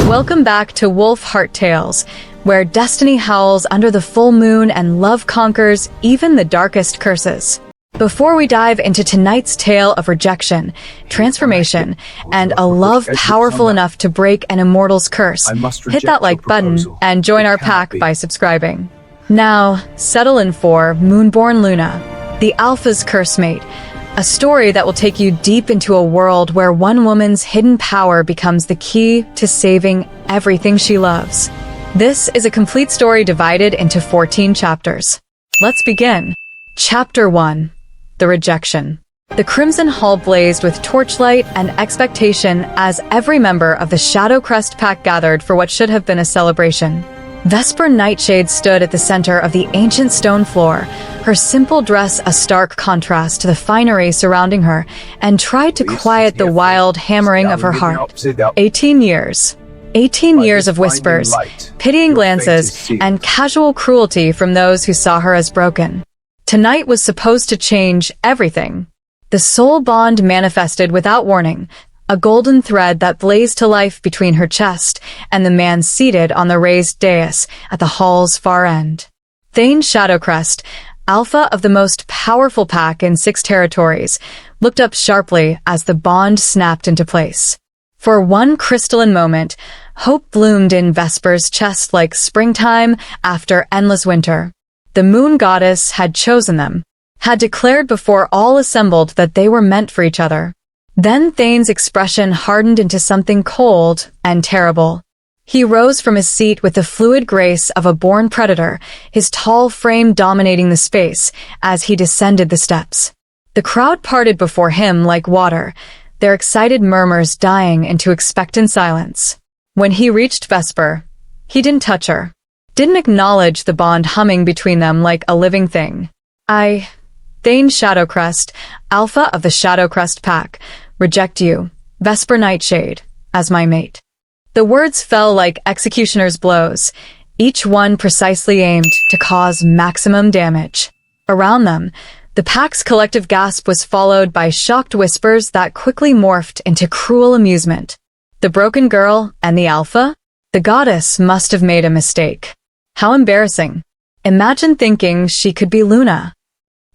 Welcome back to Wolf Heart Tales, where destiny howls under the full moon and love conquers even the darkest curses. Before we dive into tonight's tale of rejection, transformation, and a love powerful enough to break an immortal's curse, hit that like button and join our pack by subscribing. Now, settle in for Moonborn Luna, the Alpha's curse mate, a story that will take you deep into a world where one woman's hidden power becomes the key to saving everything she loves. This is a complete story divided into 14 chapters. Let's begin. Chapter 1. The Rejection. The Crimson Hall blazed with torchlight and expectation as every member of the Shadowcrest pack gathered for what should have been a celebration. Vesper Nightshade stood at the center of the ancient stone floor, her simple dress a stark contrast to the finery surrounding her, and tried to quiet the wild hammering of her heart. 18 years. 18 years of whispers, pitying glances, and casual cruelty from those who saw her as broken. Tonight was supposed to change everything. The soul bond manifested without warning, a golden thread that blazed to life between her chest and the man seated on the raised dais at the hall's far end. Thane Shadowcrest, alpha of the most powerful pack in 6 territories, looked up sharply as the bond snapped into place. For one crystalline moment, hope bloomed in Vesper's chest like springtime after endless winter. The moon goddess had chosen them, had declared before all assembled that they were meant for each other. Then Thane's expression hardened into something cold and terrible. He rose from his seat with the fluid grace of a born predator, his tall frame dominating the space as he descended the steps. The crowd parted before him like water, their excited murmurs dying into expectant silence. When he reached Vesper, he didn't touch her. Didn't acknowledge the bond humming between them like a living thing. Thane Shadowcrest, alpha of the Shadowcrest pack, reject you, Vesper Nightshade, as my mate. The words fell like executioner's blows, each one precisely aimed to cause maximum damage. Around them, the pack's collective gasp was followed by shocked whispers that quickly morphed into cruel amusement. The broken girl and the alpha? The goddess must have made a mistake. How embarrassing. Imagine thinking she could be Luna.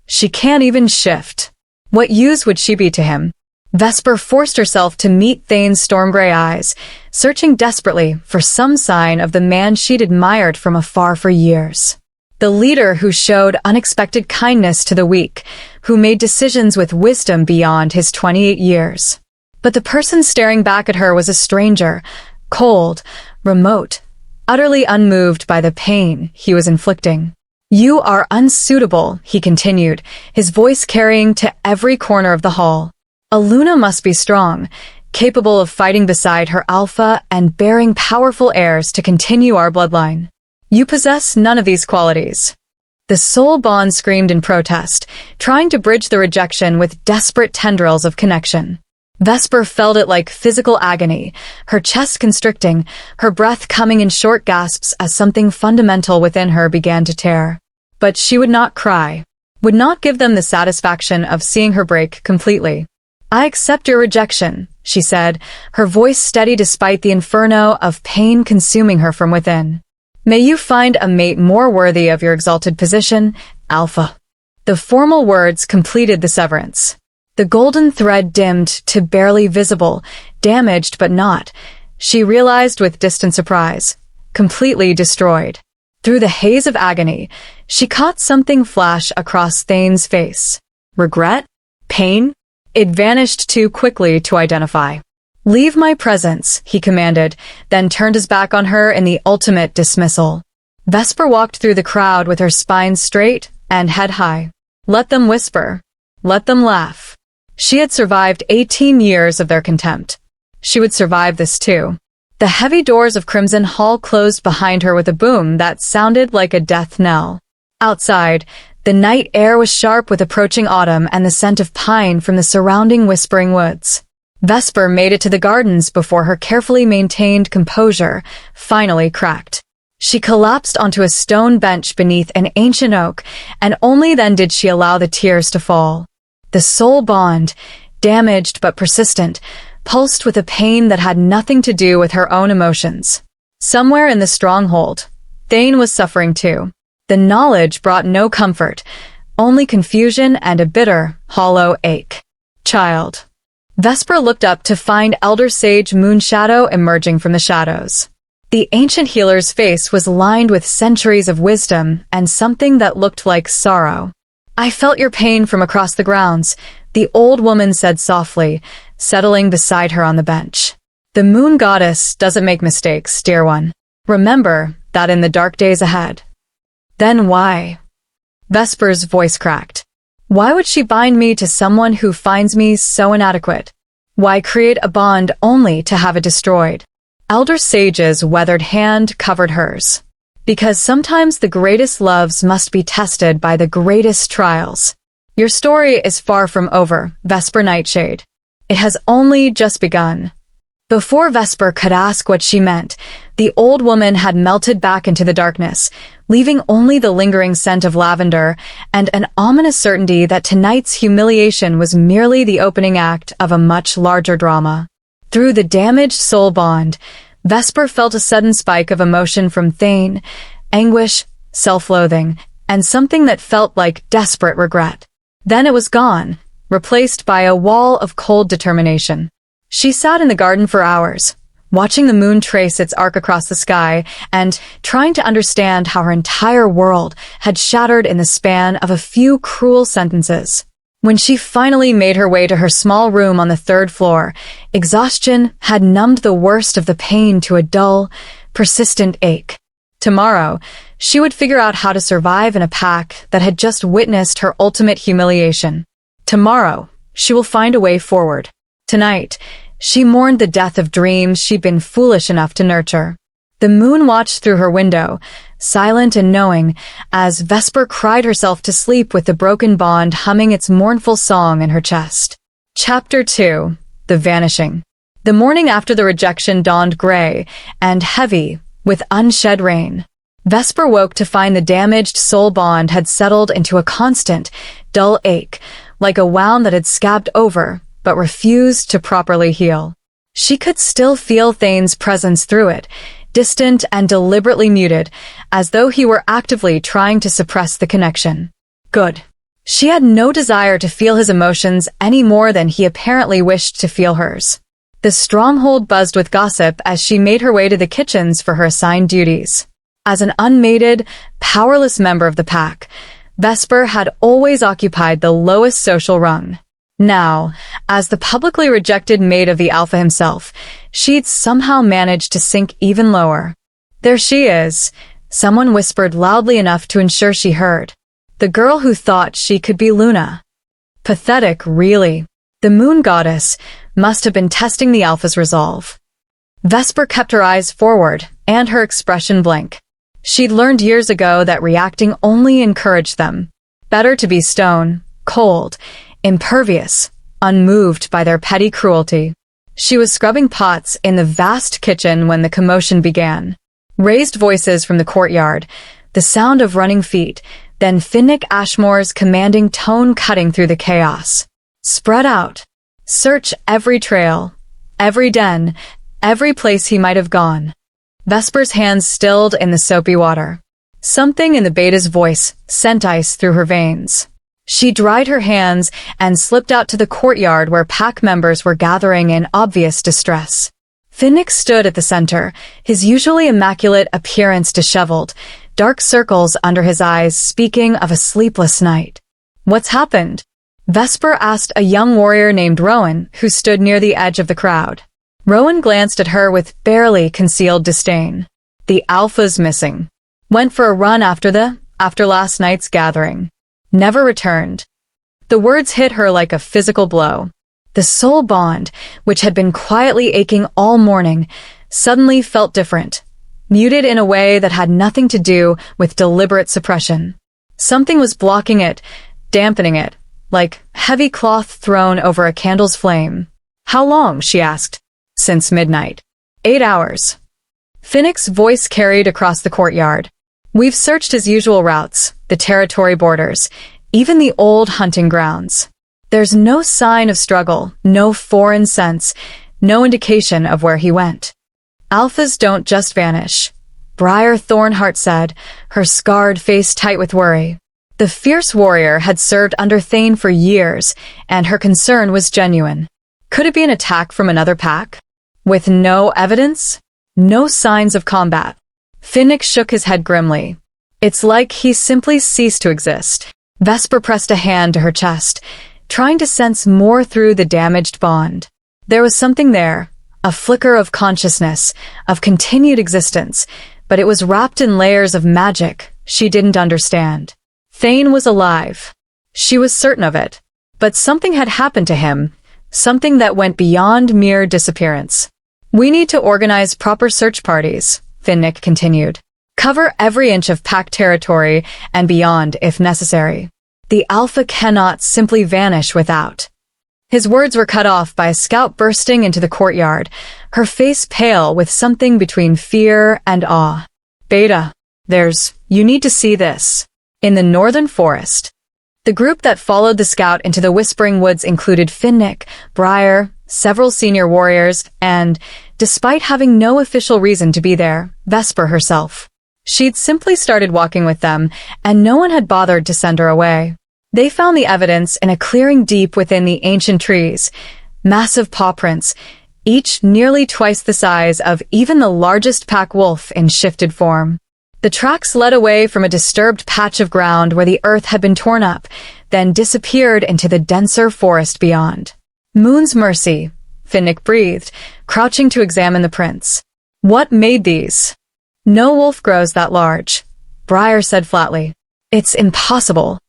She can't even shift. What use would she be to him? Vesper forced herself to meet Thane's storm-gray eyes, searching desperately for some sign of the man she'd admired from afar for years. The leader who showed unexpected kindness to the weak, who made decisions with wisdom beyond his 28 years. But the person staring back at her was a stranger, cold, remote, utterly unmoved by the pain he was inflicting. You are unsuitable, he continued, his voice carrying to every corner of the hall. A Luna must be strong, capable of fighting beside her alpha and bearing powerful heirs to continue our bloodline. You possess none of these qualities. The soul bond screamed in protest, trying to bridge the rejection with desperate tendrils of connection. Vesper felt it like physical agony, her chest constricting, her breath coming in short gasps as something fundamental within her began to tear. But she would not cry, would not give them the satisfaction of seeing her break completely. I accept your rejection, she said, her voice steady despite the inferno of pain consuming her from within. May you find a mate more worthy of your exalted position, Alpha. The formal words completed the severance. The golden thread dimmed to barely visible, damaged but not, she realized with distant surprise. Completely destroyed. Through the haze of agony, she caught something flash across Thane's face. Regret? Pain? It vanished too quickly to identify. Leave my presence, he commanded, then turned his back on her in the ultimate dismissal. Vesper walked through the crowd with her spine straight and head high. Let them whisper. Let them laugh. She had survived 18 years of their contempt. She would survive this too. The heavy doors of Crimson Hall closed behind her with a boom that sounded like a death knell. Outside, the night air was sharp with approaching autumn and the scent of pine from the surrounding whispering woods. Vesper made it to the gardens before her carefully maintained composure finally cracked. She collapsed onto a stone bench beneath an ancient oak, and only then did she allow the tears to fall. The soul bond, damaged but persistent, pulsed with a pain that had nothing to do with her own emotions. Somewhere in the stronghold, Thane was suffering too. The knowledge brought no comfort, only confusion and a bitter, hollow ache. Child. Vesper looked up to find Elder Sage Moonshadow emerging from the shadows. The ancient healer's face was lined with centuries of wisdom and something that looked like sorrow. I felt your pain from across the grounds, the old woman said softly, settling beside her on the bench. The moon goddess doesn't make mistakes, dear one. Remember that in the dark days ahead. Then why? Vesper's voice cracked. Why would she bind me to someone who finds me so inadequate? Why create a bond only to have it destroyed? Elder Sage's weathered hand covered hers. Because sometimes the greatest loves must be tested by the greatest trials. Your story is far from over, Vesper Nightshade. It has only just begun. Before Vesper could ask what she meant, the old woman had melted back into the darkness, leaving only the lingering scent of lavender and an ominous certainty that tonight's humiliation was merely the opening act of a much larger drama. Through the damaged soul bond, Vesper felt a sudden spike of emotion from Thane, anguish, self-loathing, and something that felt like desperate regret. Then it was gone, replaced by a wall of cold determination. She sat in the garden for hours, watching the moon trace its arc across the sky and trying to understand how her entire world had shattered in the span of a few cruel sentences. When she finally made her way to her small room on the 3rd floor, exhaustion had numbed the worst of the pain to a dull, persistent ache. Tomorrow, she would figure out how to survive in a pack that had just witnessed her ultimate humiliation. Tomorrow, she will find a way forward. Tonight, she mourned the death of dreams she'd been foolish enough to nurture. The moon watched through her window, silent and knowing, as Vesper cried herself to sleep with the broken bond humming its mournful song in her chest. Chapter 2. The Vanishing. The morning after the rejection dawned gray and heavy with unshed rain. Vesper woke to find the damaged soul bond had settled into a constant, dull ache, like a wound that had scabbed over but refused to properly heal. She could still feel Thane's presence through it, distant and deliberately muted, as though he were actively trying to suppress the connection. Good. She had no desire to feel his emotions any more than he apparently wished to feel hers. The stronghold buzzed with gossip as she made her way to the kitchens for her assigned duties. As an unmated, powerless member of the pack, Vesper had always occupied the lowest social rung. Now, as the publicly rejected mate of the Alpha himself, she'd somehow managed to sink even lower. There she is, someone whispered loudly enough to ensure she heard. The girl who thought she could be Luna. Pathetic, really. The moon goddess must have been testing the Alpha's resolve. Vesper kept her eyes forward and her expression blank. She'd learned years ago that reacting only encouraged them. Better to be stone, cold, impervious, unmoved by their petty cruelty. She was scrubbing pots in the vast kitchen when the commotion began. Raised voices from the courtyard, the sound of running feet, then Finnick Ashmore's commanding tone cutting through the chaos. Spread out. Search every trail, every den, every place he might have gone. Vesper's hands stilled in the soapy water. Something in the beta's voice sent ice through her veins. She dried her hands and slipped out to the courtyard where pack members were gathering in obvious distress. Finnick stood at the center, his usually immaculate appearance disheveled, dark circles under his eyes speaking of a sleepless night. What's happened? Vesper asked a young warrior named Rowan, who stood near the edge of the crowd. Rowan glanced at her with barely concealed disdain. The Alpha's missing. Went for a run after last night's gathering. Never returned. The words hit her like a physical blow. The soul bond, which had been quietly aching all morning, suddenly felt different, muted in a way that had nothing to do with deliberate suppression. Something was blocking it, dampening it, like heavy cloth thrown over a candle's flame. How long? She asked. Since midnight. 8 hours. Finnick's voice carried across the courtyard. We've searched his usual routes, the territory borders, even the old hunting grounds. There's no sign of struggle, no foreign sense, no indication of where he went. Alphas don't just vanish, Briar Thornheart said, her scarred face tight with worry. The fierce warrior had served under Thane for years, and her concern was genuine. Could it be an attack from another pack? With no evidence? No signs of combat. Finnick shook his head grimly. It's like he simply ceased to exist. Vesper pressed a hand to her chest, trying to sense more through the damaged bond. There was something there, a flicker of consciousness, of continued existence, but it was wrapped in layers of magic she didn't understand. Thane was alive. She was certain of it. But something had happened to him, something that went beyond mere disappearance. We need to organize proper search parties, Finnick continued. Cover every inch of pack territory and beyond if necessary. The Alpha cannot simply vanish without. His words were cut off by a scout bursting into the courtyard, her face pale with something between fear and awe. Beta, you need to see this. In the northern forest. The group that followed the scout into the Whispering Woods included Finnick, Briar, several senior warriors, and, despite having no official reason to be there, Vesper herself. She'd simply started walking with them, and no one had bothered to send her away. They found the evidence in a clearing deep within the ancient trees, massive paw prints, each nearly twice the size of even the largest pack wolf in shifted form. The tracks led away from a disturbed patch of ground where the earth had been torn up, then disappeared into the denser forest beyond. Moon's mercy, Finnick breathed, crouching to examine the prints. What made these? No wolf grows that large, Briar said flatly. It's impossible.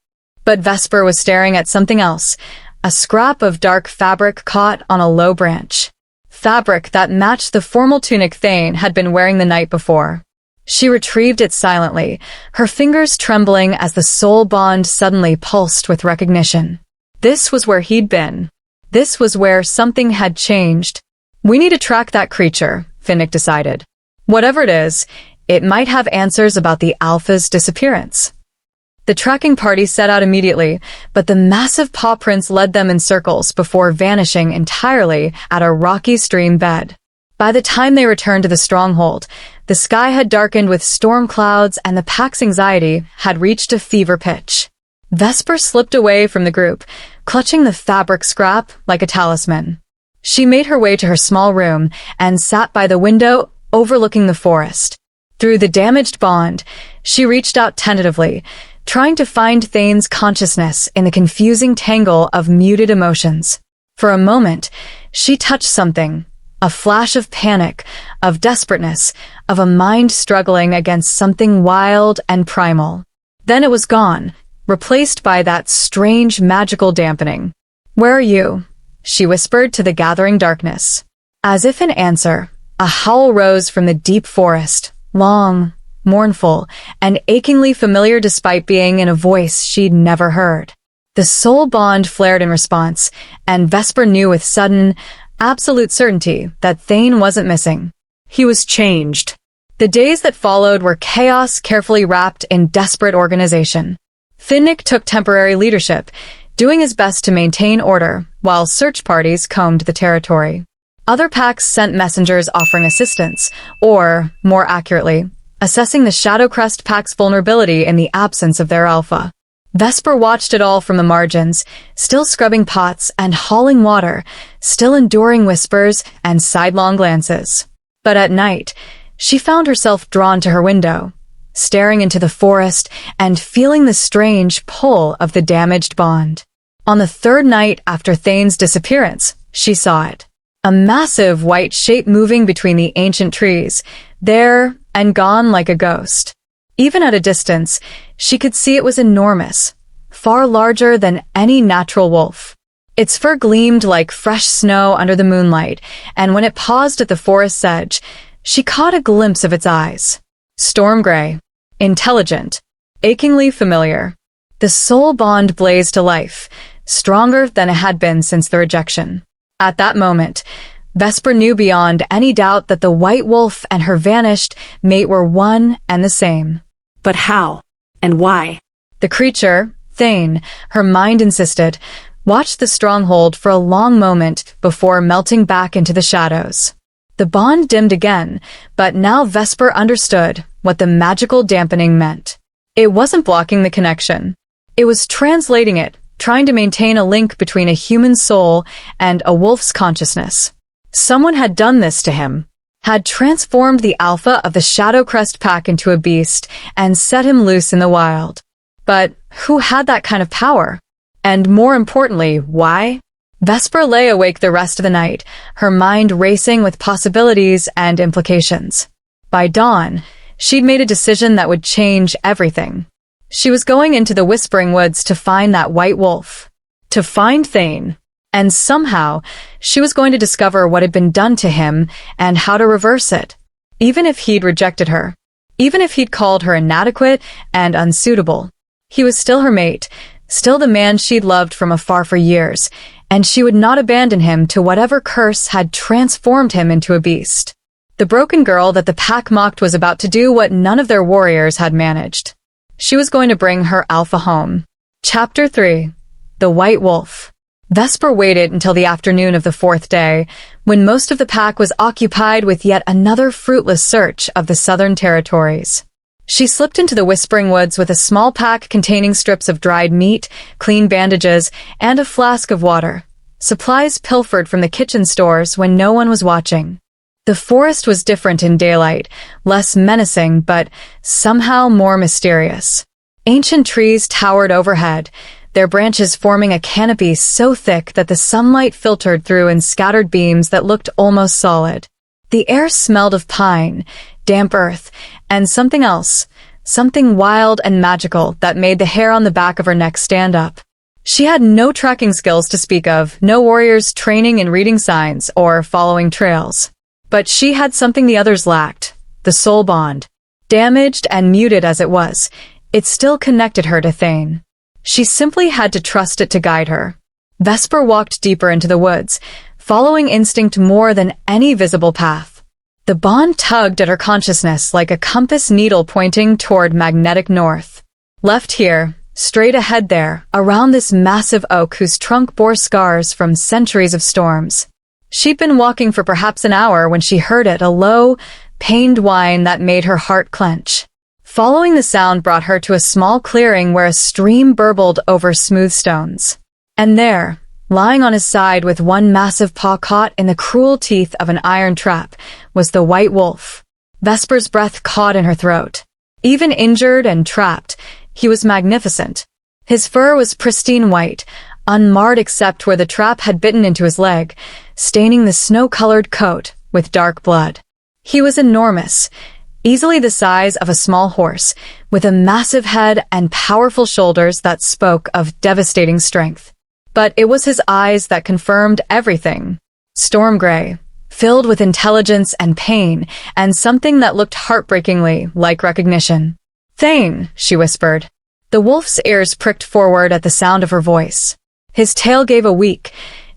But Vesper was staring at something else, a scrap of dark fabric caught on a low branch. Fabric that matched the formal tunic Thane had been wearing the night before. She retrieved it silently, her fingers trembling as the soul bond suddenly pulsed with recognition. This was where he'd been. This was where something had changed. We need to track that creature, Finnick decided. Whatever it is, it might have answers about the Alpha's disappearance. The tracking party set out immediately, but the massive paw prints led them in circles before vanishing entirely at a rocky stream bed. By the time they returned to the stronghold, the sky had darkened with storm clouds and the pack's anxiety had reached a fever pitch. Vesper slipped away from the group, clutching the fabric scrap like a talisman. She made her way to her small room and sat by the window overlooking the forest. Through the damaged bond, she reached out tentatively, trying to find Thane's consciousness in the confusing tangle of muted emotions. For a moment, she touched something. A flash of panic, of desperateness, of a mind struggling against something wild and primal. Then it was gone, replaced by that strange magical dampening. Where are you? She whispered to the gathering darkness. As if in answer, a howl rose from the deep forest, long, mournful, and achingly familiar despite being in a voice she'd never heard. The soul bond flared in response, and Vesper knew with sudden, absolute certainty that Thane wasn't missing. He was changed. The days that followed were chaos carefully wrapped in desperate organization. Finnick took temporary leadership, doing his best to maintain order, while search parties combed the territory. Other packs sent messengers offering assistance, or, more accurately, assessing the Shadowcrest pack's vulnerability in the absence of their alpha. Vesper watched it all from the margins, still scrubbing pots and hauling water, still enduring whispers and sidelong glances. But at night, she found herself drawn to her window, staring into the forest and feeling the strange pull of the damaged bond. On the third night after Thane's disappearance, she saw it. A massive white shape moving between the ancient trees, there and gone like a ghost. Even at a distance, she could see it was enormous, far larger than any natural wolf. Its fur gleamed like fresh snow under the moonlight, and when it paused at the forest's edge, she caught a glimpse of its eyes. Storm gray, intelligent, achingly familiar. The soul bond blazed to life, stronger than it had been since the rejection. At that moment, Vesper knew beyond any doubt that the white wolf and her vanished mate were one and the same. But how? And why? The creature, Thane, her mind insisted, watched the stronghold for a long moment before melting back into the shadows. The bond dimmed again, but now Vesper understood what the magical dampening meant. It wasn't blocking the connection. It was translating it, trying to maintain a link between a human soul and a wolf's consciousness. Someone had done this to him, had transformed the alpha of the Shadowcrest pack into a beast and set him loose in the wild. But who had that kind of power? And more importantly, why? Vesper lay awake the rest of the night, her mind racing with possibilities and implications. By dawn, she'd made a decision that would change everything. She was going into the Whispering Woods to find that white wolf, to find Thane, and somehow she was going to discover what had been done to him and how to reverse it. Even if he'd rejected her, even if he'd called her inadequate and unsuitable, he was still her mate, still the man she'd loved from afar for years, and she would not abandon him to whatever curse had transformed him into a beast. The broken girl that the pack mocked was about to do what none of their warriors had managed. She was going to bring her alpha home. Chapter 3. The White Wolf. Vesper waited until the afternoon of the fourth day, when most of the pack was occupied with yet another fruitless search of the southern territories. She slipped into the Whispering Woods with a small pack containing strips of dried meat, clean bandages, and a flask of water. Supplies pilfered from the kitchen stores when no one was watching. The forest was different in daylight, less menacing, but somehow more mysterious. Ancient trees towered overhead, their branches forming a canopy so thick that the sunlight filtered through in scattered beams that looked almost solid. The air smelled of pine, damp earth, and something else, something wild and magical that made the hair on the back of her neck stand up. She had no tracking skills to speak of, no warriors training in reading signs or following trails. But she had something the others lacked, the soul bond. Damaged and muted as it was, it still connected her to Thane. She simply had to trust it to guide her. Vesper walked deeper into the woods, following instinct more than any visible path. The bond tugged at her consciousness like a compass needle pointing toward magnetic north. Left here, straight ahead there, around this massive oak whose trunk bore scars from centuries of storms. She'd been walking for perhaps an hour when she heard it, a low, pained whine that made her heart clench. Following the sound brought her to a small clearing where a stream burbled over smooth stones. And there, lying on his side with one massive paw caught in the cruel teeth of an iron trap, was the white wolf. Vesper's breath caught in her throat. Even injured and trapped, he was magnificent. His fur was pristine white, unmarred except where the trap had bitten into his leg, staining the snow-colored coat with dark blood. He was enormous, easily the size of a small horse, with a massive head and powerful shoulders that spoke of devastating strength. But it was his eyes that confirmed everything. Storm gray, filled with intelligence and pain, and something that looked heartbreakingly like recognition. "Thane," she whispered. The wolf's ears pricked forward at the sound of her voice. His tail gave a weak,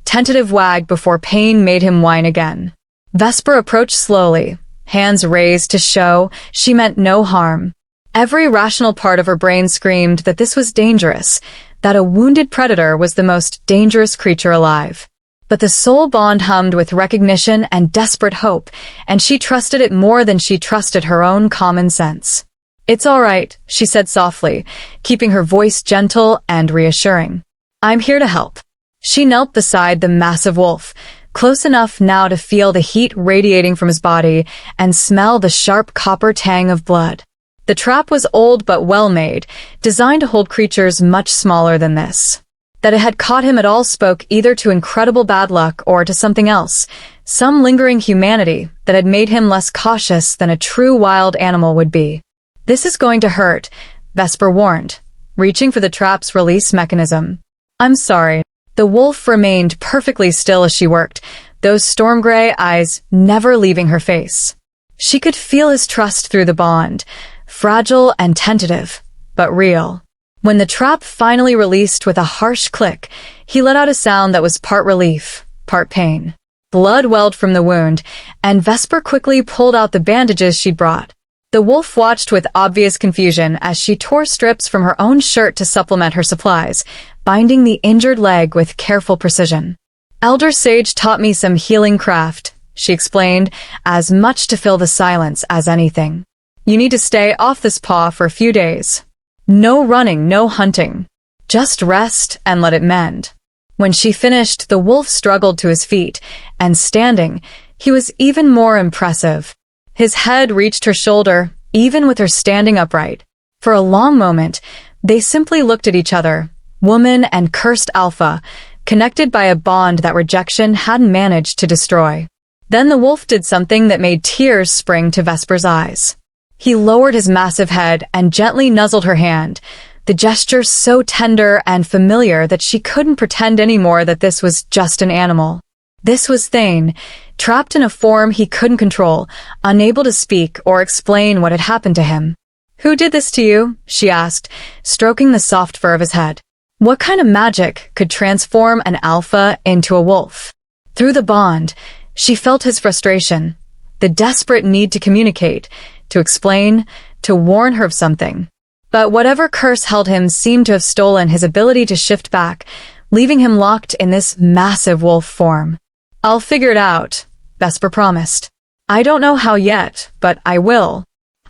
tentative wag before pain made him whine again. Vesper approached slowly, hands raised to show she meant no harm. Every rational part of her brain screamed that this was dangerous, that a wounded predator was the most dangerous creature alive. But the soul bond hummed with recognition and desperate hope, and she trusted it more than she trusted her own common sense. "It's all right," she said softly, keeping her voice gentle and reassuring. "I'm here to help." She knelt beside the massive wolf, close enough now to feel the heat radiating from his body and smell the sharp copper tang of blood. The trap was old but well-made, designed to hold creatures much smaller than this. That it had caught him at all spoke either to incredible bad luck or to something else, some lingering humanity that had made him less cautious than a true wild animal would be. "This is going to hurt," Vesper warned, reaching for the trap's release mechanism. "I'm sorry." The wolf remained perfectly still as she worked, those storm-gray eyes never leaving her face. She could feel his trust through the bond, fragile and tentative, but real. When the trap finally released with a harsh click, he let out a sound that was part relief, part pain. Blood welled from the wound, and Vesper quickly pulled out the bandages she'd brought. The wolf watched with obvious confusion as she tore strips from her own shirt to supplement her supplies, binding the injured leg with careful precision. Elder Sage taught me some healing craft, she explained, as much to fill the silence as anything. You need to stay off this paw for a few days. No running, no hunting. Just rest and let it mend. When she finished, the wolf struggled to his feet, and standing, he was even more impressive. His head reached her shoulder, even with her standing upright. For a long moment, they simply looked at each other, woman and cursed alpha, connected by a bond that rejection hadn't managed to destroy. Then the wolf did something that made tears spring to Vesper's eyes. He lowered his massive head and gently nuzzled her hand, the gesture so tender and familiar that she couldn't pretend anymore that this was just an animal. This was Thane, trapped in a form he couldn't control, unable to speak or explain what had happened to him. "Who did this to you?" she asked, stroking the soft fur of his head. What kind of magic could transform an alpha into a wolf? Through the bond, she felt his frustration, the desperate need to communicate, to explain, to warn her of something. But whatever curse held him seemed to have stolen his ability to shift back, leaving him locked in this massive wolf form. "I'll figure it out," Vesper promised. "I don't know how yet, but I will.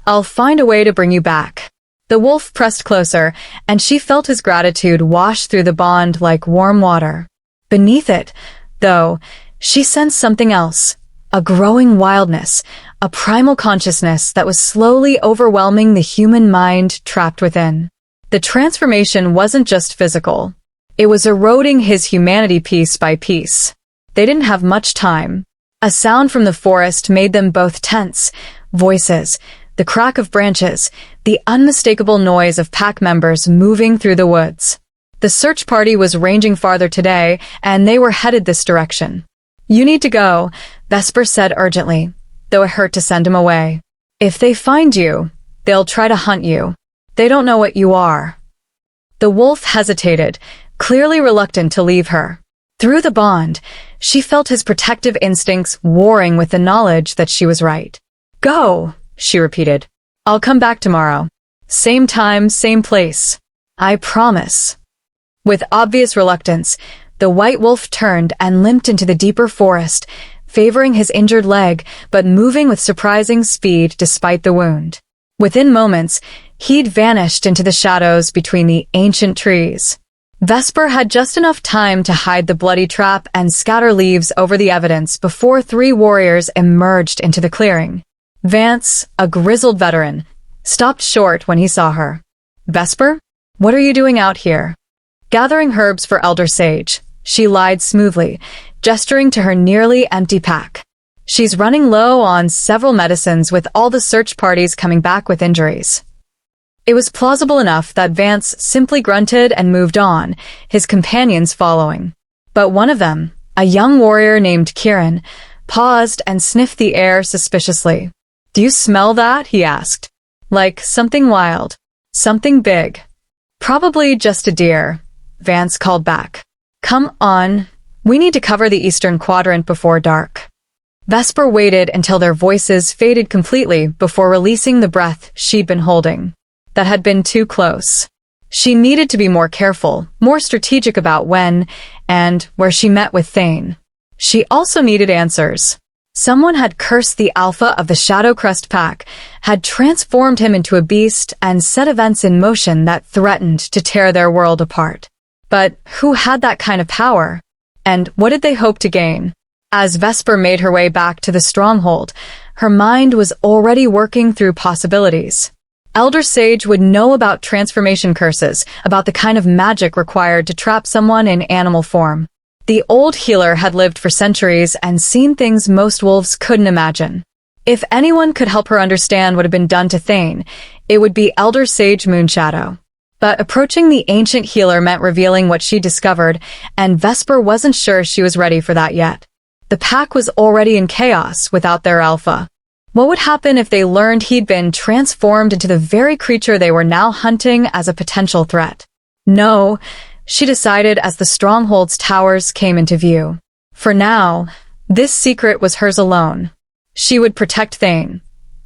I'll find a way to bring you back." The wolf pressed closer, and she felt his gratitude wash through the bond like warm water. Beneath it, though, she sensed something else, a growing wildness, a primal consciousness that was slowly overwhelming the human mind trapped within. The transformation wasn't just physical. It was eroding his humanity piece by piece. They didn't have much time. A sound from the forest made them both tense. Voices, the crack of branches, the unmistakable noise of pack members moving through the woods. The search party was ranging farther today, and they were headed this direction. "You need to go," Vesper said urgently, though it hurt to send him away. "If they find you, they'll try to hunt you. They don't know what you are." The wolf hesitated, clearly reluctant to leave her. Through the bond, she felt his protective instincts warring with the knowledge that she was right. "Go," she repeated. "I'll come back tomorrow. Same time, same place. I promise." With obvious reluctance, the white wolf turned and limped into the deeper forest, favoring his injured leg, but moving with surprising speed despite the wound. Within moments, he'd vanished into the shadows between the ancient trees. Vesper had just enough time to hide the bloody trap and scatter leaves over the evidence before 3 warriors emerged into the clearing. Vance, a grizzled veteran, stopped short when he saw her. "Vesper? What are you doing out here?" Gathering herbs for Elder Sage, she lied smoothly, gesturing to her nearly empty pack. "She's running low on several medicines with all the search parties coming back with injuries." It was plausible enough that Vance simply grunted and moved on, his companions following. But one of them, a young warrior named Kieran, paused and sniffed the air suspiciously. "Do you smell that?" he asked. "Like something wild. Something big." "Probably just a deer," Vance called back. "Come on. We need to cover the eastern quadrant before dark." Vesper waited until their voices faded completely before releasing the breath she'd been holding. That had been too close. She needed to be more careful, more strategic about when and where she met with Thane. She also needed answers. Someone had cursed the alpha of the Shadowcrest pack, had transformed him into a beast, and set events in motion that threatened to tear their world apart. But who had that kind of power? And what did they hope to gain? As Vesper made her way back to the stronghold, her mind was already working through possibilities. Elder Sage would know about transformation curses, about the kind of magic required to trap someone in animal form. The old healer had lived for centuries and seen things most wolves couldn't imagine. If anyone could help her understand what had been done to Thane, it would be Elder Sage Moonshadow. But approaching the ancient healer meant revealing what she discovered, and Vesper wasn't sure she was ready for that yet. The pack was already in chaos without their alpha. What would happen if they learned he'd been transformed into the very creature they were now hunting as a potential threat? No, she decided as the stronghold's towers came into view. For now, this secret was hers alone. She would protect Thane,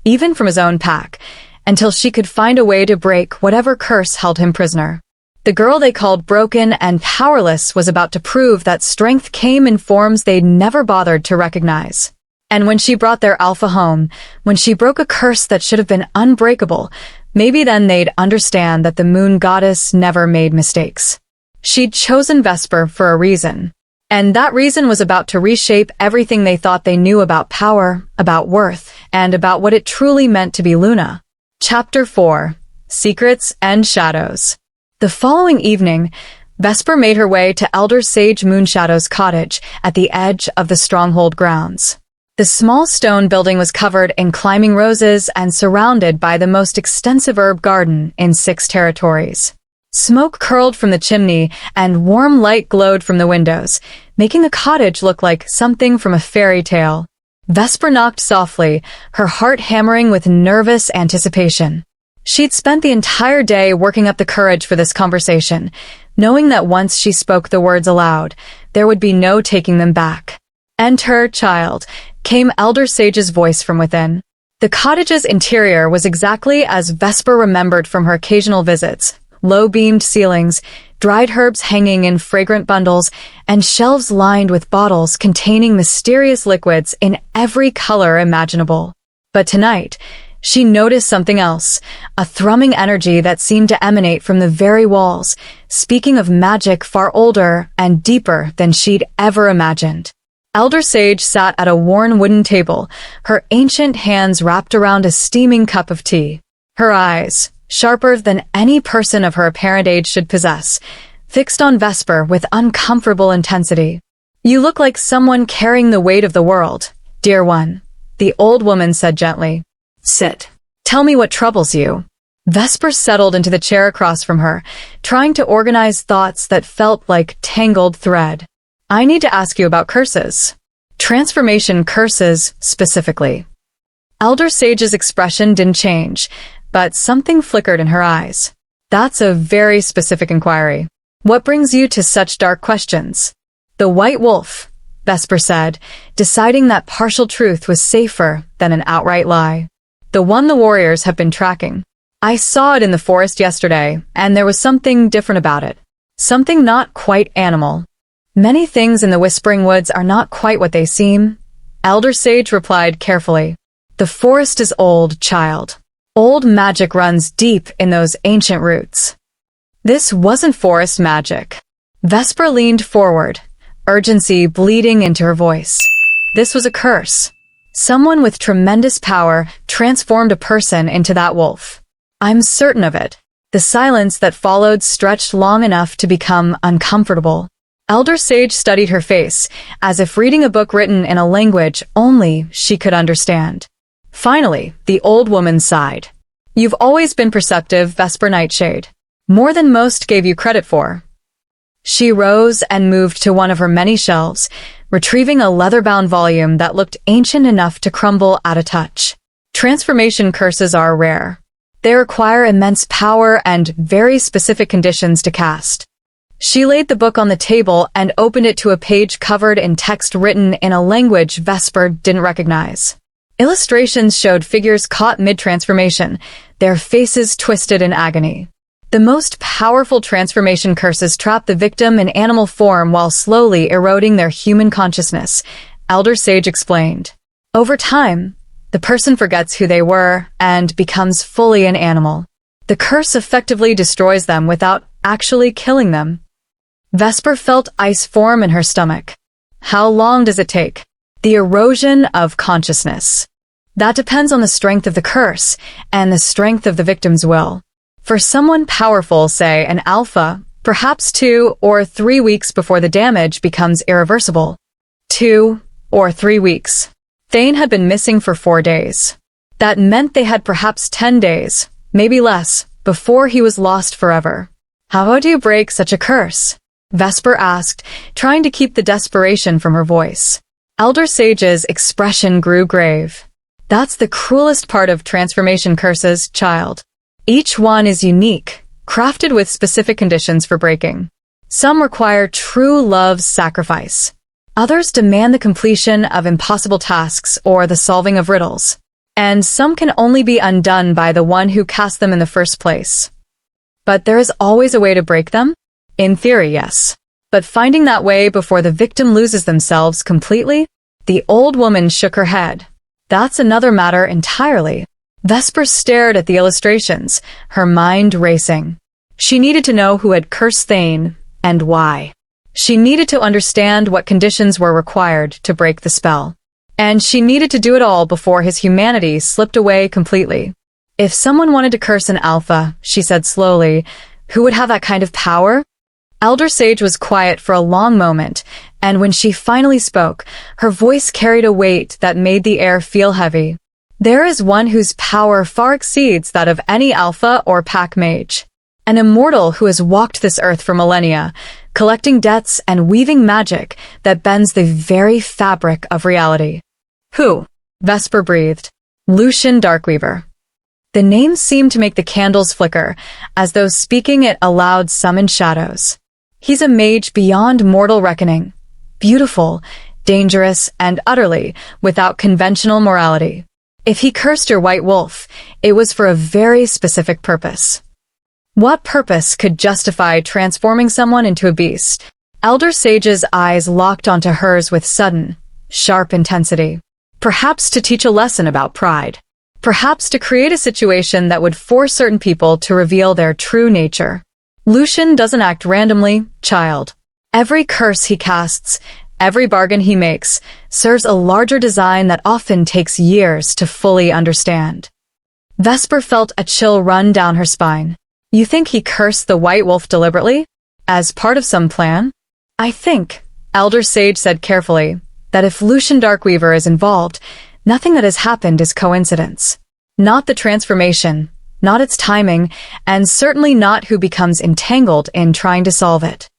even from his own pack, until she could find a way to break whatever curse held him prisoner. The girl they called Broken and Powerless was about to prove that strength came in forms they'd never bothered to recognize. And when she brought their alpha home, when she broke a curse that should have been unbreakable, maybe then they'd understand that the moon goddess never made mistakes. She'd chosen Vesper for a reason. And that reason was about to reshape everything they thought they knew about power, about worth, and about what it truly meant to be Luna. Chapter 4. Secrets and Shadows. The following evening, Vesper made her way to Elder Sage Moonshadow's cottage at the edge of the stronghold grounds. The small stone building was covered in climbing roses and surrounded by the most extensive herb garden in 6 territories. Smoke curled from the chimney and warm light glowed from the windows, making the cottage look like something from a fairy tale. Vesper knocked softly, her heart hammering with nervous anticipation. She'd spent the entire day working up the courage for this conversation, knowing that once she spoke the words aloud, there would be no taking them back. "Enter, child," came Elder Sage's voice from within. The cottage's interior was exactly as Vesper remembered from her occasional visits. Low-beamed ceilings, dried herbs hanging in fragrant bundles, and shelves lined with bottles containing mysterious liquids in every color imaginable. But tonight, she noticed something else, a thrumming energy that seemed to emanate from the very walls, speaking of magic far older and deeper than she'd ever imagined. Elder Sage sat at a worn wooden table, her ancient hands wrapped around a steaming cup of tea. Her eyes, sharper than any person of her apparent age should possess, fixed on Vesper with uncomfortable intensity. "You look like someone carrying the weight of the world, dear one," the old woman said gently. "Sit. Tell me what troubles you." Vesper settled into the chair across from her, trying to organize thoughts that felt like tangled thread. "I need to ask you about curses. Transformation curses, specifically." Elder Sage's expression didn't change, but something flickered in her eyes. "That's a very specific inquiry. What brings you to such dark questions?" "The White Wolf," Vesper said, deciding that partial truth was safer than an outright lie. "The one the warriors have been tracking. I saw it in the forest yesterday, and there was something different about it. Something not quite animal." "Many things in the Whispering Woods are not quite what they seem," Elder Sage replied carefully. "The forest is old, child. Old magic runs deep in those ancient roots." This wasn't forest magic. Vesper leaned forward, urgency bleeding into her voice. This was a curse. Someone with tremendous power transformed a person into that wolf. "I'm certain of it." The silence that followed stretched long enough to become uncomfortable. Elder Sage studied her face, as if reading a book written in a language only she could understand. Finally, the old woman sighed. "You've always been perceptive, Vesper Nightshade. More than most gave you credit for." She rose and moved to one of her many shelves, retrieving a leather-bound volume that looked ancient enough to crumble at a touch. Transformation curses are rare. They require immense power and very specific conditions to cast. She laid the book on the table and opened it to a page covered in text written in a language Vesper didn't recognize. Illustrations showed figures caught mid-transformation, their faces twisted in agony. The most powerful transformation curses trap the victim in animal form while slowly eroding their human consciousness, Elder Sage explained. Over time, the person forgets who they were and becomes fully an animal. The curse effectively destroys them without actually killing them. Vesper felt ice form in her stomach. How long does it take? The erosion of consciousness. That depends on the strength of the curse and the strength of the victim's will. For someone powerful, say an alpha, perhaps 2 or 3 weeks before the damage becomes irreversible. 2 or 3 weeks. Thane had been missing for 4 days. That meant they had perhaps 10 days, maybe less, before he was lost forever. How do you break such a curse? Vesper asked, trying to keep the desperation from her voice. Elder Sage's expression grew grave. That's the cruelest part of transformation curses, child. Each one is unique, crafted with specific conditions for breaking. Some require true love's sacrifice. Others demand the completion of impossible tasks or the solving of riddles. and some can only be undone by the one who cast them in the first place. But there is always a way to break them? In theory, yes. But finding that way before the victim loses themselves completely? The old woman shook her head. That's another matter entirely. Vesper stared at the illustrations, her mind racing. She needed to know who had cursed Thane, and why. She needed to understand what conditions were required to break the spell. And she needed to do it all before his humanity slipped away completely. If someone wanted to curse an alpha, she said slowly, who would have that kind of power? Elder Sage was quiet for a long moment, and when she finally spoke, her voice carried a weight that made the air feel heavy. There is one whose power far exceeds that of any alpha or pack mage. An immortal who has walked this earth for millennia, collecting debts and weaving magic that bends the very fabric of reality. Who? Vesper breathed. Lucian Darkweaver. The name seemed to make the candles flicker, as though speaking it aloud summoned shadows. He's a mage beyond mortal reckoning. Beautiful, dangerous, and utterly without conventional morality. If he cursed your white wolf, it was for a very specific purpose. What purpose could justify transforming someone into a beast? Elder Sage's eyes locked onto hers with sudden, sharp intensity. Perhaps to teach a lesson about pride. Perhaps to create a situation that would force certain people to reveal their true nature. Lucian doesn't act randomly, child. Every curse he casts, every bargain he makes, serves a larger design that often takes years to fully understand. Vesper felt a chill run down her spine. You think he cursed the white wolf deliberately? As part of some plan? I think, Elder Sage said carefully, that if Lucian Darkweaver is involved, nothing that has happened is coincidence. Not the transformation, not its timing, and certainly not who becomes entangled in trying to solve it.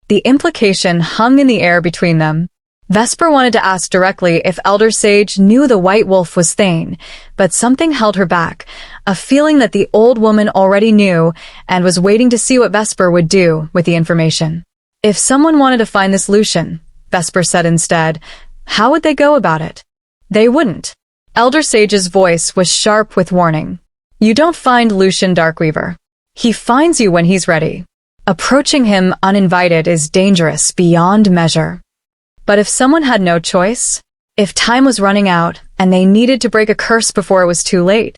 The implication hung in the air between them. Vesper wanted to ask directly if Elder Sage knew the white wolf was Thane, but something held her back, a feeling that the old woman already knew and was waiting to see what Vesper would do with the information. If someone wanted to find this Lucian, Vesper said instead, how would they go about it? They wouldn't. Elder Sage's voice was sharp with warning. You don't find Lucian Darkweaver. He finds you when he's ready. Approaching him uninvited is dangerous beyond measure. But if someone had no choice, if time was running out and they needed to break a curse before it was too late,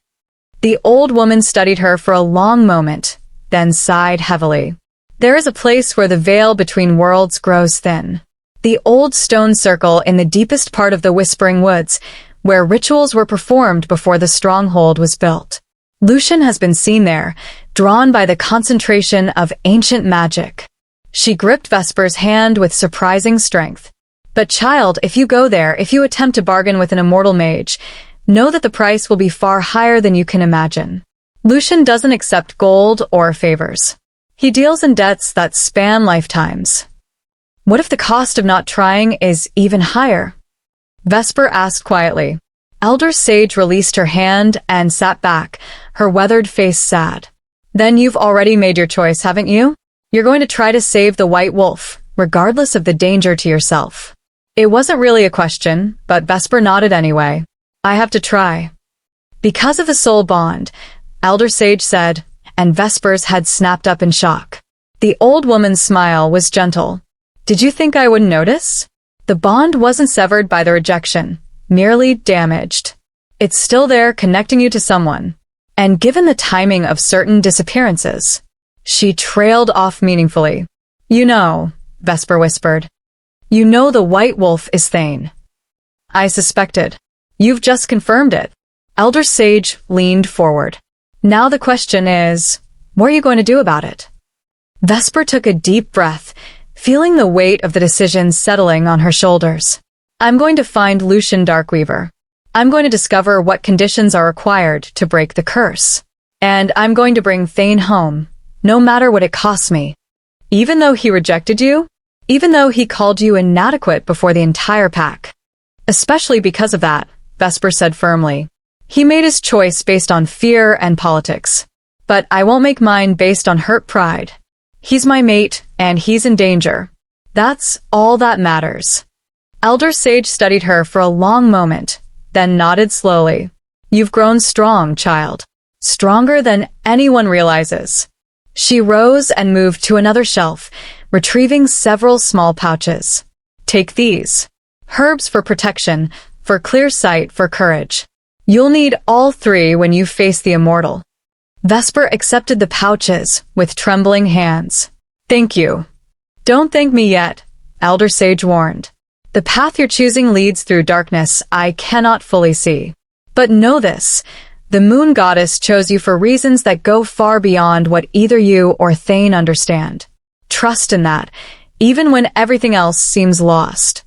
the old woman studied her for a long moment, then sighed heavily. There is a place where the veil between worlds grows thin. The old stone circle in the deepest part of the Whispering Woods, where rituals were performed before the stronghold was built. Lucian has been seen there, drawn by the concentration of ancient magic. She gripped Vesper's hand with surprising strength. But child, if you go there, if you attempt to bargain with an immortal mage, know that the price will be far higher than you can imagine. Lucian doesn't accept gold or favors. He deals in debts that span lifetimes. What if the cost of not trying is even higher? Vesper asked quietly. Elder Sage released her hand and sat back, her weathered face sad. Then you've already made your choice, haven't you? You're going to try to save the white wolf, regardless of the danger to yourself. It wasn't really a question, but Vesper nodded anyway. I have to try. Because of a soul bond, Elder Sage said, and Vesper's head snapped up in shock. The old woman's smile was gentle. Did you think I wouldn't notice? The bond wasn't severed by the rejection, merely damaged. It's still there, connecting you to someone. And given the timing of certain disappearances, she trailed off meaningfully. You know, Vesper whispered. You know the white wolf is Thane. I suspected. You've just confirmed it. Elder Sage leaned forward. Now the question is, what are you going to do about it? Vesper took a deep breath, feeling the weight of the decision settling on her shoulders. I'm going to find Lucian Darkweaver. I'm going to discover what conditions are required to break the curse. And I'm going to bring Thane home, no matter what it costs me. Even though he rejected you, even though he called you inadequate before the entire pack. Especially because of that, Vesper said firmly. He made his choice based on fear and politics. But I won't make mine based on hurt pride. He's my mate, and he's in danger. That's all that matters. Elder Sage studied her for a long moment, then nodded slowly. You've grown strong, child. Stronger than anyone realizes. She rose and moved to another shelf, retrieving several small pouches. Take these. Herbs for protection, for clear sight, for courage. You'll need all three when you face the immortal. Vesper accepted the pouches with trembling hands. Thank you. Don't thank me yet, Elder Sage warned. The path you're choosing leads through darkness I cannot fully see. But know this, the moon goddess chose you for reasons that go far beyond what either you or Thane understand. Trust in that, even when everything else seems lost.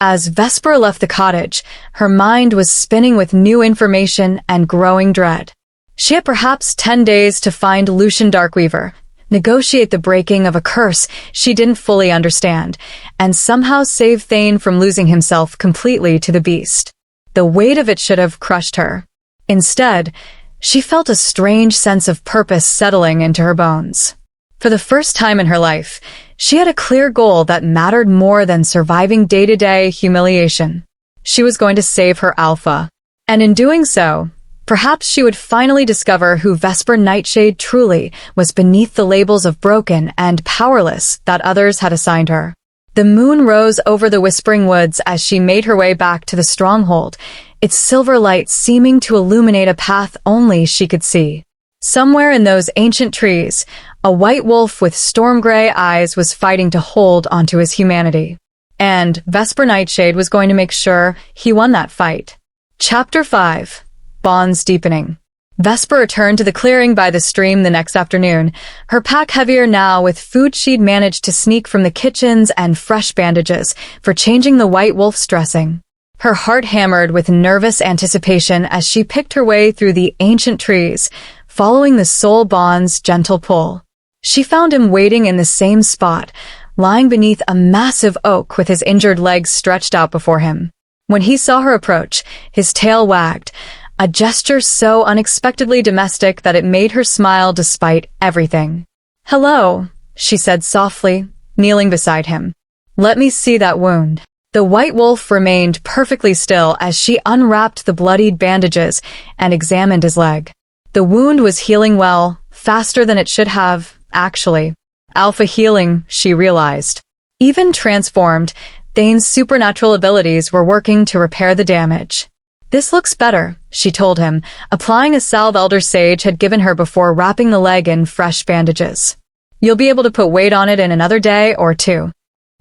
As Vesper left the cottage, her mind was spinning with new information and growing dread. She had perhaps 10 days to find Lucian Darkweaver, negotiate the breaking of a curse she didn't fully understand, and somehow save Thane from losing himself completely to the beast. The weight of it should have crushed her. Instead, she felt a strange sense of purpose settling into her bones. For the first time in her life, she had a clear goal that mattered more than surviving day-to-day humiliation. She was going to save her alpha. And in doing so, perhaps she would finally discover who Vesper Nightshade truly was beneath the labels of broken and powerless that others had assigned her. The moon rose over the whispering woods as she made her way back to the stronghold, its silver light seeming to illuminate a path only she could see. Somewhere in those ancient trees, a white wolf with storm-gray eyes was fighting to hold onto his humanity. And Vesper Nightshade was going to make sure he won that fight. Chapter 5. Bonds Deepening. Vesper returned to the clearing by the stream the next afternoon, her pack heavier now with food she'd managed to sneak from the kitchens and fresh bandages for changing the white wolf's dressing. Her heart hammered with nervous anticipation as she picked her way through the ancient trees, following the soul bond's gentle pull. She found him waiting in the same spot, lying beneath a massive oak with his injured legs stretched out before him. When he saw her approach, his tail wagged, a gesture so unexpectedly domestic that it made her smile despite everything. "Hello," she said softly, kneeling beside him. "Let me see that wound." The white wolf remained perfectly still as she unwrapped the bloodied bandages and examined his leg. The wound was healing well, faster than it should have, actually. Alpha healing, she realized. Even transformed, Thane's supernatural abilities were working to repair the damage. "This looks better," she told him, applying a salve Elder Sage had given her before wrapping the leg in fresh bandages. "You'll be able to put weight on it in another day or two."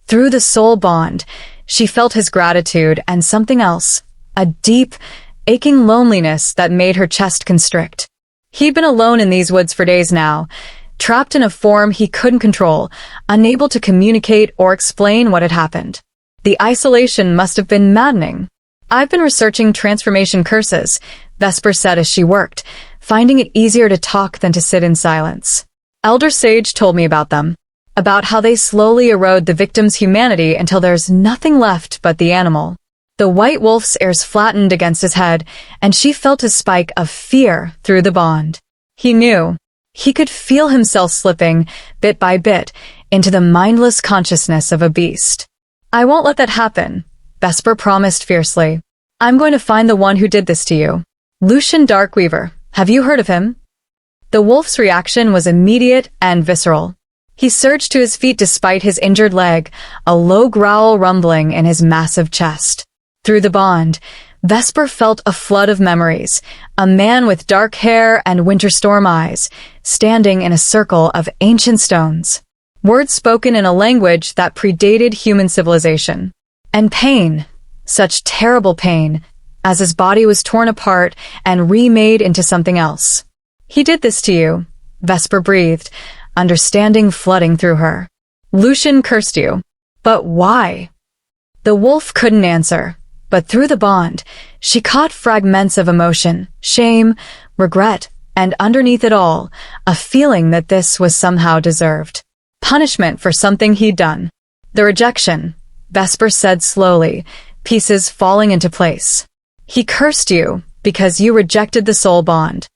Through the soul bond, she felt his gratitude and something else, a deep, aching loneliness that made her chest constrict. He'd been alone in these woods for days now, trapped in a form he couldn't control, unable to communicate or explain what had happened. The isolation must have been maddening. "I've been researching transformation curses," Vesper said as she worked, finding it easier to talk than to sit in silence. "Elder Sage told me about them, about how they slowly erode the victim's humanity until there's nothing left but the animal." The white wolf's ears flattened against his head, and she felt a spike of fear through the bond. He knew. He could feel himself slipping, bit by bit, into the mindless consciousness of a beast. "I won't let that happen," Vesper promised fiercely. "I'm going to find the one who did this to you. Lucian Darkweaver, have you heard of him?" The wolf's reaction was immediate and visceral. He surged to his feet despite his injured leg, a low growl rumbling in his massive chest. Through the bond, Vesper felt a flood of memories, a man with dark hair and winter storm eyes, standing in a circle of ancient stones. Words spoken in a language that predated human civilization. And pain, such terrible pain, as his body was torn apart and remade into something else. "He did this to you," Vesper breathed, understanding flooding through her. "Lucian cursed you. But why?" The wolf couldn't answer, but through the bond, she caught fragments of emotion, shame, regret, and underneath it all, a feeling that this was somehow deserved. Punishment for something he'd done. "The rejection," Vesper said slowly, pieces falling into place. "He cursed you because you rejected the soul bond."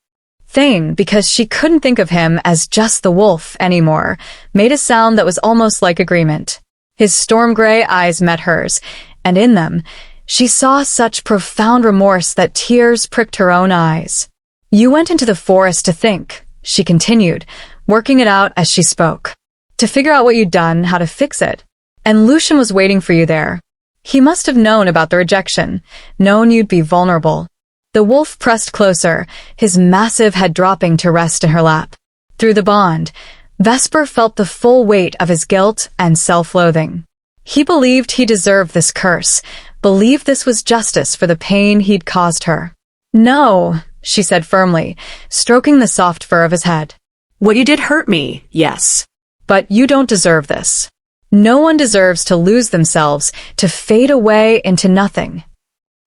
Thane, because she couldn't think of him as just the wolf anymore, made a sound that was almost like agreement. His storm-gray eyes met hers, and in them, She saw such profound remorse that tears pricked her own eyes. "You went into the forest to think," she continued, working it out as she spoke. "To figure out what you'd done, how to fix it. And Lucian was waiting for you there. He must have known about the rejection, known you'd be vulnerable." The wolf pressed closer, his massive head dropping to rest in her lap. Through the bond, Vesper felt the full weight of his guilt and self-loathing. He believed he deserved this curse, believed this was justice for the pain he'd caused her. "No," she said firmly, stroking the soft fur of his head. "What you did hurt me, yes. But you don't deserve this. No one deserves to lose themselves, to fade away into nothing."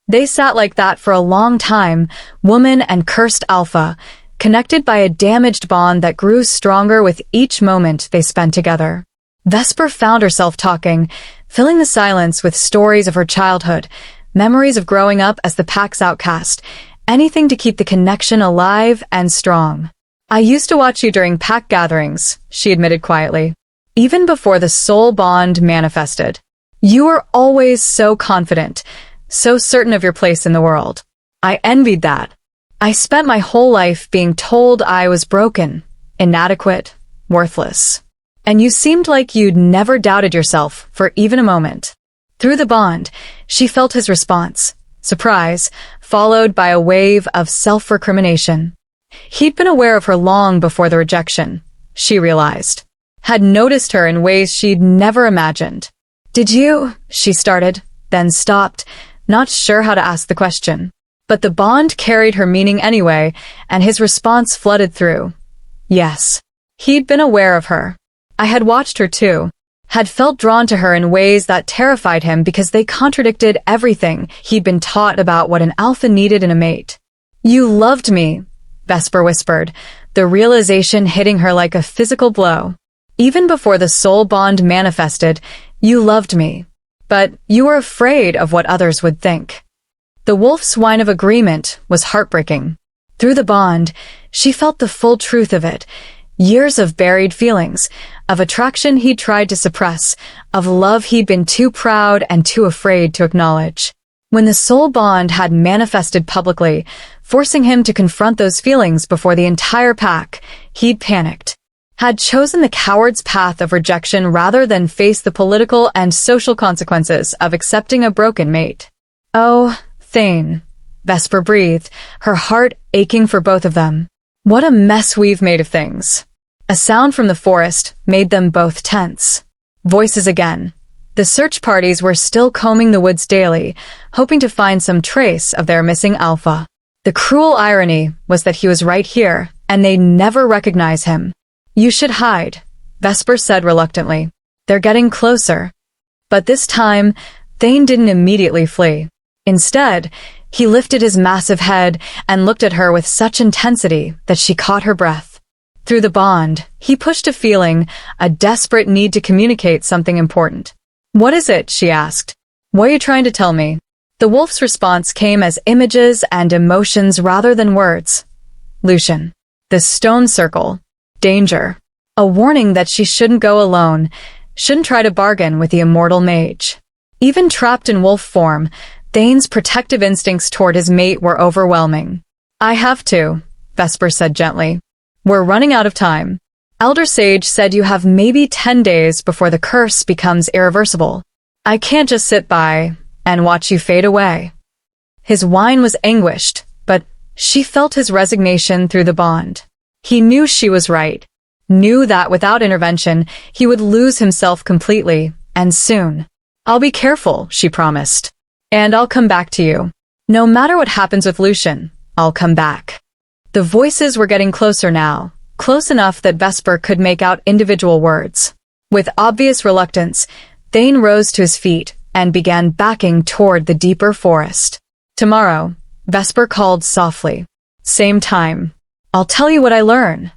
They sat like that for a long time, woman and cursed alpha, connected by a damaged bond that grew stronger with each moment they spent together. Vesper found herself talking, filling the silence with stories of her childhood, memories of growing up as the pack's outcast, anything to keep the connection alive and strong. "I used to watch you during pack gatherings," she admitted quietly. "Even before the soul bond manifested. You were always so confident, so certain of your place in the world. I envied that. I spent my whole life being told I was broken, inadequate, worthless. And you seemed like you'd never doubted yourself for even a moment." Through the bond, she felt his response, surprise, followed by a wave of self-recrimination. He'd been aware of her long before the rejection, she realized, had noticed her in ways she'd never imagined. "Did you?" she started, then stopped, not sure how to ask the question. But the bond carried her meaning anyway, and his response flooded through. Yes. He'd been aware of her. I had watched her too, had felt drawn to her in ways that terrified him because they contradicted everything he'd been taught about what an alpha needed in a mate. "You loved me," Vesper whispered, the realization hitting her like a physical blow. "Even before the soul bond manifested, you loved me. But you were afraid of what others would think." The wolf's whine of agreement was heartbreaking. Through the bond, she felt the full truth of it. Years of buried feelings, of attraction he'd tried to suppress, of love he'd been too proud and too afraid to acknowledge. When the soul bond had manifested publicly, forcing him to confront those feelings before the entire pack, he'd panicked. Had chosen the coward's path of rejection rather than face the political and social consequences of accepting a broken mate. "Oh, Thane," Vesper breathed, her heart aching for both of them. "What a mess we've made of things." A sound from the forest made them both tense. Voices again. The search parties were still combing the woods daily, hoping to find some trace of their missing alpha. The cruel irony was that he was right here, and they'd never recognize him. "You should hide," Vesper said reluctantly. "They're getting closer." But this time, Thane didn't immediately flee. Instead, he lifted his massive head and looked at her with such intensity that she caught her breath. Through the bond, he pushed a feeling, a desperate need to communicate something important. "What is it?" she asked. "What are you trying to tell me?" The wolf's response came as images and emotions rather than words. Lucian. The stone circle. Danger. A warning that she shouldn't go alone, shouldn't try to bargain with the immortal mage. Even trapped in wolf form, Thane's protective instincts toward his mate were overwhelming. "I have to," Vesper said gently. "We're running out of time. Elder Sage said you have maybe 10 days before the curse becomes irreversible. I can't just sit by and watch you fade away." His whine was anguished, but she felt his resignation through the bond. He knew she was right, knew that without intervention, he would lose himself completely, and soon. "I'll be careful," she promised. "And I'll come back to you. No matter what happens with Lucian, I'll come back." The voices were getting closer now, close enough that Vesper could make out individual words. With obvious reluctance, Thane rose to his feet and began backing toward the deeper forest. "Tomorrow," Vesper called softly. "Same time. I'll tell you what I learn."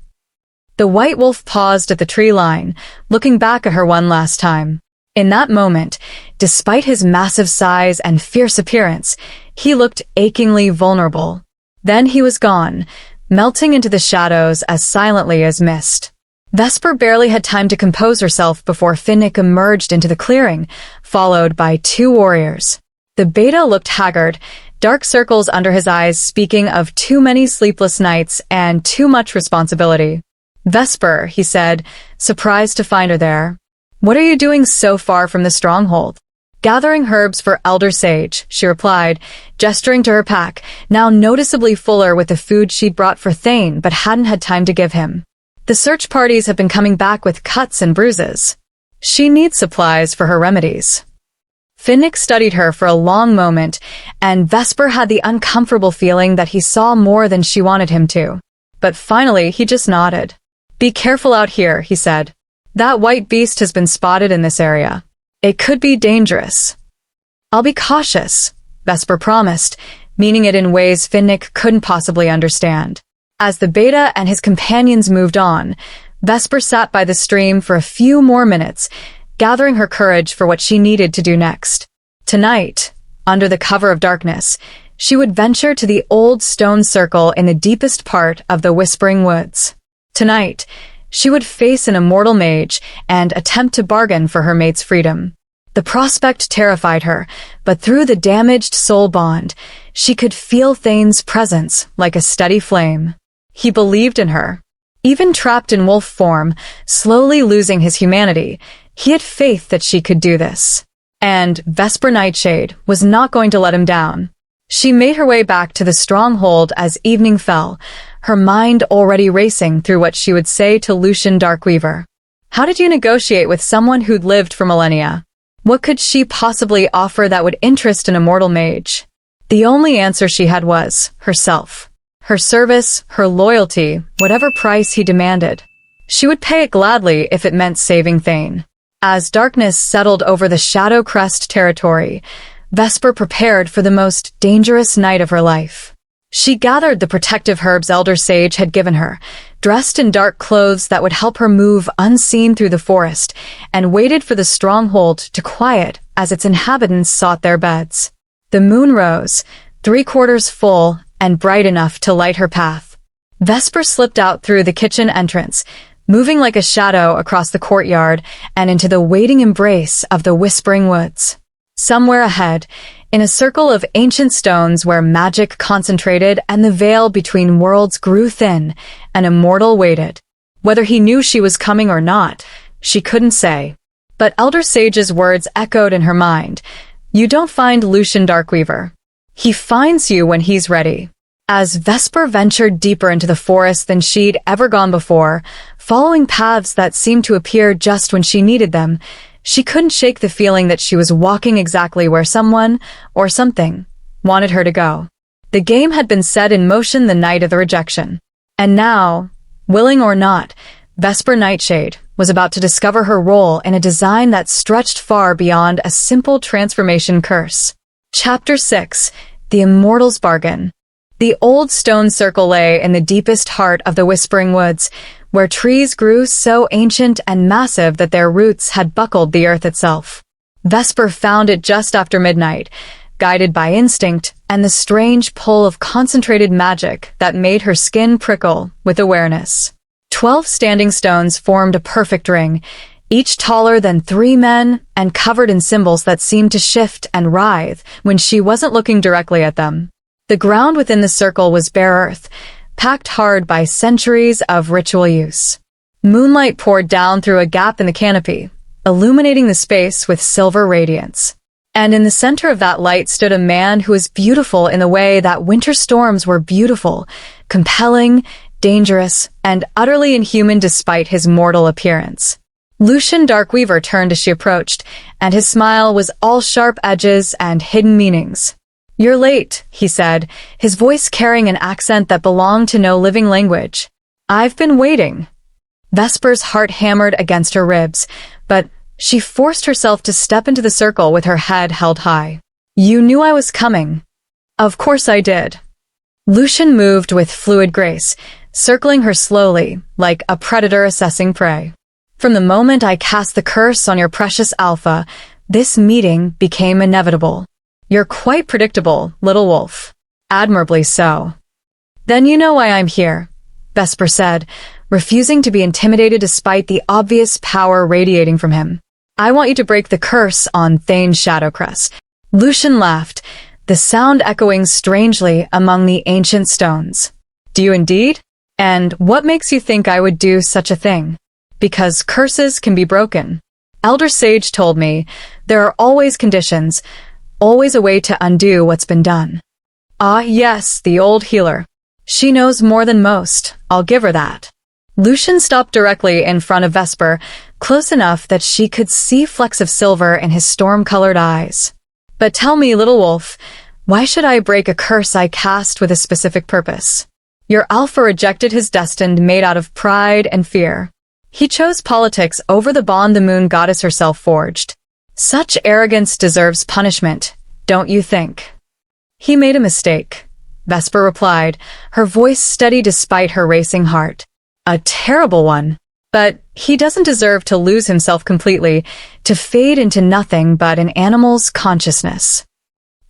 The white wolf paused at the tree line, looking back at her one last time. In that moment, despite his massive size and fierce appearance, he looked achingly vulnerable. Then he was gone, melting into the shadows as silently as mist. Vesper barely had time to compose herself before Finnick emerged into the clearing, followed by 2 warriors. The beta looked haggard, dark circles under his eyes speaking of too many sleepless nights and too much responsibility. "Vesper," he said, surprised to find her there. "What are you doing so far from the stronghold?" "Gathering herbs for Elder Sage," she replied, gesturing to her pack, now noticeably fuller with the food she'd brought for Thane but hadn't had time to give him. "The search parties have been coming back with cuts and bruises. She needs supplies for her remedies." Finnick studied her for a long moment, and Vesper had the uncomfortable feeling that he saw more than she wanted him to. But finally, he just nodded. "Be careful out here," he said. "That white beast has been spotted in this area. It could be dangerous." "I'll be cautious," Vesper promised, meaning it in ways Finnick couldn't possibly understand. As the beta and his companions moved on, Vesper sat by the stream for a few more minutes, gathering her courage for what she needed to do next. Tonight, under the cover of darkness, she would venture to the old stone circle in the deepest part of the Whispering Woods. Tonight, she would face an immortal mage and attempt to bargain for her mate's freedom. The prospect terrified her, but through the damaged soul bond, she could feel Thane's presence like a steady flame. He believed in her. Even trapped in wolf form, slowly losing his humanity, he had faith that she could do this. And Vesper Nightshade was not going to let him down. She made her way back to the stronghold as evening fell, her mind already racing through what she would say to Lucian Darkweaver. How did you negotiate with someone who'd lived for millennia? What could she possibly offer that would interest an immortal mage? The only answer she had was herself. Her service, her loyalty, whatever price he demanded. She would pay it gladly if it meant saving Thane. As darkness settled over the Shadowcrest territory, Vesper prepared for the most dangerous night of her life. She gathered the protective herbs Elder Sage had given her, dressed in dark clothes that would help her move unseen through the forest, and waited for the stronghold to quiet as its inhabitants sought their beds. The moon rose, 3/4 full and bright enough to light her path. Vesper slipped out through the kitchen entrance, moving like a shadow across the courtyard and into the waiting embrace of the Whispering Woods. Somewhere ahead, in a circle of ancient stones where magic concentrated and the veil between worlds grew thin, an immortal waited. Whether he knew she was coming or not, she couldn't say. But Elder Sage's words echoed in her mind. "You don't find Lucian Darkweaver. He finds you when he's ready." As Vesper ventured deeper into the forest than she'd ever gone before, following paths that seemed to appear just when she needed them, she couldn't shake the feeling that she was walking exactly where someone, or something, wanted her to go. The game had been set in motion the night of the rejection. And now, willing or not, Vesper Nightshade was about to discover her role in a design that stretched far beyond a simple transformation curse. Chapter 6: The Immortal's Bargain. The old stone circle lay in the deepest heart of the Whispering Woods, where trees grew so ancient and massive that their roots had buckled the earth itself. Vesper found it just after midnight, guided by instinct and the strange pull of concentrated magic that made her skin prickle with awareness. 12 standing stones formed a perfect ring, each taller than 3 men and covered in symbols that seemed to shift and writhe when she wasn't looking directly at them. The ground within the circle was bare earth, packed hard by centuries of ritual use. Moonlight poured down through a gap in the canopy, illuminating the space with silver radiance. And in the center of that light stood a man who was beautiful in the way that winter storms were beautiful, compelling, dangerous, and utterly inhuman despite his mortal appearance. Lucian Darkweaver turned as she approached, and his smile was all sharp edges and hidden meanings. "You're late," he said, his voice carrying an accent that belonged to no living language. "I've been waiting." Vesper's heart hammered against her ribs, but she forced herself to step into the circle with her head held high. "You knew I was coming." "Of course I did." Lucian moved with fluid grace, circling her slowly, like a predator assessing prey. "From the moment I cast the curse on your precious Alpha, this meeting became inevitable. You're quite predictable, little wolf. Admirably so." "Then you know why I'm here," Vesper said, refusing to be intimidated despite the obvious power radiating from him. "I want you to break the curse on Thane Shadowcrest. Lucian laughed, the sound echoing strangely among the ancient stones. Do you indeed? And what makes you think I would do such a thing? Because curses can be broken. Elder Sage told me, there are always conditions, always a way to undo what's been done. Ah, yes, the old healer. She knows more than most, I'll give her that. Lucian stopped directly in front of Vesper, close enough that she could see flecks of silver in his storm-colored eyes. But tell me, little wolf, why should I break a curse I cast with a specific purpose? Your alpha rejected his destined made out of pride and fear. He chose politics over the bond the moon goddess herself forged. Such arrogance deserves punishment, don't you think? He made a mistake, Vesper replied, her voice steady despite her racing heart. A terrible one. But he doesn't deserve to lose himself completely, to fade into nothing but an animal's consciousness.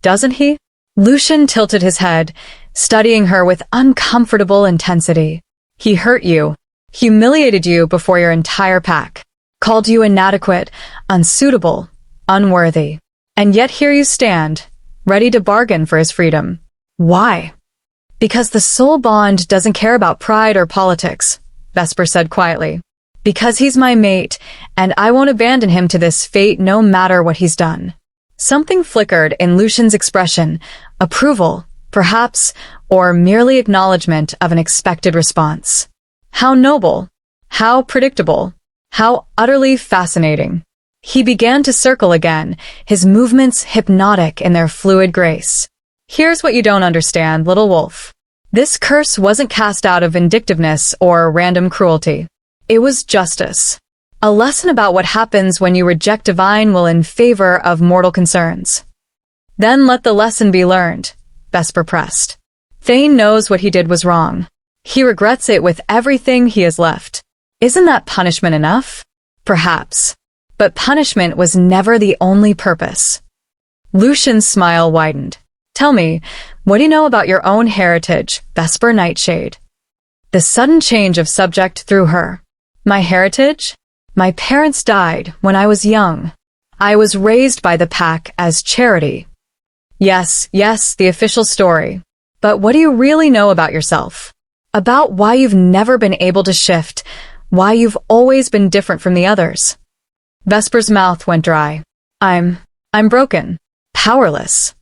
Doesn't he? Lucian tilted his head, studying her with uncomfortable intensity. He hurt you, humiliated you before your entire pack, called you inadequate, unsuitable, unworthy. And yet here you stand, ready to bargain for his freedom. Why? Because the soul bond doesn't care about pride or politics, Vesper said quietly. Because he's my mate, and I won't abandon him to this fate no matter what he's done. Something flickered in Lucian's expression, approval, perhaps, or merely acknowledgement of an expected response. How noble, how predictable, how utterly fascinating. He began to circle again, his movements hypnotic in their fluid grace. Here's what you don't understand, little wolf. This curse wasn't cast out of vindictiveness or random cruelty. It was justice. A lesson about what happens when you reject divine will in favor of mortal concerns. Then let the lesson be learned, Vesper pressed. Thane knows what he did was wrong. He regrets it with everything he has left. Isn't that punishment enough? Perhaps. But punishment was never the only purpose. Lucian's smile widened. Tell me, what do you know about your own heritage, Vesper Nightshade? The sudden change of subject threw her. My heritage? My parents died when I was young. I was raised by the pack as charity. Yes, the official story. But what do you really know about yourself? About why you've never been able to shift, why you've always been different from the others. Vesper's mouth went dry. I'm broken. Powerless.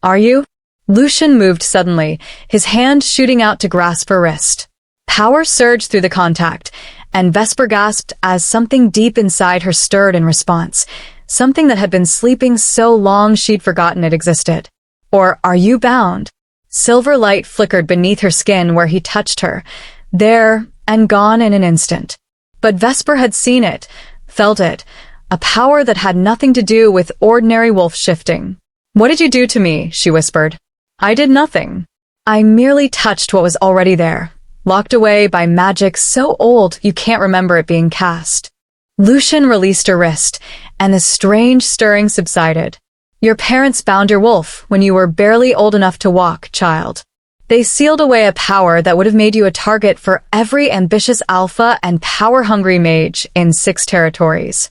Are you? Lucian moved suddenly, his hand shooting out to grasp her wrist. Power surged through the contact, and Vesper gasped as something deep inside her stirred in response, something that had been sleeping so long she'd forgotten it existed. Or are you bound? Silver light flickered beneath her skin where he touched her, there and gone in an instant. But Vesper had seen it, felt it, a power that had nothing to do with ordinary wolf shifting. What did you do to me? She whispered. I did nothing. I merely touched what was already there, locked away by magic so old you can't remember it being cast. Lucian released her wrist, and the strange stirring subsided. Your parents bound your wolf when you were barely old enough to walk, child. They sealed away a power that would have made you a target for every ambitious alpha and power-hungry mage in 6 territories.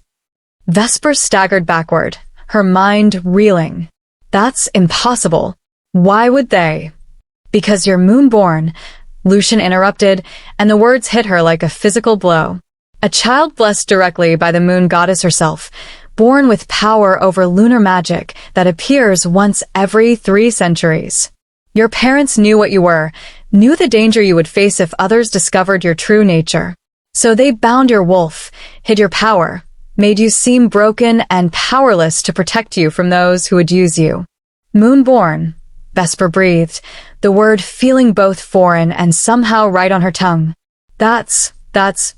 Vesper staggered backward, her mind reeling. That's impossible. Why would they? Because you're Moonborn, Lucian interrupted, and the words hit her like a physical blow. A child blessed directly by the moon goddess herself, born with power over lunar magic that appears once every 3 centuries. Your parents knew what you were, knew the danger you would face if others discovered your true nature. So they bound your wolf, hid your power, made you seem broken and powerless to protect you from those who would use you. Moonborn, Vesper breathed, the word feeling both foreign and somehow right on her tongue. That's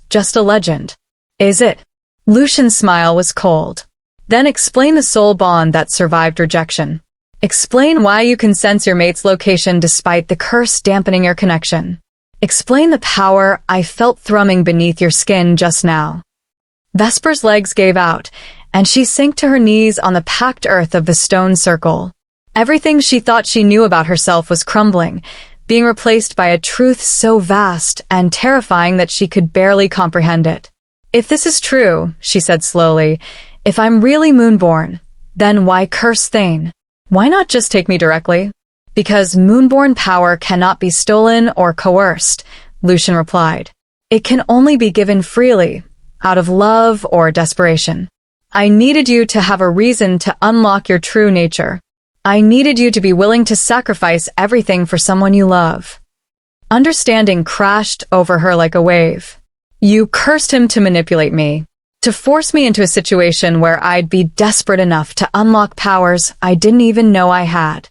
just a legend. Is it? Lucian's smile was cold. Then explain the soul bond that survived rejection. Explain why you can sense your mate's location despite the curse dampening your connection. Explain the power I felt thrumming beneath your skin just now. Vesper's legs gave out, and she sank to her knees on the packed earth of the stone circle. Everything she thought she knew about herself was crumbling, being replaced by a truth so vast and terrifying that she could barely comprehend it. If this is true, she said slowly, if I'm really Moonborn, then why curse Thane? Why not just take me directly? Because Moonborn power cannot be stolen or coerced, Lucian replied. It can only be given freely, out of love or desperation. I needed you to have a reason to unlock your true nature. I needed you to be willing to sacrifice everything for someone you love. Understanding crashed over her like a wave. You cursed him to manipulate me, to force me into a situation where I'd be desperate enough to unlock powers I didn't even know I had.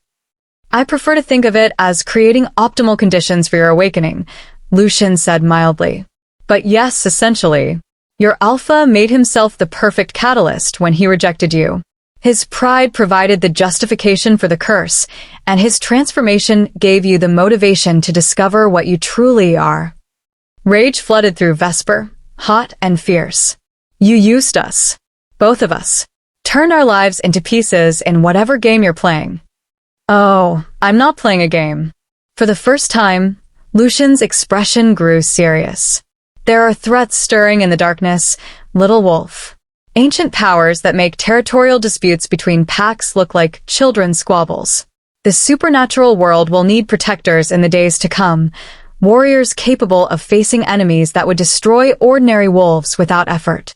I prefer to think of it as creating optimal conditions for your awakening, Lucian said mildly. But yes, essentially, your alpha made himself the perfect catalyst when he rejected you. His pride provided the justification for the curse, and his transformation gave you the motivation to discover what you truly are. Rage flooded through Vesper, hot and fierce. You used us, both of us, turned our lives into pieces in whatever game you're playing. Oh, I'm not playing a game. For the first time, Lucian's expression grew serious. There are threats stirring in the darkness, little wolf. Ancient powers that make territorial disputes between packs look like children's squabbles. The supernatural world will need protectors in the days to come, warriors capable of facing enemies that would destroy ordinary wolves without effort.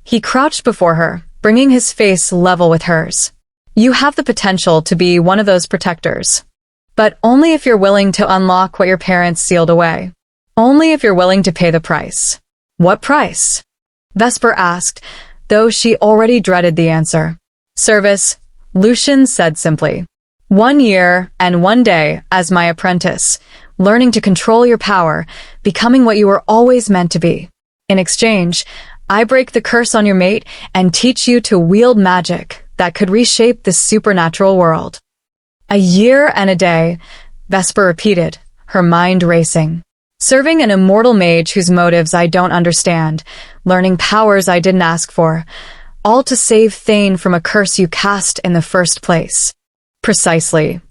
He crouched before her, bringing his face level with hers. You have the potential to be one of those protectors. But only if you're willing to unlock what your parents sealed away. Only if you're willing to pay the price. What price? Vesper asked, though she already dreaded the answer. Service, Lucian said simply. 1 year and 1 day as my apprentice, learning to control your power, becoming what you were always meant to be. In exchange, I break the curse on your mate and teach you to wield magic that could reshape the supernatural world. 1 year and a day, Vesper repeated, her mind racing. Serving an immortal mage whose motives I don't understand, learning powers I didn't ask for, all to save Thane from a curse you cast in the first place. Precisely.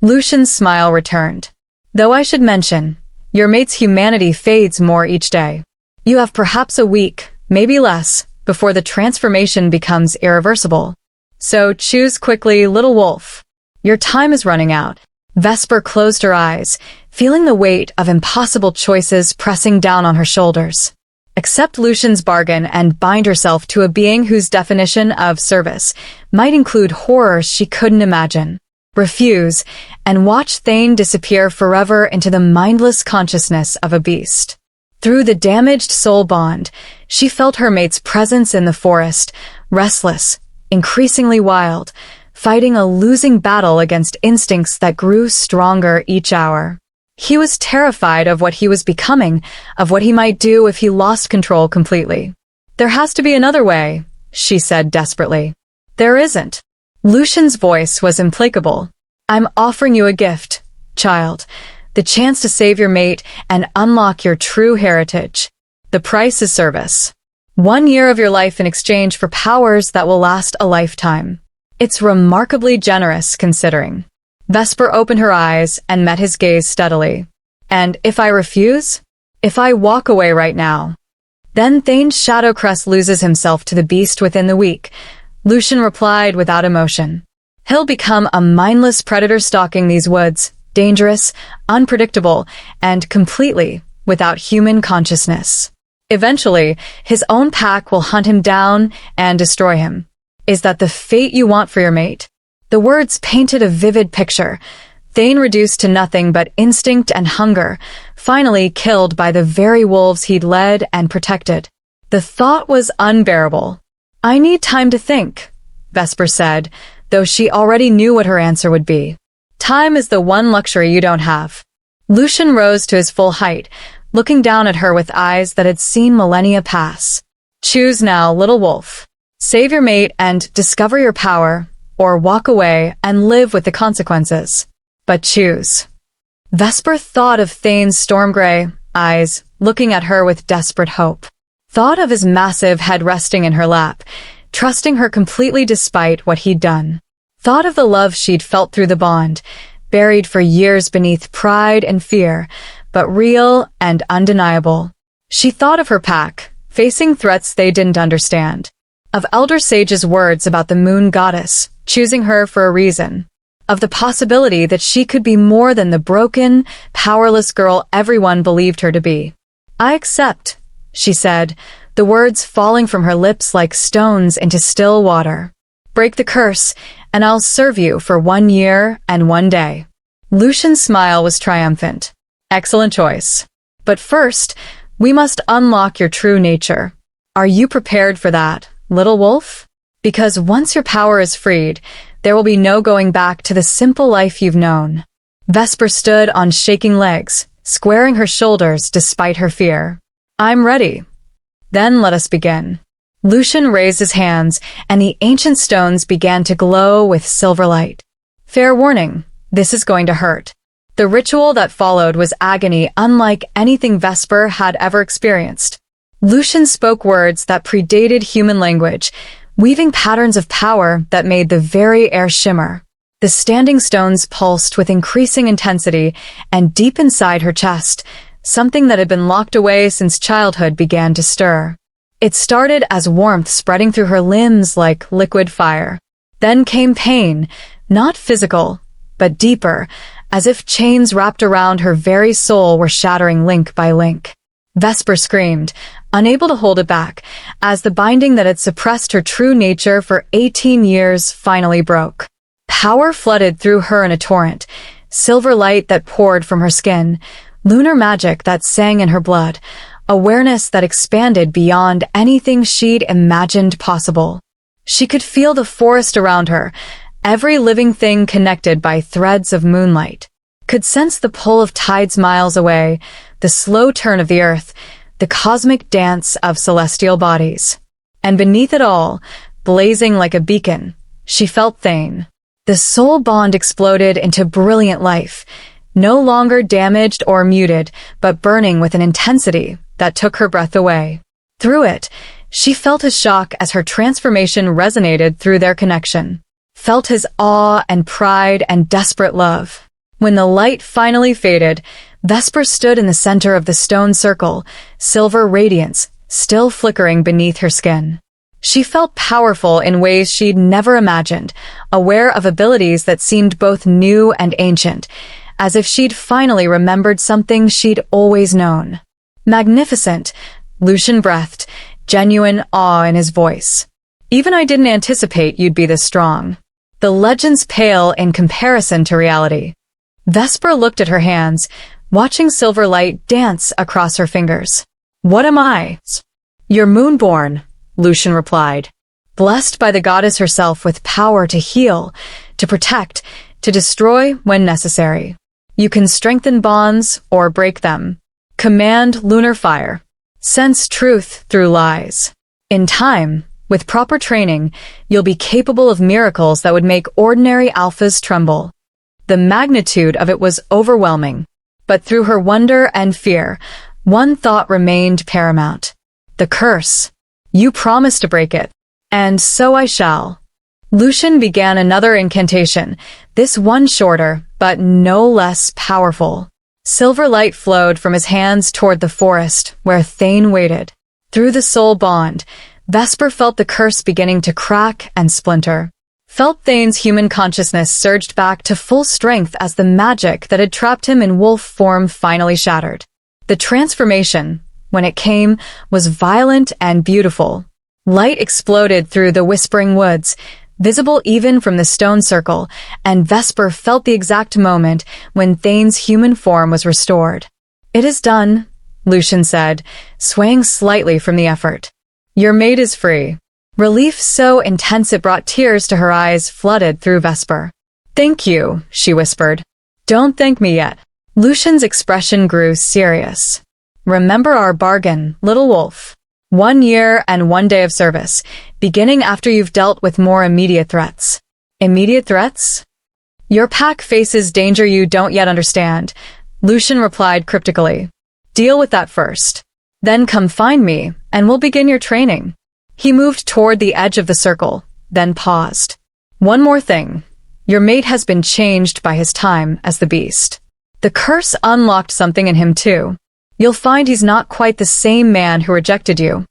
Lucian's smile returned. Though I should mention, your mate's humanity fades more each day. You have perhaps a week, maybe less, before the transformation becomes irreversible. So choose quickly, little wolf. Your time is running out. Vesper closed her eyes, feeling the weight of impossible choices pressing down on her shoulders. Accept Lucian's bargain and bind herself to a being whose definition of service might include horrors she couldn't imagine. Refuse, and watch Thane disappear forever into the mindless consciousness of a beast. Through the damaged soul bond, she felt her mate's presence in the forest, restless, increasingly wild, fighting a losing battle against instincts that grew stronger each hour. He was terrified of what he was becoming, of what he might do if he lost control completely. There has to be another way, she said desperately. There isn't. Lucian's voice was implacable. I'm offering you a gift, child, the chance to save your mate and unlock your true heritage. The price is service. 1 year of your life in exchange for powers that will last a lifetime. It's remarkably generous, considering. Vesper opened her eyes and met his gaze steadily. And if I refuse? If I walk away right now? Then Thane Shadowcrest loses himself to the beast within the week, Lucian replied without emotion. He'll become a mindless predator stalking these woods, dangerous, unpredictable, and completely without human consciousness. Eventually, his own pack will hunt him down and destroy him. Is that the fate you want for your mate? The words painted a vivid picture. Thane reduced to nothing but instinct and hunger, finally killed by the very wolves he'd led and protected. The thought was unbearable. I need time to think, Vesper said, though she already knew what her answer would be. Time is the one luxury you don't have. Lucian rose to his full height, looking down at her with eyes that had seen millennia pass. Choose now, little wolf. Save your mate and discover your power, or walk away and live with the consequences. But choose. Vesper thought of Thane's storm-gray eyes, looking at her with desperate hope. Thought of his massive head resting in her lap, trusting her completely despite what he'd done. Thought of the love she'd felt through the bond, buried for years beneath pride and fear, but real and undeniable. She thought of her pack, facing threats they didn't understand. Of Elder Sage's words about the moon goddess, choosing her for a reason. of the possibility that she could be more than the broken, powerless girl everyone believed her to be. "I accept," she said, the words falling from her lips like stones into still water. "Break the curse, and I'll serve you for 1 year and 1 day." Lucian's smile was triumphant. "Excellent choice. But first, we must unlock your true nature. Are you prepared for that, little wolf? Because once your power is freed, there will be no going back to the simple life you've known." Vesper stood on shaking legs, squaring her shoulders despite her fear. "I'm ready. Then let us begin." Lucian raised his hands, and the ancient stones began to glow with silver light. "Fair warning, this is going to hurt." The ritual that followed was agony unlike anything Vesper had ever experienced. Lucian spoke words that predated human language, weaving patterns of power that made the very air shimmer. The standing stones pulsed with increasing intensity, and deep inside her chest, something that had been locked away since childhood began to stir. It started as warmth spreading through her limbs like liquid fire. Then came pain, not physical, but deeper, as if chains wrapped around her very soul were shattering link by link. Vesper screamed, unable to hold it back, as the binding that had suppressed her true nature for 18 years finally broke. Power flooded through her in a torrent, silver light that poured from her skin, lunar magic that sang in her blood, awareness that expanded beyond anything she'd imagined possible. She could feel the forest around her, every living thing connected by threads of moonlight. Could sense the pull of tides miles away, the slow turn of the earth, the cosmic dance of celestial bodies. And beneath it all, blazing like a beacon, she felt Thane. The soul bond exploded into brilliant life, no longer damaged or muted, but burning with an intensity that took her breath away. Through it, she felt his shock as her transformation resonated through their connection. Felt his awe and pride and desperate love. When the light finally faded, Vesper stood in the center of the stone circle, silver radiance still flickering beneath her skin. She felt powerful in ways she'd never imagined, aware of abilities that seemed both new and ancient, as if she'd finally remembered something she'd always known. "Magnificent," Lucian breathed, genuine awe in his voice. "Even I didn't anticipate you'd be this strong." The legends pale in comparison to reality. Vesper looked at her hands, watching silver light dance across her fingers. "What am I?" "You're Moonborn," Lucian replied. "Blessed by the goddess herself with power to heal, to protect, to destroy when necessary. You can strengthen bonds or break them. Command lunar fire. Sense truth through lies. In time, with proper training, you'll be capable of miracles that would make ordinary alphas tremble." The magnitude of it was overwhelming, but through her wonder and fear, one thought remained paramount. The curse. "You promised to break it, and so I shall." Lucian began another incantation, this one shorter, but no less powerful. Silver light flowed from his hands toward the forest, where Thane waited. Through the soul bond, Vesper felt the curse beginning to crack and splinter. Felt Thane's human consciousness surged back to full strength as the magic that had trapped him in wolf form finally shattered. The transformation, when it came, was violent and beautiful. Light exploded through the whispering woods, visible even from the stone circle, and Vesper felt the exact moment when Thane's human form was restored. "It is done," Lucian said, swaying slightly from the effort. "Your mate is free." Relief so intense it brought tears to her eyes flooded through Vesper. "Thank you," she whispered. "Don't thank me yet." Lucian's expression grew serious. "Remember our bargain, little wolf. 1 year and 1 day of service, beginning after you've dealt with more immediate threats." "Immediate threats?" "Your pack faces danger you don't yet understand," Lucian replied cryptically. "Deal with that first. Then come find me, and we'll begin your training." He moved toward the edge of the circle, then paused. "One more thing. Your mate has been changed by his time as the beast. The curse unlocked something in him too. You'll find he's not quite the same man who rejected you."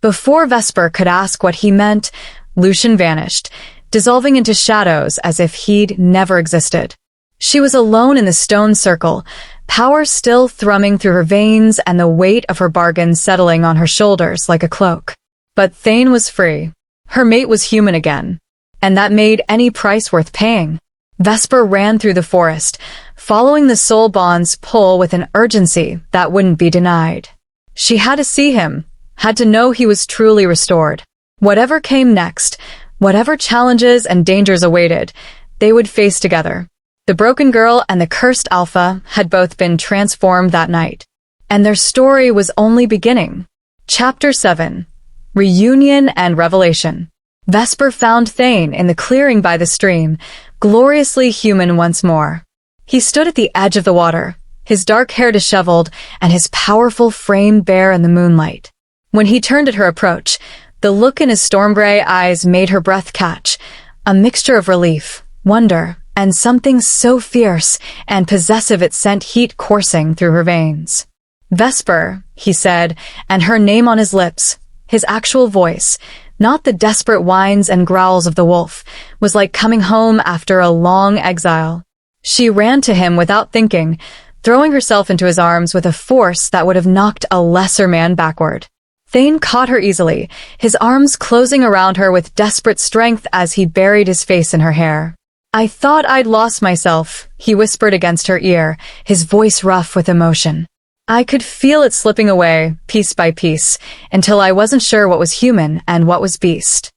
Before Vesper could ask what he meant, Lucian vanished, dissolving into shadows as if he'd never existed. She was alone in the stone circle, power still thrumming through her veins and the weight of her bargain settling on her shoulders like a cloak. But Thane was free. Her mate was human again. And that made any price worth paying. Vesper ran through the forest, following the soul bond's pull with an urgency that wouldn't be denied. She had to see him, had to know he was truly restored. Whatever came next, whatever challenges and dangers awaited, they would face together. The broken girl and the cursed alpha had both been transformed that night. And their story was only beginning. Chapter 7. Reunion and Revelation. Vesper found Thane in the clearing by the stream, gloriously human once more. He stood at the edge of the water, his dark hair disheveled and his powerful frame bare in the moonlight. When he turned at her approach, the look in his storm-gray eyes made her breath catch, a mixture of relief, wonder, and something so fierce and possessive it sent heat coursing through her veins. "Vesper," he said, and her name on his lips, his actual voice, not the desperate whines and growls of the wolf, was like coming home after a long exile. She ran to him without thinking, throwing herself into his arms with a force that would have knocked a lesser man backward. Thane caught her easily, his arms closing around her with desperate strength as he buried his face in her hair. "I thought I'd lost myself," he whispered against her ear, his voice rough with emotion. "I could feel it slipping away, piece by piece, until I wasn't sure what was human and what was beast."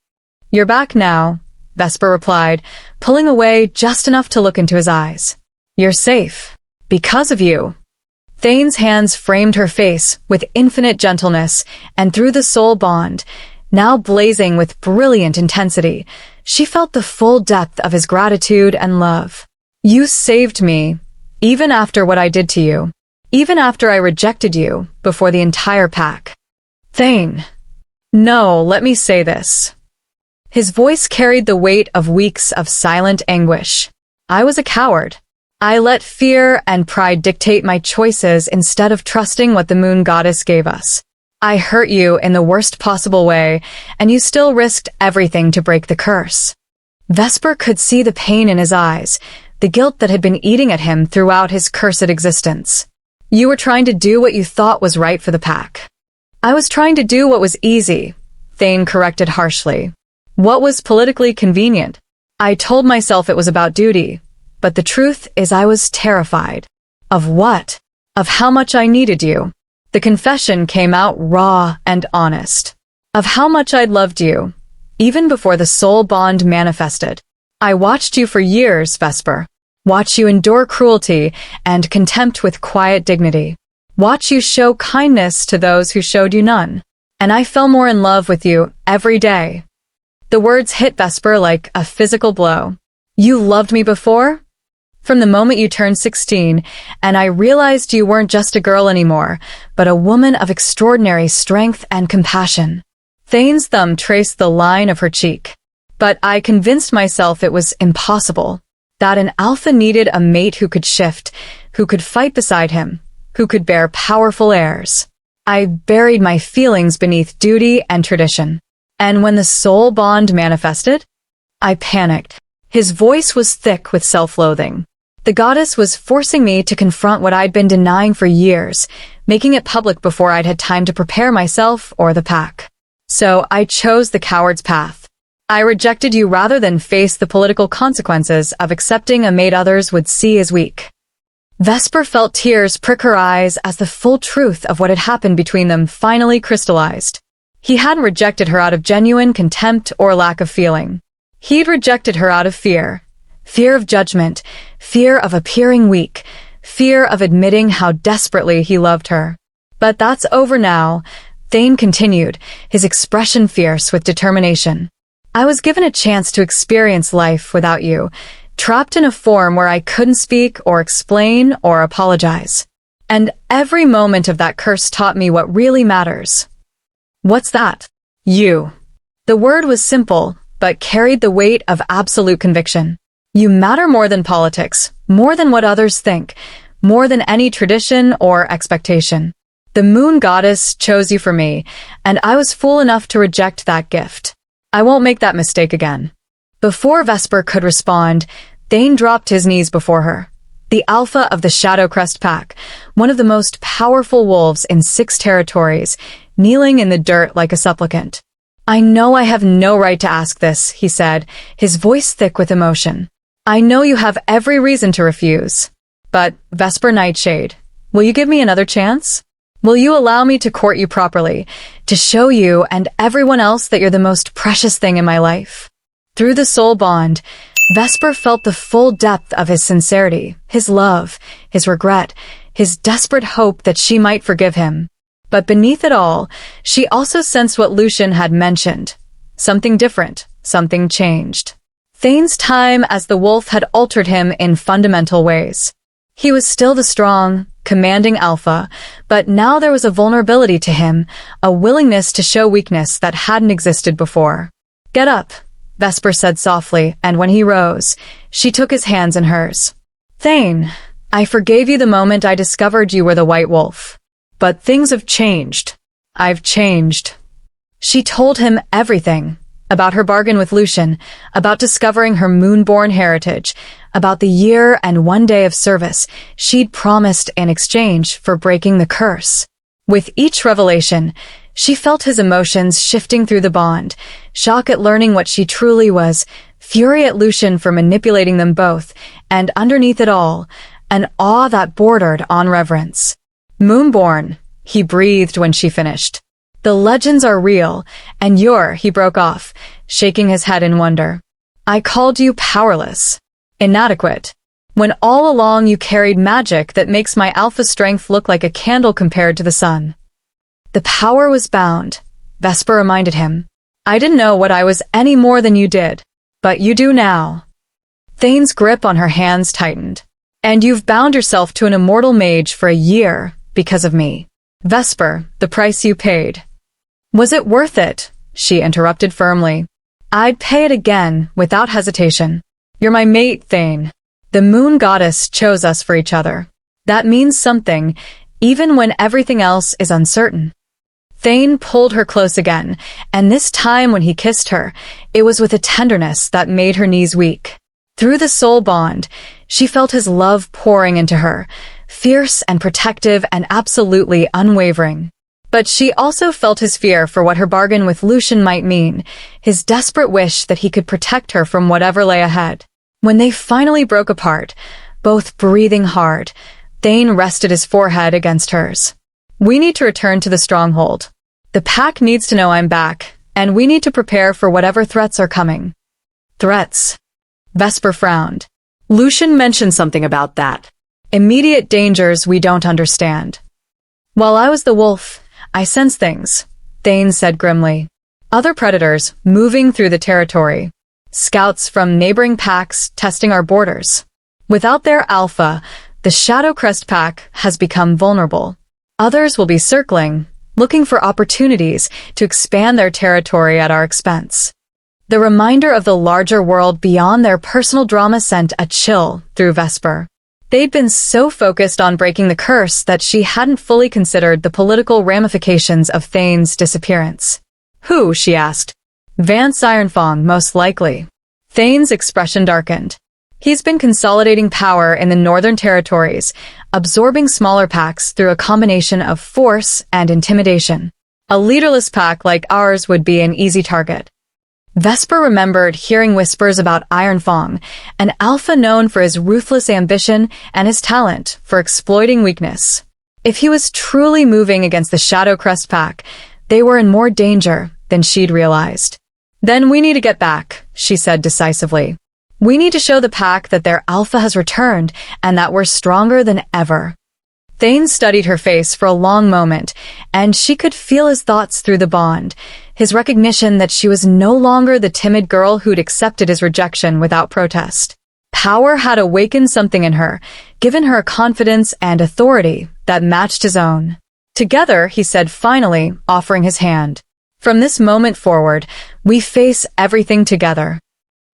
"You're back now," Vesper replied, pulling away just enough to look into his eyes. "You're safe. Because of you." Thane's hands framed her face with infinite gentleness, and through the soul bond, now blazing with brilliant intensity, she felt the full depth of his gratitude and love. "You saved me, even after what I did to you. Even after I rejected you, before the entire pack." "Thane." "No, let me say this." His voice carried the weight of weeks of silent anguish. "I was a coward. I let fear and pride dictate my choices instead of trusting what the moon goddess gave us. I hurt you in the worst possible way, and you still risked everything to break the curse." Vesper could see the pain in his eyes, the guilt that had been eating at him throughout his cursed existence. "You were trying to do what you thought was right for the pack." "I was trying to do what was easy," Thane corrected harshly. "What was politically convenient. I told myself it was about duty, but the truth is I was terrified." "Of what?" "Of how much I needed you." The confession came out raw and honest. "Of how much I'd loved you, even before the soul bond manifested. I watched you for years, Vesper. Watch you endure cruelty and contempt with quiet dignity. Watch you show kindness to those who showed you none. And I fell more in love with you every day." The words hit Vesper like a physical blow. "You loved me before? From the moment you turned 16, and I realized you weren't just a girl anymore, but a woman of extraordinary strength and compassion." Thane's thumb traced the line of her cheek. "But I convinced myself it was impossible. That an alpha needed a mate who could shift, who could fight beside him, who could bear powerful heirs. I buried my feelings beneath duty and tradition. And when the soul bond manifested, I panicked." His voice was thick with self-loathing. "The goddess was forcing me to confront what I'd been denying for years, making it public before I'd had time to prepare myself or the pack. So I chose the coward's path. I rejected you rather than face the political consequences of accepting a mate others would see as weak." Vesper felt tears prick her eyes as the full truth of what had happened between them finally crystallized. He hadn't rejected her out of genuine contempt or lack of feeling. He'd rejected her out of fear. Fear of judgment, fear of appearing weak, fear of admitting how desperately he loved her. "But that's over now," Thane continued, his expression fierce with determination. "I was given a chance to experience life without you, trapped in a form where I couldn't speak or explain or apologize. And every moment of that curse taught me what really matters." "What's that?" "You." The word was simple, but carried the weight of absolute conviction. "You matter more than politics, more than what others think, more than any tradition or expectation. The moon goddess chose you for me, and I was fool enough to reject that gift. I won't make that mistake again." Before Vesper could respond, Thane dropped his knees before her. The alpha of the Shadowcrest pack, one of the most powerful wolves in 6 territories, kneeling in the dirt like a supplicant. "I know I have no right to ask this," he said, his voice thick with emotion. "I know you have every reason to refuse. But, Vesper Nightshade, will you give me another chance? Will you allow me to court you properly, to show you and everyone else that you're the most precious thing in my life?" Through the soul bond, Vesper felt the full depth of his sincerity, his love, his regret, his desperate hope that she might forgive him. But beneath it all, she also sensed what Lucian had mentioned. Something different, something changed. Thane's time as the wolf had altered him in fundamental ways. He was still the strong, commanding alpha, but now there was a vulnerability to him, a willingness to show weakness that hadn't existed before. "Get up," Vesper said softly, and when he rose, she took his hands in hers. "Thane, I forgave you the moment I discovered you were the White Wolf. But things have changed. I've changed." She told him everything. About her bargain with Lucian, about discovering her Moonborn heritage, about the year and 1 day of service she'd promised in exchange for breaking the curse. With each revelation, she felt his emotions shifting through the bond, shock at learning what she truly was, fury at Lucian for manipulating them both, and underneath it all, an awe that bordered on reverence. "Moonborn," he breathed when she finished. "The legends are real, and he broke off, shaking his head in wonder. "I called you powerless, inadequate, when all along you carried magic that makes my alpha strength look like a candle compared to the sun." "The power was bound," Vesper reminded him. "I didn't know what I was any more than you did, but you do now." Thane's grip on her hands tightened. "And you've bound yourself to an immortal mage for a year because of me. Vesper, the price you paid." "Was it worth it?" she interrupted firmly. "I'd pay it again, without hesitation. You're my mate, Thane. The moon goddess chose us for each other. That means something, even when everything else is uncertain." Thane pulled her close again, and this time when he kissed her, it was with a tenderness that made her knees weak. Through the soul bond, she felt his love pouring into her, fierce and protective and absolutely unwavering. But she also felt his fear for what her bargain with Lucian might mean, his desperate wish that he could protect her from whatever lay ahead. When they finally broke apart, both breathing hard, Thane rested his forehead against hers. "We need to return to the stronghold. The pack needs to know I'm back, and we need to prepare for whatever threats are coming." "Threats?" Vesper frowned. "Lucian mentioned something about that. Immediate dangers we don't understand." "While I was the wolf, I sense things," Thane said grimly. "Other predators moving through the territory. Scouts from neighboring packs testing our borders. Without their alpha, the Shadowcrest pack has become vulnerable. Others will be circling, looking for opportunities to expand their territory at our expense." The reminder of the larger world beyond their personal drama sent a chill through Vesper. They'd been so focused on breaking the curse that she hadn't fully considered the political ramifications of Thane's disappearance. "Who?" she asked. "Vance Ironfang, most likely." Thane's expression darkened. "He's been consolidating power in the northern territories, absorbing smaller packs through a combination of force and intimidation. A leaderless pack like ours would be an easy target." Vesper remembered hearing whispers about Ironfang, an alpha known for his ruthless ambition and his talent for exploiting weakness. If he was truly moving against the Shadowcrest pack, they were in more danger than she'd realized. "Then we need to get back," she said decisively. "We need to show the pack that their alpha has returned and that we're stronger than ever." Thane studied her face for a long moment, and she could feel his thoughts through the bond, his recognition that she was no longer the timid girl who'd accepted his rejection without protest. Power had awakened something in her, given her a confidence and authority that matched his own. "Together," he said finally, offering his hand. "From this moment forward, we face everything together."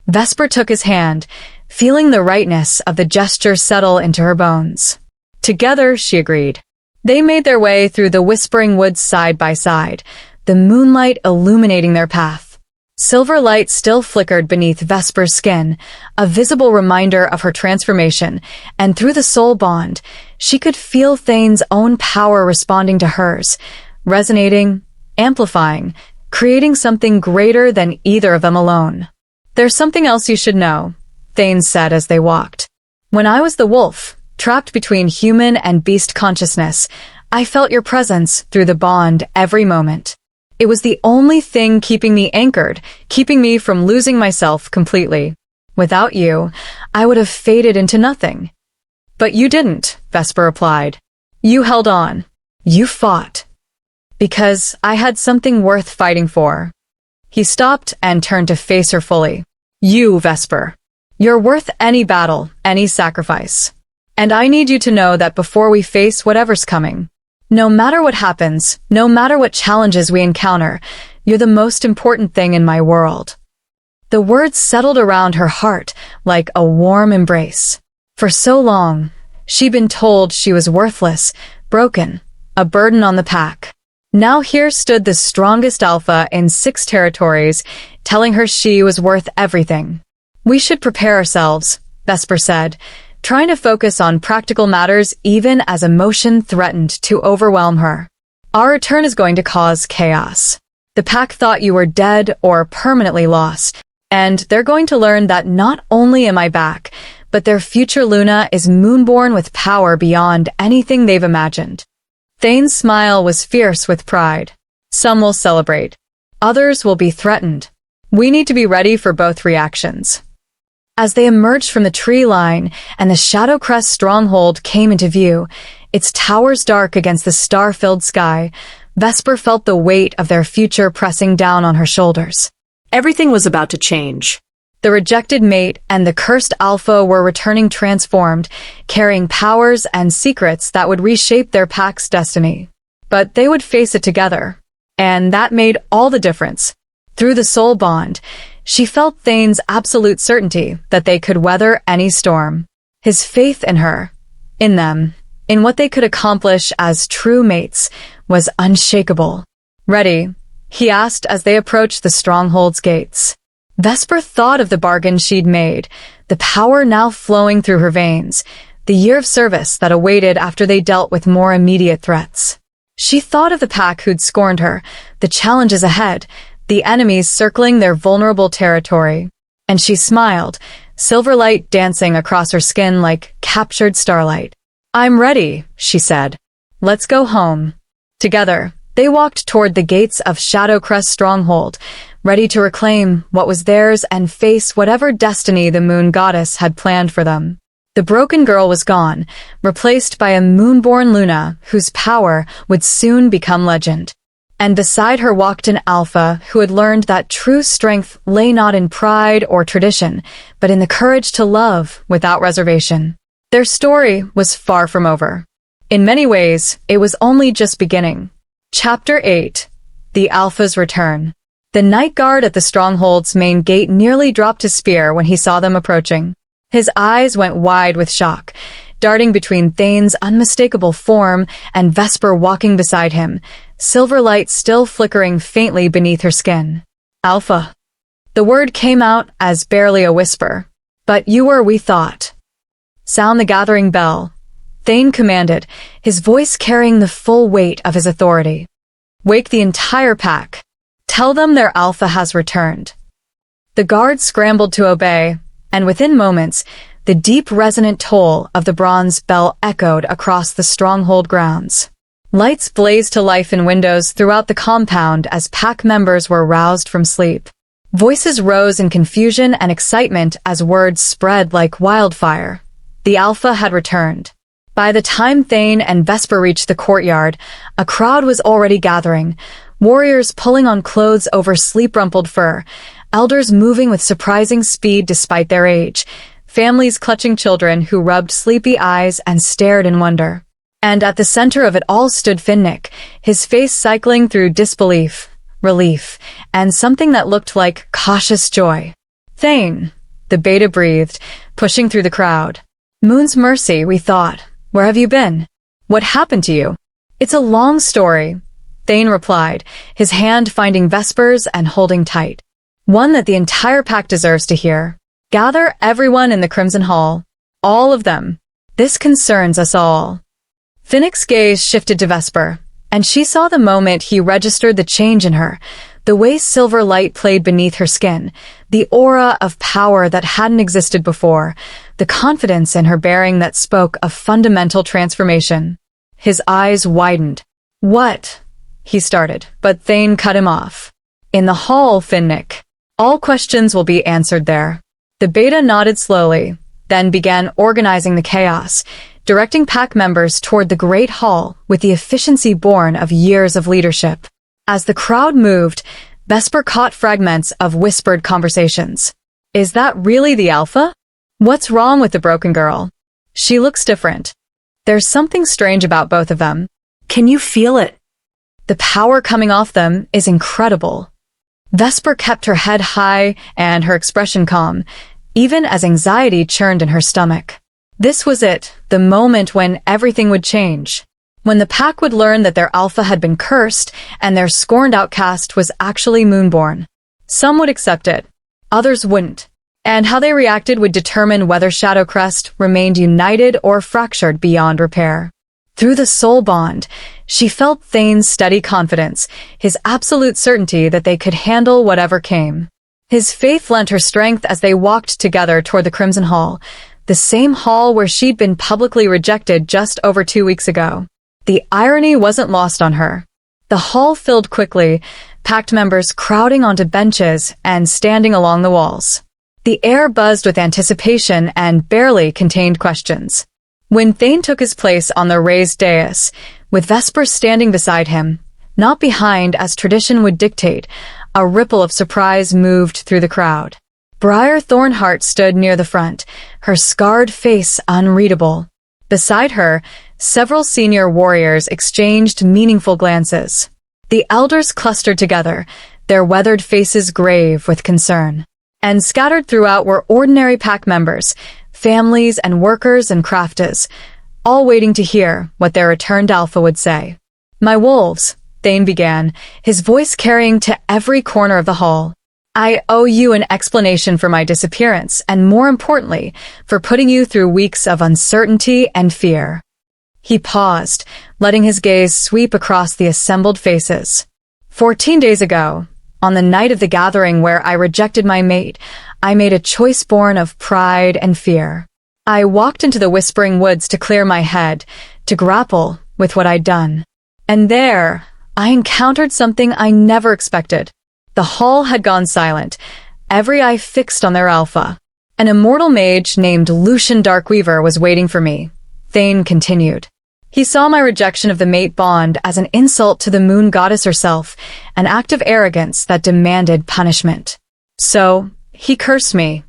Vesper took his hand, feeling the rightness of the gesture settle into her bones. "Together," she agreed. They made their way through the whispering woods side by side, the moonlight illuminating their path. Silver light still flickered beneath Vesper's skin, a visible reminder of her transformation, and through the soul bond, she could feel Thane's own power responding to hers, resonating, amplifying, creating something greater than either of them alone. "There's something else you should know," Thane said as they walked. "When I was the wolf, trapped between human and beast consciousness, I felt your presence through the bond every moment. It was the only thing keeping me anchored, keeping me from losing myself completely. Without you, I would have faded into nothing." "But you didn't," Vesper replied. "You held on. You fought. Because I had something worth fighting for." He stopped and turned to face her fully. "You, Vesper. You're worth any battle, any sacrifice. And I need you to know that before we face whatever's coming, no matter what happens, no matter what challenges we encounter, you're the most important thing in my world." The words settled around her heart like a warm embrace. For so long, she'd been told she was worthless, broken, a burden on the pack. Now here stood the strongest alpha in 6 territories, telling her she was worth everything. "We should prepare ourselves," Vesper said, trying to focus on practical matters even as emotion threatened to overwhelm her. "Our return is going to cause chaos. The pack thought you were dead or permanently lost, and they're going to learn that not only am I back, but their future Luna is moonborn with power beyond anything they've imagined." Thane's smile was fierce with pride. "Some will celebrate. Others will be threatened. We need to be ready for both reactions." As they emerged from the tree line and the Shadowcrest stronghold came into view, its towers dark against the star-filled sky, Vesper felt the weight of their future pressing down on her shoulders. Everything was about to change. The rejected mate and the cursed alpha were returning transformed, carrying powers and secrets that would reshape their pack's destiny. But they would face it together, and that made all the difference. Through the soul bond, she felt Thane's absolute certainty that they could weather any storm. His faith in her, in them, in what they could accomplish as true mates, was unshakable. "Ready?" he asked as they approached the stronghold's gates. Vesper thought of the bargain she'd made, the power now flowing through her veins, the year of service that awaited after they dealt with more immediate threats. She thought of the pack who'd scorned her, the challenges ahead, the enemies circling their vulnerable territory. And she smiled, silver light dancing across her skin like captured starlight. "I'm ready," she said. "Let's go home." Together, they walked toward the gates of Shadowcrest stronghold, ready to reclaim what was theirs and face whatever destiny the moon goddess had planned for them. The broken girl was gone, replaced by a moonborn Luna whose power would soon become legend. And beside her walked an alpha who had learned that true strength lay not in pride or tradition, but in the courage to love without reservation. Their story was far from over. In many ways, it was only just beginning. Chapter 8. The Alpha's Return. The night guard at the stronghold's main gate nearly dropped his spear when he saw them approaching. His eyes went wide with shock, darting between Thane's unmistakable form and Vesper walking beside him, silver light still flickering faintly beneath her skin. "Alpha." The word came out as barely a whisper. "But you were, we thought." "Sound the gathering bell," Thane commanded, his voice carrying the full weight of his authority. "Wake the entire pack. Tell them their alpha has returned." The guards scrambled to obey, and within moments, the deep resonant toll of the bronze bell echoed across the stronghold grounds. Lights blazed to life in windows throughout the compound as pack members were roused from sleep. Voices rose in confusion and excitement as words spread like wildfire. The alpha had returned. By the time Thane and Vesper reached the courtyard, a crowd was already gathering, warriors pulling on clothes over sleep-rumpled fur, elders moving with surprising speed despite their age, families clutching children who rubbed sleepy eyes and stared in wonder. And at the center of it all stood Finnick, his face cycling through disbelief, relief, and something that looked like cautious joy. "Thane," the beta breathed, pushing through the crowd. "Moon's mercy, we thought. Where have you been? What happened to you?" "It's a long story," Thane replied, his hand finding Vesper's and holding tight. One that the entire pack deserves to hear. Gather everyone in the Crimson Hall. All of them. This concerns us all. Finnick's gaze shifted to Vesper, and she saw the moment he registered the change in her, the way silver light played beneath her skin, the aura of power that hadn't existed before, the confidence in her bearing that spoke of fundamental transformation. His eyes widened. "What?" he started, but Thane cut him off. "In the hall, Finnick. All questions will be answered there." The beta nodded slowly, then began organizing the chaos, directing pack members toward the Great Hall with the efficiency born of years of leadership. As the crowd moved, Vesper caught fragments of whispered conversations. "Is that really the Alpha? What's wrong with the broken girl? She looks different. There's something strange about both of them. Can you feel it? The power coming off them is incredible." Vesper kept her head high and her expression calm, even as anxiety churned in her stomach. This was it, the moment when everything would change. When the pack would learn that their alpha had been cursed and their scorned outcast was actually Moonborn. Some would accept it, others wouldn't. And how they reacted would determine whether Shadowcrest remained united or fractured beyond repair. Through the soul bond, she felt Thane's steady confidence, his absolute certainty that they could handle whatever came. His faith lent her strength as they walked together toward the Crimson Hall, the same hall where she'd been publicly rejected just over 2 weeks ago. The irony wasn't lost on her. The hall filled quickly, packed members crowding onto benches and standing along the walls. The air buzzed with anticipation and barely contained questions. When Thane took his place on the raised dais, with Vesper standing beside him, not behind as tradition would dictate, a ripple of surprise moved through the crowd. Briar Thornheart stood near the front, her scarred face unreadable. Beside her, several senior warriors exchanged meaningful glances. The elders clustered together, their weathered faces grave with concern. And scattered throughout were ordinary pack members, families and workers and crafters, all waiting to hear what their returned alpha would say. "My wolves," Thane began, his voice carrying to every corner of the hall. "I owe you an explanation for my disappearance, and more importantly, for putting you through weeks of uncertainty and fear." He paused, letting his gaze sweep across the assembled faces. 14 days ago, on the night of the gathering where I rejected my mate, I made a choice born of pride and fear. I walked into the Whispering Woods to clear my head, to grapple with what I'd done. And there, I encountered something I never expected. The hall had gone silent, every eye fixed on their alpha. An immortal mage named Lucian Darkweaver was waiting for me, Thane continued. He saw my rejection of the mate bond as an insult to the moon goddess herself, an act of arrogance that demanded punishment. So, he cursed me.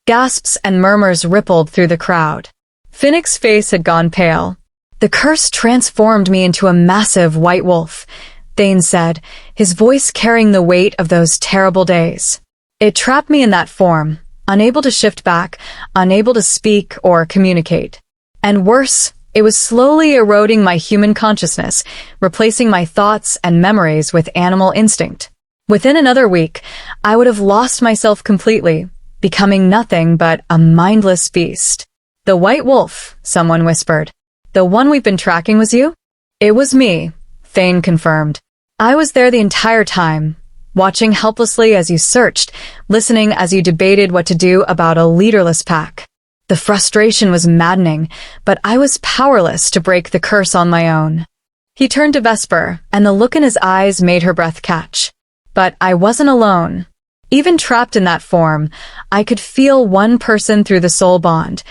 Gasps and murmurs rippled through the crowd. Finnick's face had gone pale. "The curse transformed me into a massive white wolf," Thane said, his voice carrying the weight of those terrible days. "It trapped me in that form, unable to shift back, unable to speak or communicate. And worse, it was slowly eroding my human consciousness, replacing my thoughts and memories with animal instinct. Within another week, I would have lost myself completely, becoming nothing but a mindless beast." "The white wolf," someone whispered. "The one we've been tracking was you?" "It was me," Thane confirmed. "I was there the entire time, watching helplessly as you searched, listening as you debated what to do about a leaderless pack. The frustration was maddening, but I was powerless to break the curse on my own." He turned to Vesper, and the look in his eyes made her breath catch. But I wasn't alone. Even trapped in that form, I could feel one person through the soul bond,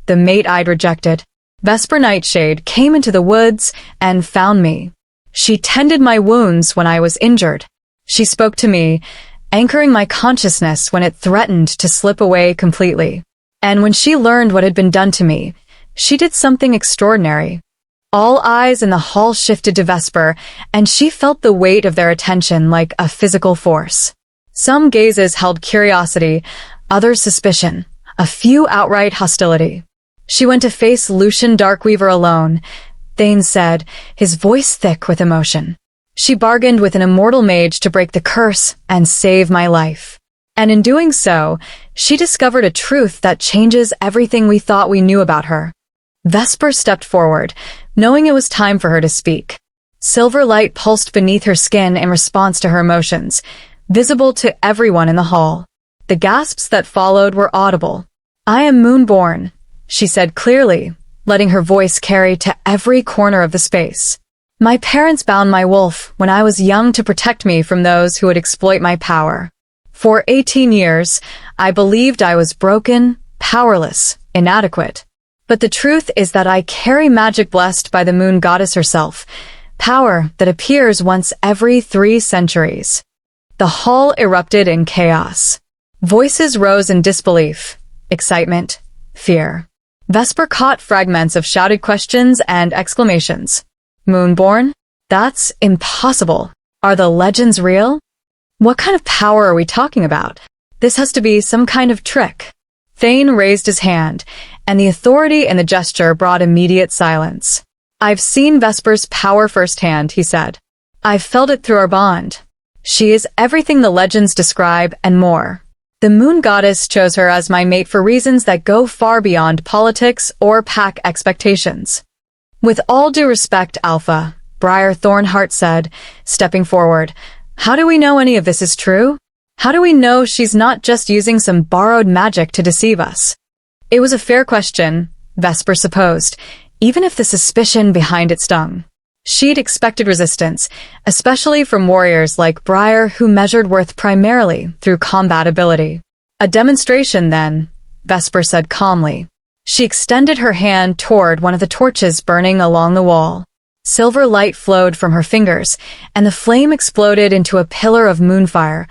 the mate I'd rejected. Vesper Nightshade came into the woods and found me. She tended my wounds when I was injured. She spoke to me, anchoring my consciousness when it threatened to slip away completely. And when she learned what had been done to me, she did something extraordinary. All eyes in the hall shifted to Vesper, and she felt the weight of their attention like a physical force. Some gazes held curiosity, others suspicion, a few outright hostility. "She went to face Lucian Darkweaver alone," Thane said, his voice thick with emotion. "She bargained with an immortal mage to break the curse and save my life. And in doing so, she discovered a truth that changes everything we thought we knew about her. Vesper stepped forward, knowing it was time for her to speak. Silver light pulsed beneath her skin in response to her emotions, visible to everyone in the hall. The gasps that followed were audible. "I am Moonborn," she said clearly, letting her voice carry to every corner of the space. "My parents bound my wolf when I was young to protect me from those who would exploit my power. For 18 years, I believed I was broken, powerless, inadequate. But the truth is that I carry magic blessed by the moon goddess herself, power that appears once every 3 centuries." The hall erupted in chaos. Voices rose in disbelief, excitement, fear. Vesper caught fragments of shouted questions and exclamations. "Moonborn? That's impossible. Are the legends real? What kind of power are we talking about? This has to be some kind of trick." Thane raised his hand, and the authority in the gesture brought immediate silence. "I've seen Vesper's power firsthand," he said. "I've felt it through our bond. She is everything the legends describe and more. The moon goddess chose her as my mate for reasons that go far beyond politics or pack expectations." "With all due respect, Alpha," Briar Thornheart said, stepping forward, "how do we know any of this is true? How do we know she's not just using some borrowed magic to deceive us?" It was a fair question, Vesper supposed, even if the suspicion behind it stung. She'd expected resistance, especially from warriors like Briar who measured worth primarily through combat ability. "A demonstration, then," Vesper said calmly. She extended her hand toward one of the torches burning along the wall. Silver light flowed from her fingers, and the flame exploded into a pillar of moonfire,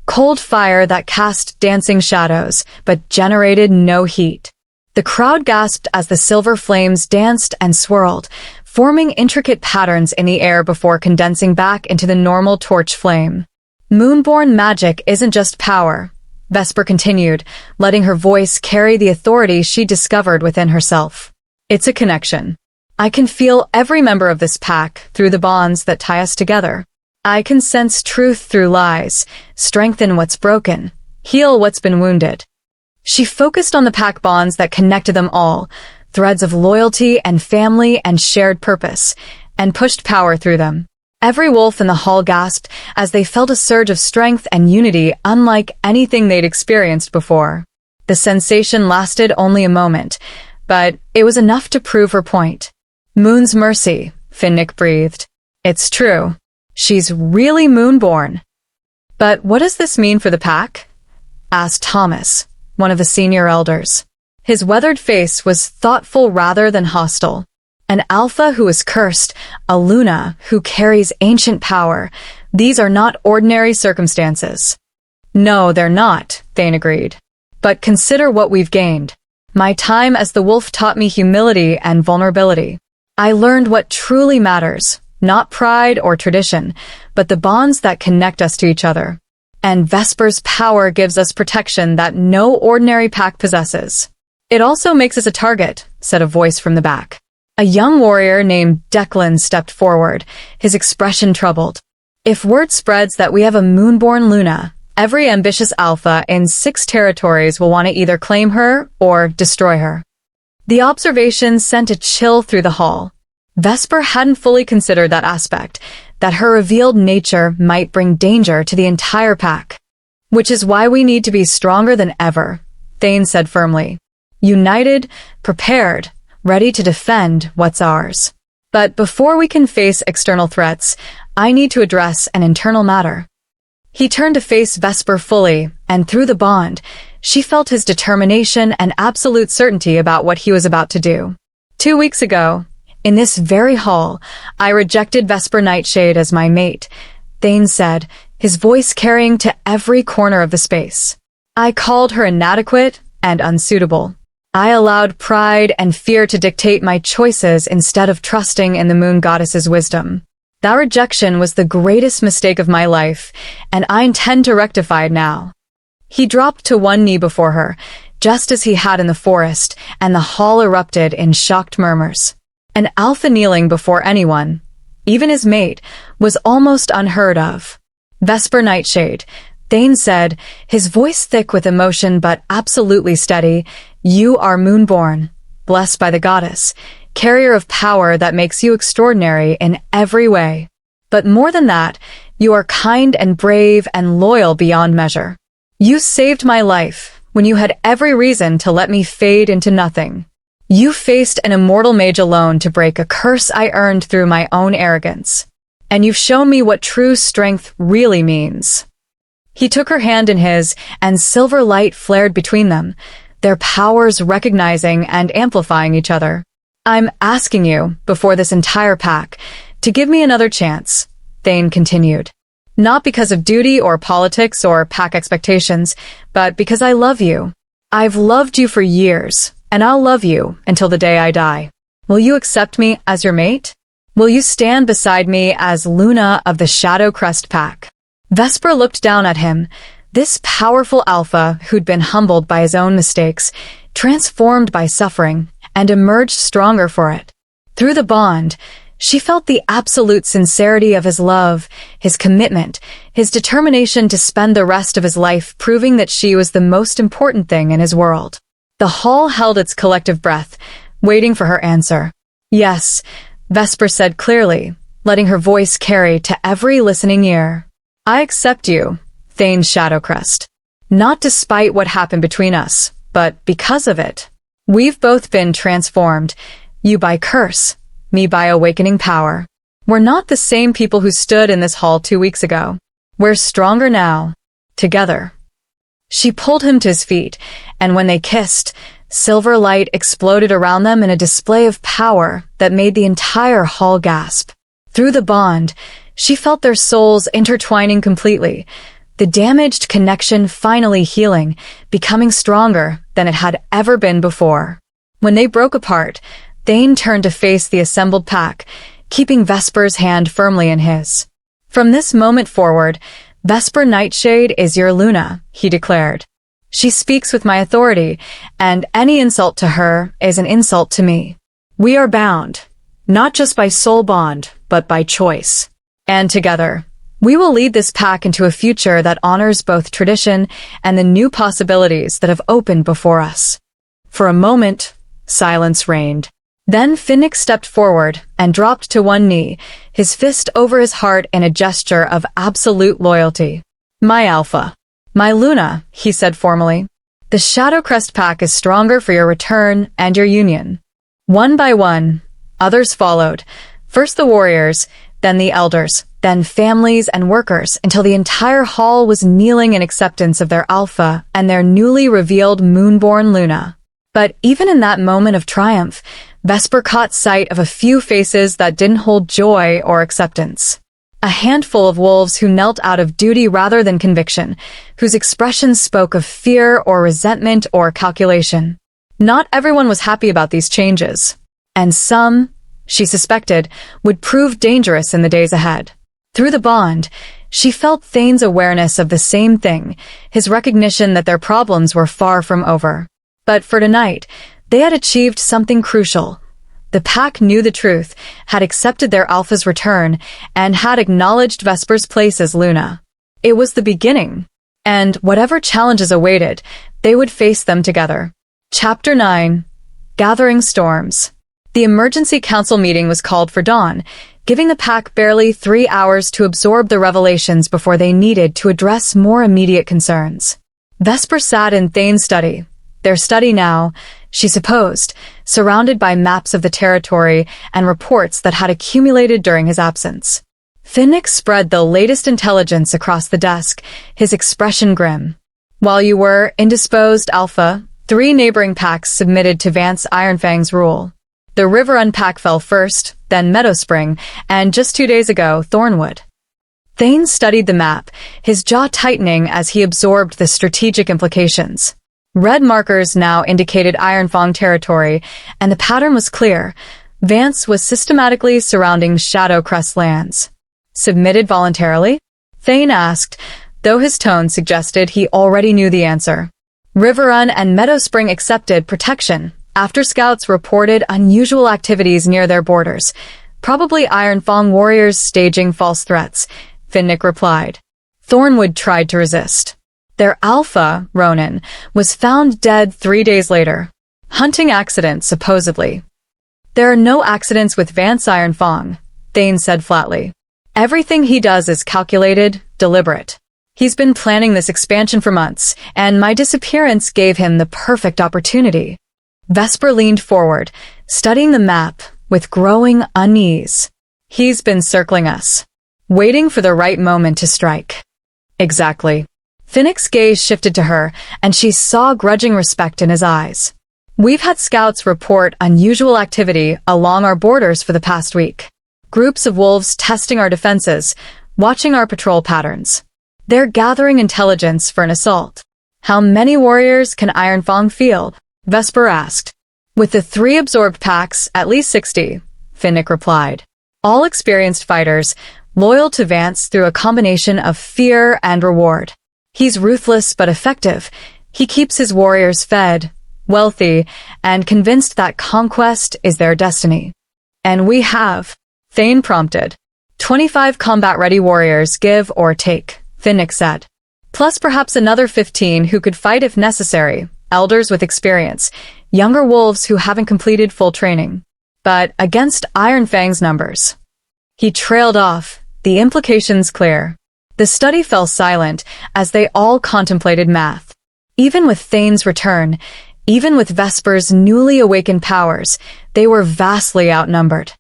cold fire that cast dancing shadows, but generated no heat. The crowd gasped as the silver flames danced and swirled, forming intricate patterns in the air before condensing back into the normal torch flame. "Moonborn magic isn't just power," Vesper continued, letting her voice carry the authority she discovered within herself. "It's a connection. I can feel every member of this pack through the bonds that tie us together. I can sense truth through lies, strengthen what's broken, heal what's been wounded." She focused on the pack bonds that connected them all, threads of loyalty and family and shared purpose, and pushed power through them. Every wolf in the hall gasped as they felt a surge of strength and unity unlike anything they'd experienced before. The sensation lasted only a moment, but it was enough to prove her point. "Moon's mercy," Finnick breathed. "It's true. She's really Moonborn." "But what does this mean for the pack?" asked Thomas, one of the senior elders. His weathered face was thoughtful rather than hostile. "An alpha who is cursed, a Luna who carries ancient power. These are not ordinary circumstances." "No, they're not," Thane agreed. "But consider what we've gained. My time as the wolf taught me humility and vulnerability. I learned what truly matters, not pride or tradition, but the bonds that connect us to each other. And Vesper's power gives us protection that no ordinary pack possesses." "It also makes us a target," said a voice from the back. A young warrior named Declan stepped forward, his expression troubled. "If word spreads that we have a Moonborn Luna, every ambitious alpha in 6 territories will want to either claim her or destroy her." The observation sent a chill through the hall. Vesper hadn't fully considered that aspect, that her revealed nature might bring danger to the entire pack. "Which is why we need to be stronger than ever," Thane said firmly. "United, prepared, ready to defend what's ours. But before we can face external threats, I need to address an internal matter." He turned to face Vesper fully, and through the bond, she felt his determination and absolute certainty about what he was about to do. 2 weeks ago, in this very hall, I rejected Vesper Nightshade as my mate, Thane said, his voice carrying to every corner of the space. "I called her inadequate and unsuitable. I allowed pride and fear to dictate my choices instead of trusting in the moon goddess's wisdom. That rejection was the greatest mistake of my life, and I intend to rectify it now." He dropped to one knee before her, just as he had in the forest, and the hall erupted in shocked murmurs. An alpha kneeling before anyone, even his mate, was almost unheard of. Vesper Nightshade, Thane said, his voice thick with emotion but absolutely steady, "You are Moonborn, blessed by the goddess, carrier of power that makes you extraordinary in every way. But more than that, you are kind and brave and loyal beyond measure. You saved my life when you had every reason to let me fade into nothing. You faced an immortal mage alone to break a curse I earned through my own arrogance. And you've shown me what true strength really means." He took her hand in his, and silver light flared between them, their powers recognizing and amplifying each other. "I'm asking you, before this entire pack, to give me another chance," Thane continued. "Not because of duty or politics or pack expectations, but because I love you. I've loved you for years, and I'll love you until the day I die. Will you accept me as your mate? Will you stand beside me as Luna of the Shadowcrest pack?" Vesper looked down at him, this powerful alpha who'd been humbled by his own mistakes, transformed by suffering, and emerged stronger for it. Through the bond, she felt the absolute sincerity of his love, his commitment, his determination to spend the rest of his life proving that she was the most important thing in his world. The hall held its collective breath, waiting for her answer. "Yes," Vesper said clearly, letting her voice carry to every listening ear. "I accept you, Thane Shadowcrest. Not despite what happened between us, but because of it. We've both been transformed, you by curse, me by awakening power. We're not the same people who stood in this hall 2 weeks ago. We're stronger now, together." She pulled him to his feet, and when they kissed, silver light exploded around them in a display of power that made the entire hall gasp. Through the bond, she felt their souls intertwining completely, the damaged connection finally healing, becoming stronger than it had ever been before. When they broke apart, Thane turned to face the assembled pack, keeping Vesper's hand firmly in his. "From this moment forward, Vesper Nightshade is your Luna," he declared. "She speaks with my authority, and any insult to her is an insult to me. We are bound, not just by soul bond, but by choice. And together, we will lead this pack into a future that honors both tradition and the new possibilities that have opened before us." For a moment, silence reigned. Then Finnick stepped forward and dropped to one knee, his fist over his heart in a gesture of absolute loyalty. "My Alpha, my Luna," he said formally. "The Shadowcrest pack is stronger for your return and your union." One by one, others followed, first the warriors, then the elders, then families and workers, until the entire hall was kneeling in acceptance of their Alpha and their newly revealed Moonborn Luna. But even in that moment of triumph, Vesper caught sight of a few faces that didn't hold joy or acceptance. A handful of wolves who knelt out of duty rather than conviction, whose expressions spoke of fear or resentment or calculation. Not everyone was happy about these changes, and some, she suspected, would prove dangerous in the days ahead. Through the bond, she felt Thane's awareness of the same thing, his recognition that their problems were far from over. But for tonight, they had achieved something crucial. The pack knew the truth, had accepted their Alpha's return, and had acknowledged Vesper's place as Luna. It was the beginning, and whatever challenges awaited, they would face them together. Chapter 9. Gathering Storms. The emergency council meeting was called for dawn, giving the pack barely 3 hours to absorb the revelations before they needed to address more immediate concerns. Vesper sat in Thane's study, their study now, she supposed, surrounded by maps of the territory and reports that had accumulated during his absence. Finnick spread the latest intelligence across the desk, his expression grim. "While you were indisposed, Alpha, 3 neighboring packs submitted to Vance Ironfang's rule. The Riverrun pack fell first, then Meadowspring, and just 2 days ago, Thornwood." Thane studied the map, his jaw tightening as he absorbed the strategic implications. Red markers now indicated Ironfang territory, and the pattern was clear. Vance was systematically surrounding Shadowcrest lands. "Submitted voluntarily?" Thane asked, though his tone suggested he already knew the answer. Riverrun and Meadowspring accepted protection after scouts reported unusual activities near their borders, probably Ironfang warriors staging false threats, Finnick replied. Thornwood tried to resist. Their alpha, Ronan, was found dead 3 days later. Hunting accident, supposedly. There are no accidents with Vance Ironfang, Thane said flatly. Everything he does is calculated, deliberate. He's been planning this expansion for months, and my disappearance gave him the perfect opportunity. Vesper leaned forward, studying the map with growing unease. He's been circling us, waiting for the right moment to strike. Exactly. Finnick's gaze shifted to her, and she saw grudging respect in his eyes. We've had scouts report unusual activity along our borders for the past week. Groups of wolves testing our defenses, watching our patrol patterns. They're gathering intelligence for an assault. How many warriors can Ironfang field? Vesper asked. With the 3 absorbed packs, at least 60, Finnick replied. All experienced fighters, loyal to Vance through a combination of fear and reward. He's ruthless but effective. He keeps his warriors fed, wealthy, and convinced that conquest is their destiny. And we have, Thane prompted. 25 combat-ready warriors, give or take, Finnick said. Plus perhaps another 15 who could fight if necessary, elders with experience, younger wolves who haven't completed full training. But against Ironfang's numbers. He trailed off, the implications clear. The study fell silent as they all contemplated math. Even with Thane's return, even with Vesper's newly awakened powers, they were vastly outnumbered.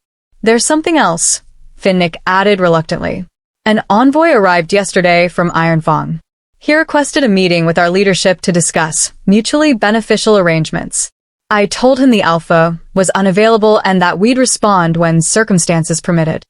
There's something else, Finnick added reluctantly. An envoy arrived yesterday from Ironfang. He requested a meeting with our leadership to discuss mutually beneficial arrangements. I told him the Alpha was unavailable and that we'd respond when circumstances permitted.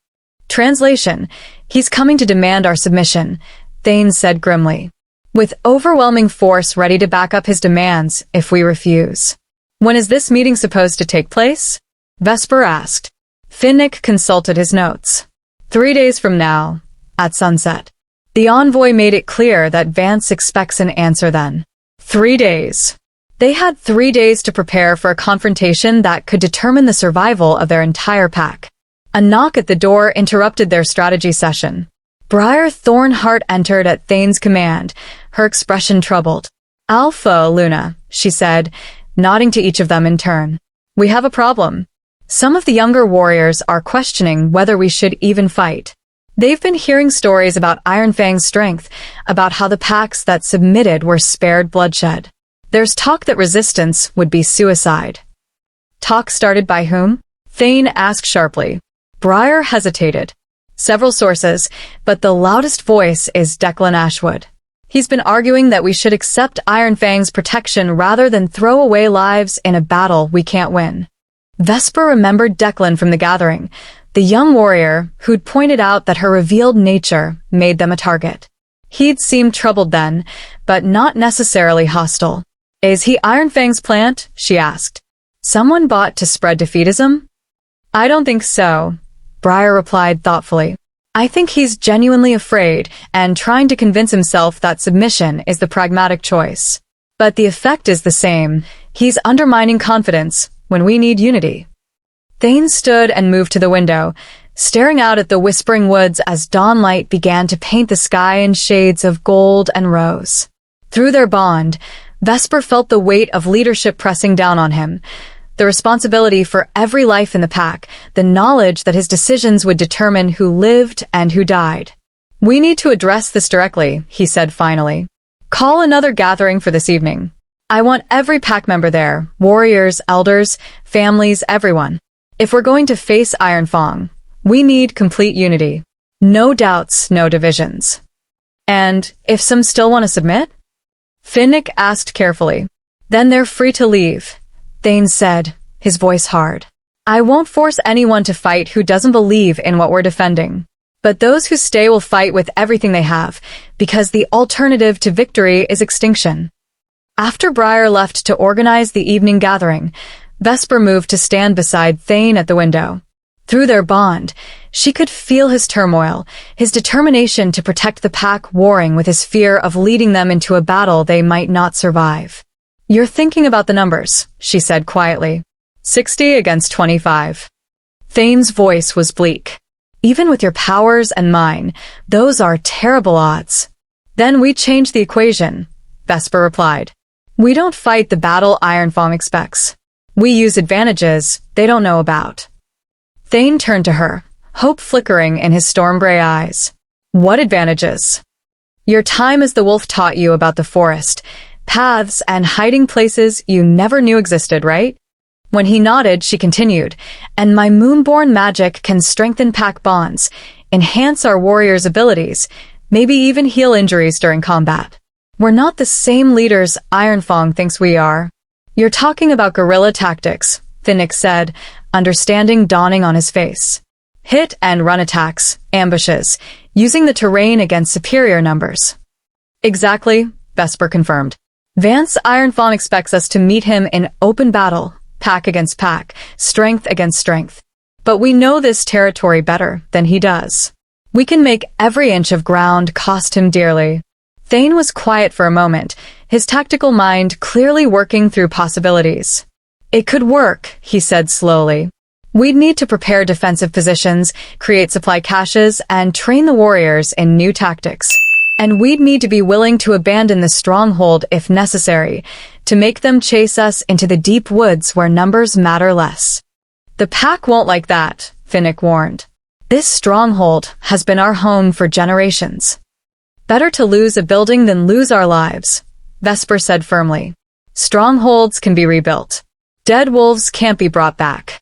Translation: he's coming to demand our submission, Thane said grimly. With overwhelming force ready to back up his demands if we refuse. When is this meeting supposed to take place? Vesper asked. Finnick consulted his notes. 3 days from now, at sunset. The envoy made it clear that Vance expects an answer then. 3 days. They had 3 days to prepare for a confrontation that could determine the survival of their entire pack. A knock at the door interrupted their strategy session. Briar Thornheart entered at Thane's command, her expression troubled. Alpha, Luna, she said, nodding to each of them in turn. We have a problem. Some of the younger warriors are questioning whether we should even fight. They've been hearing stories about Ironfang's strength, about how the packs that submitted were spared bloodshed. There's talk that resistance would be suicide. Talk started by whom? Thane asked sharply. Briar hesitated. Several sources, but the loudest voice is Declan Ashwood. He's been arguing that we should accept Ironfang's protection rather than throw away lives in a battle we can't win. Vesper remembered Declan from the gathering, the young warrior who'd pointed out that her revealed nature made them a target. He'd seemed troubled then, but not necessarily hostile. Is he Ironfang's plant? She asked. Someone bought to spread defeatism? I don't think so, Briar replied thoughtfully. I think he's genuinely afraid and trying to convince himself that submission is the pragmatic choice. But the effect is the same. He's undermining confidence when we need unity. Thane stood and moved to the window, staring out at the whispering woods as dawnlight began to paint the sky in shades of gold and rose. Through their bond, Vesper felt the weight of leadership pressing down on him, the responsibility for every life in the pack, the knowledge that his decisions would determine who lived and who died. We need to address this directly, he said finally. Call another gathering for this evening. I want every pack member there, warriors, elders, families, everyone. If we're going to face Ironfang, we need complete unity. No doubts, no divisions. And if some still want to submit? Finnick asked carefully. Then they're free to leave, Thane said, his voice hard. I won't force anyone to fight who doesn't believe in what we're defending. But those who stay will fight with everything they have, because the alternative to victory is extinction. After Briar left to organize the evening gathering, Vesper moved to stand beside Thane at the window. Through their bond, she could feel his turmoil, his determination to protect the pack warring with his fear of leading them into a battle they might not survive. You're thinking about the numbers, she said quietly. 60 against 25. Thane's voice was bleak. Even with your powers and mine, those are terrible odds. Then we change the equation, Vesper replied. We don't fight the battle Ironfang expects. We use advantages they don't know about. Thane turned to her, hope flickering in his storm-gray eyes. What advantages? Your time as the wolf taught you about the forest, paths, and hiding places you never knew existed, right? When he nodded, she continued, and my moonborn magic can strengthen pack bonds, enhance our warriors' abilities, maybe even heal injuries during combat. We're not the same leaders Ironfang thinks we are. You're talking about guerrilla tactics, Thane said, understanding dawning on his face. Hit and run attacks, ambushes, using the terrain against superior numbers. Exactly, Vesper confirmed. Vance Ironfang expects us to meet him in open battle, pack against pack, strength against strength. But we know this territory better than he does. We can make every inch of ground cost him dearly. Thane was quiet for a moment, his tactical mind clearly working through possibilities. It could work, he said slowly. We'd need to prepare defensive positions, create supply caches, and train the warriors in new tactics. And we'd need to be willing to abandon the stronghold if necessary, to make them chase us into the deep woods where numbers matter less. The pack won't like that, Thane warned. This stronghold has been our home for generations. Better to lose a building than lose our lives, Vesper said firmly. Strongholds can be rebuilt. Dead wolves can't be brought back.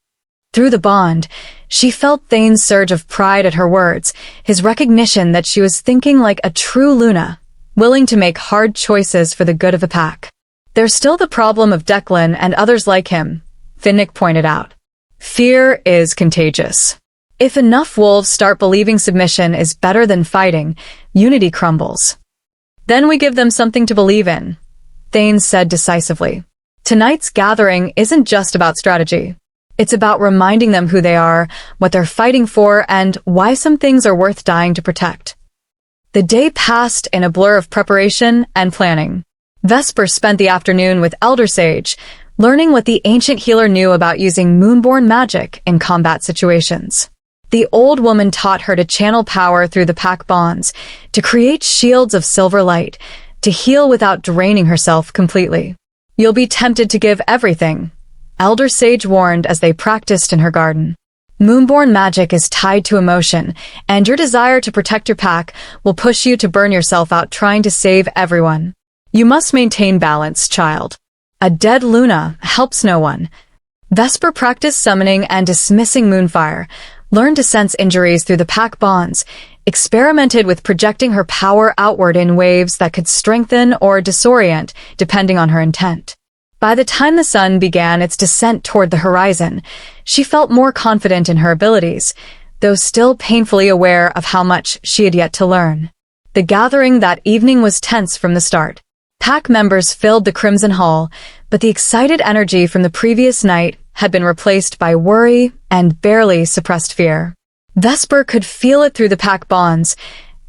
Through the bond, she felt Thane's surge of pride at her words, his recognition that she was thinking like a true Luna, willing to make hard choices for the good of the pack. There's still the problem of Declan and others like him, Thane pointed out. Fear is contagious. If enough wolves start believing submission is better than fighting, unity crumbles. Then we give them something to believe in, Thane said decisively. Tonight's gathering isn't just about strategy. It's about reminding them who they are, what they're fighting for, and why some things are worth dying to protect. The day passed in a blur of preparation and planning. Vesper spent the afternoon with Elder Sage, learning what the ancient healer knew about using moonborn magic in combat situations. The old woman taught her to channel power through the pack bonds, to create shields of silver light, to heal without draining herself completely. You'll be tempted to give everything, Elder Sage warned as they practiced in her garden. Moonborn magic is tied to emotion, and your desire to protect your pack will push you to burn yourself out trying to save everyone. You must maintain balance, child. A dead Luna helps no one. Vesper practiced summoning and dismissing moonfire, learned to sense injuries through the pack bonds, experimented with projecting her power outward in waves that could strengthen or disorient, depending on her intent. By the time the sun began its descent toward the horizon, she felt more confident in her abilities, though still painfully aware of how much she had yet to learn. The gathering that evening was tense from the start. Pack members filled the Crimson Hall, but the excited energy from the previous night had been replaced by worry and barely suppressed fear. Vesper could feel it through the pack bonds,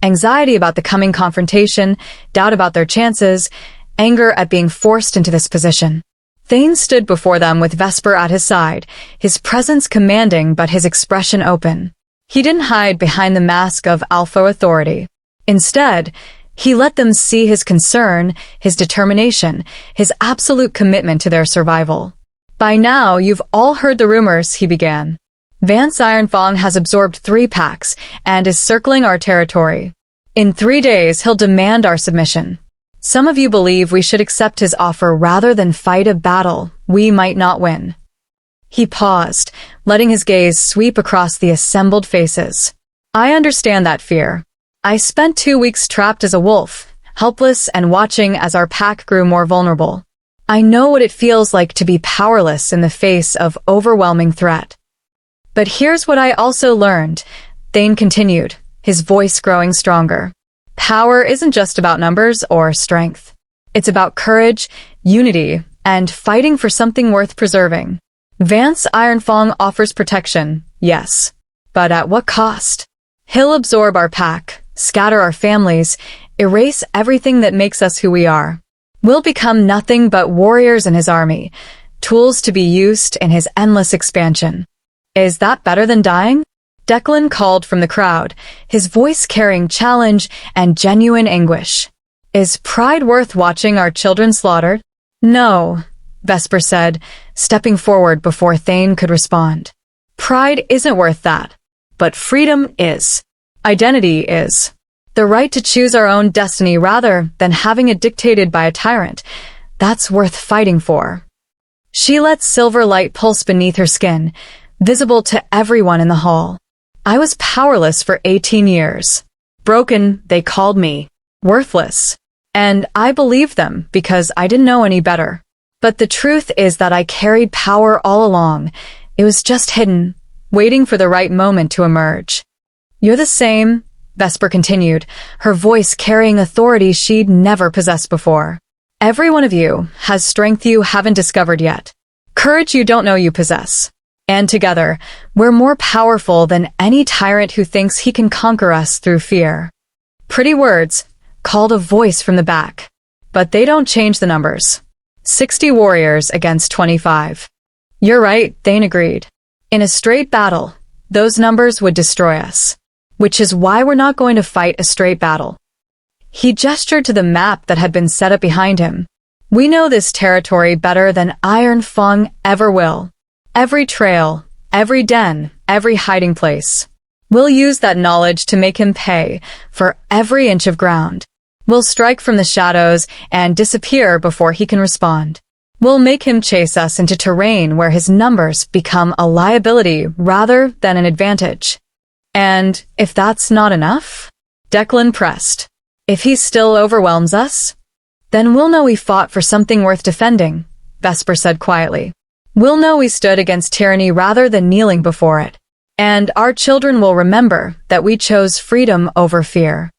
anxiety about the coming confrontation, doubt about their chances, anger at being forced into this position. Thane stood before them with Vesper at his side, his presence commanding but his expression open. He didn't hide behind the mask of alpha authority. Instead, he let them see his concern, his determination, his absolute commitment to their survival. By now, you've all heard the rumors, he began. Vance Ironfang has absorbed 3 packs and is circling our territory. In 3 days, he'll demand our submission. Some of you believe we should accept his offer rather than fight a battle we might not win. He paused, letting his gaze sweep across the assembled faces. I understand that fear. I spent 2 weeks trapped as a wolf, helpless and watching as our pack grew more vulnerable. I know what it feels like to be powerless in the face of overwhelming threat. But here's what I also learned, Thane continued, his voice growing stronger. Power isn't just about numbers or strength. It's about courage, unity, and fighting for something worth preserving. Vance Ironfang offers protection, yes. But at what cost? He'll absorb our pack, scatter our families, erase everything that makes us who we are. We'll become nothing but warriors in his army, tools to be used in his endless expansion. Is that better than dying? Declan called from the crowd, his voice carrying challenge and genuine anguish. Is pride worth watching our children slaughtered? No, Vesper said, stepping forward before Thane could respond. Pride isn't worth that. But freedom is. Identity is. The right to choose our own destiny rather than having it dictated by a tyrant. That's worth fighting for. She let silver light pulse beneath her skin, visible to everyone in the hall. I was powerless for 18 years. Broken, they called me. Worthless. And I believed them because I didn't know any better. But the truth is that I carried power all along. It was just hidden, waiting for the right moment to emerge. You're the same, Vesper continued, her voice carrying authority she'd never possessed before. Every one of you has strength you haven't discovered yet, courage you don't know you possess. And together, we're more powerful than any tyrant who thinks he can conquer us through fear. Pretty words, called a voice from the back. But they don't change the numbers. 60 warriors against 25. You're right, Thane agreed. In a straight battle, those numbers would destroy us. Which is why we're not going to fight a straight battle. He gestured to the map that had been set up behind him. We know this territory better than Iron Fang ever will. Every trail, every den, every hiding place. We'll use that knowledge to make him pay for every inch of ground. We'll strike from the shadows and disappear before he can respond. We'll make him chase us into terrain where his numbers become a liability rather than an advantage. And if that's not enough, Declan pressed. If he still overwhelms us, then we'll know we fought for something worth defending, Vesper said quietly. We'll know we stood against tyranny rather than kneeling before it. And our children will remember that we chose freedom over fear.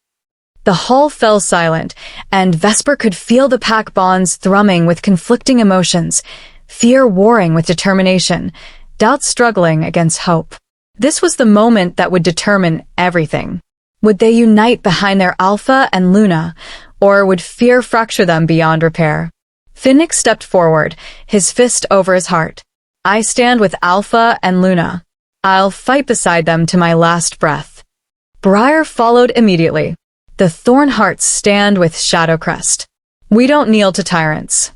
The hall fell silent, and Vesper could feel the pack bonds thrumming with conflicting emotions, fear warring with determination, doubt struggling against hope. This was the moment that would determine everything. Would they unite behind their Alpha and Luna, or would fear fracture them beyond repair? Finnick stepped forward, his fist over his heart. I stand with Alpha and Luna. I'll fight beside them to my last breath. Briar followed immediately. The Thornhearts stand with Shadowcrest. We don't kneel to tyrants.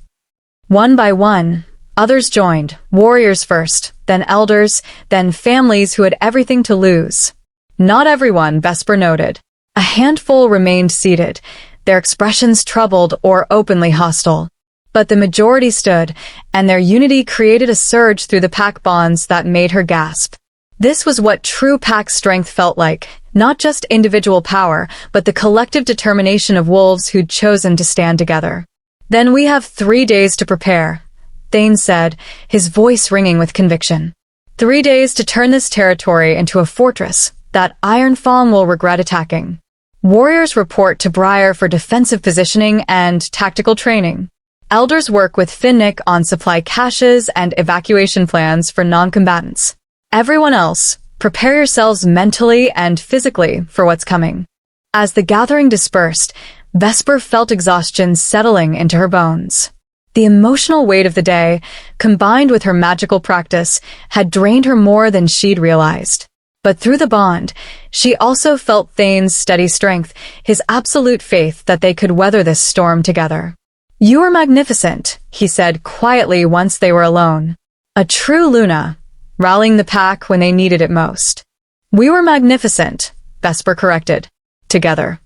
One by one, others joined, warriors first, then elders, then families who had everything to lose. Not everyone, Vesper noted. A handful remained seated, their expressions troubled or openly hostile. But the majority stood, and their unity created a surge through the pack bonds that made her gasp. This was what true pack strength felt like, not just individual power, but the collective determination of wolves who'd chosen to stand together. Then we have 3 days to prepare, Thane said, his voice ringing with conviction. 3 days to turn this territory into a fortress that Iron Fang will regret attacking. Warriors report to Briar for defensive positioning and tactical training. Elders work with Finnick on supply caches and evacuation plans for non-combatants. Everyone else, prepare yourselves mentally and physically for what's coming. As the gathering dispersed, Vesper felt exhaustion settling into her bones. The emotional weight of the day, combined with her magical practice, had drained her more than she'd realized. But through the bond, she also felt Thane's steady strength, his absolute faith that they could weather this storm together. You are magnificent, he said quietly once they were alone. A true Luna, rallying the pack when they needed it most. We were magnificent, Vesper corrected. Together.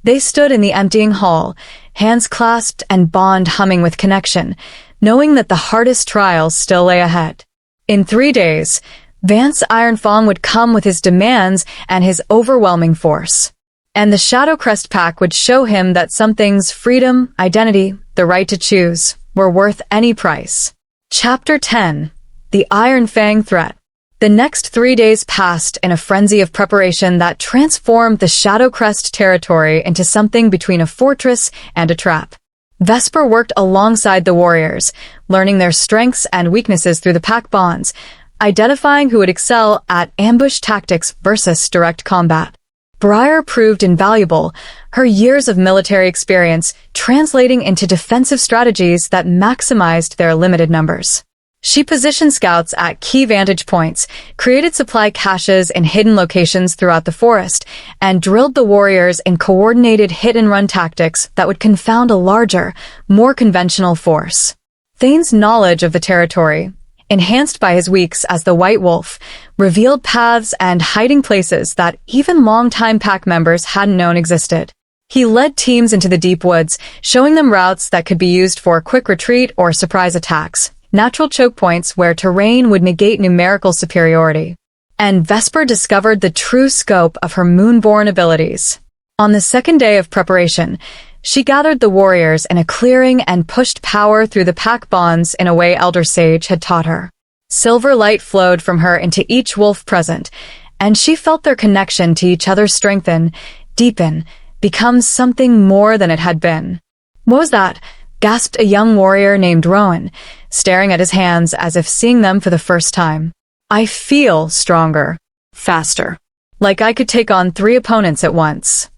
They stood in the emptying hall, hands clasped and bond humming with connection, knowing that the hardest trials still lay ahead. In 3 days, Vance Iron Fang would come with his demands and his overwhelming force. And the Shadowcrest pack would show him that some things, freedom, identity, the right to choose, were worth any price. Chapter 10. The Iron Fang Threat. The next 3 days passed in a frenzy of preparation that transformed the Shadowcrest territory into something between a fortress and a trap. Vesper worked alongside the warriors, learning their strengths and weaknesses through the pack bonds, identifying who would excel at ambush tactics versus direct combat. Briar proved invaluable, her years of military experience translating into defensive strategies that maximized their limited numbers. She positioned scouts at key vantage points, created supply caches in hidden locations throughout the forest, and drilled the warriors in coordinated hit-and-run tactics that would confound a larger, more conventional force. Thane's knowledge of the territory, enhanced by his weeks as the White Wolf, revealed paths and hiding places that even longtime pack members hadn't known existed. He led teams into the deep woods, showing them routes that could be used for quick retreat or surprise attacks, natural choke points where terrain would negate numerical superiority. And Vesper discovered the true scope of her Moonborn abilities. On the second day of preparation, she gathered the warriors in a clearing and pushed power through the pack bonds in a way Elder Sage had taught her. Silver light flowed from her into each wolf present, and she felt their connection to each other strengthen, deepen, become something more than it had been. "What was that?" gasped a young warrior named Rowan, staring at his hands as if seeing them for the first time. "I feel stronger. Faster. Like I could take on 3 opponents at once."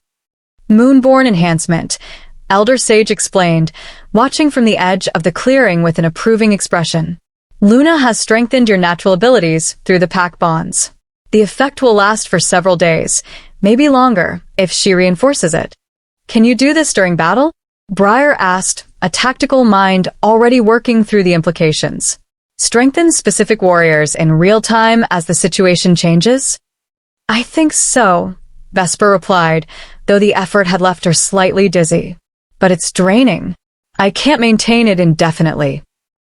"Moonborn enhancement," Elder Sage explained, watching from the edge of the clearing with an approving expression. "Luna has strengthened your natural abilities through the pack bonds. The effect will last for several days, maybe longer, if she reinforces it." "Can you do this during battle?" Briar asked, a tactical mind already working through the implications. "Strengthen specific warriors in real time as the situation changes?" "I think so," Vesper replied, though the effort had left her slightly dizzy. "But it's draining. I can't maintain it indefinitely."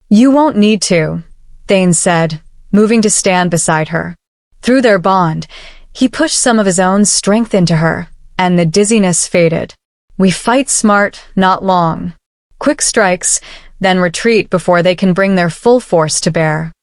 "You won't need to," Thane said, moving to stand beside her. Through their bond, he pushed some of his own strength into her, and the dizziness faded. "We fight smart, not long. Quick strikes, then retreat before they can bring their full force to bear."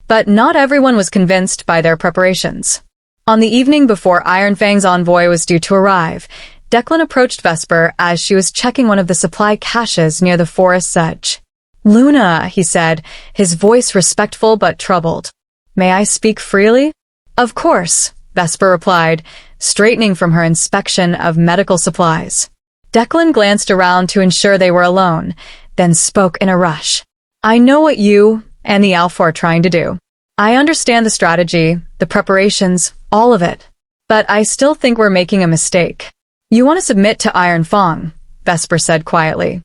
But not everyone was convinced by their preparations. On the evening before Ironfang's envoy was due to arrive, Declan approached Vesper as she was checking one of the supply caches near the forest's edge. "Luna," he said, his voice respectful but troubled. "May I speak freely?" "Of course," Vesper replied, straightening from her inspection of medical supplies. Declan glanced around to ensure they were alone, then spoke in a rush. "I know what you and the Alpha are trying to do. I understand the strategy, the preparations, all of it. But I still think we're making a mistake." "You want to submit to Iron Fang," Vesper said quietly.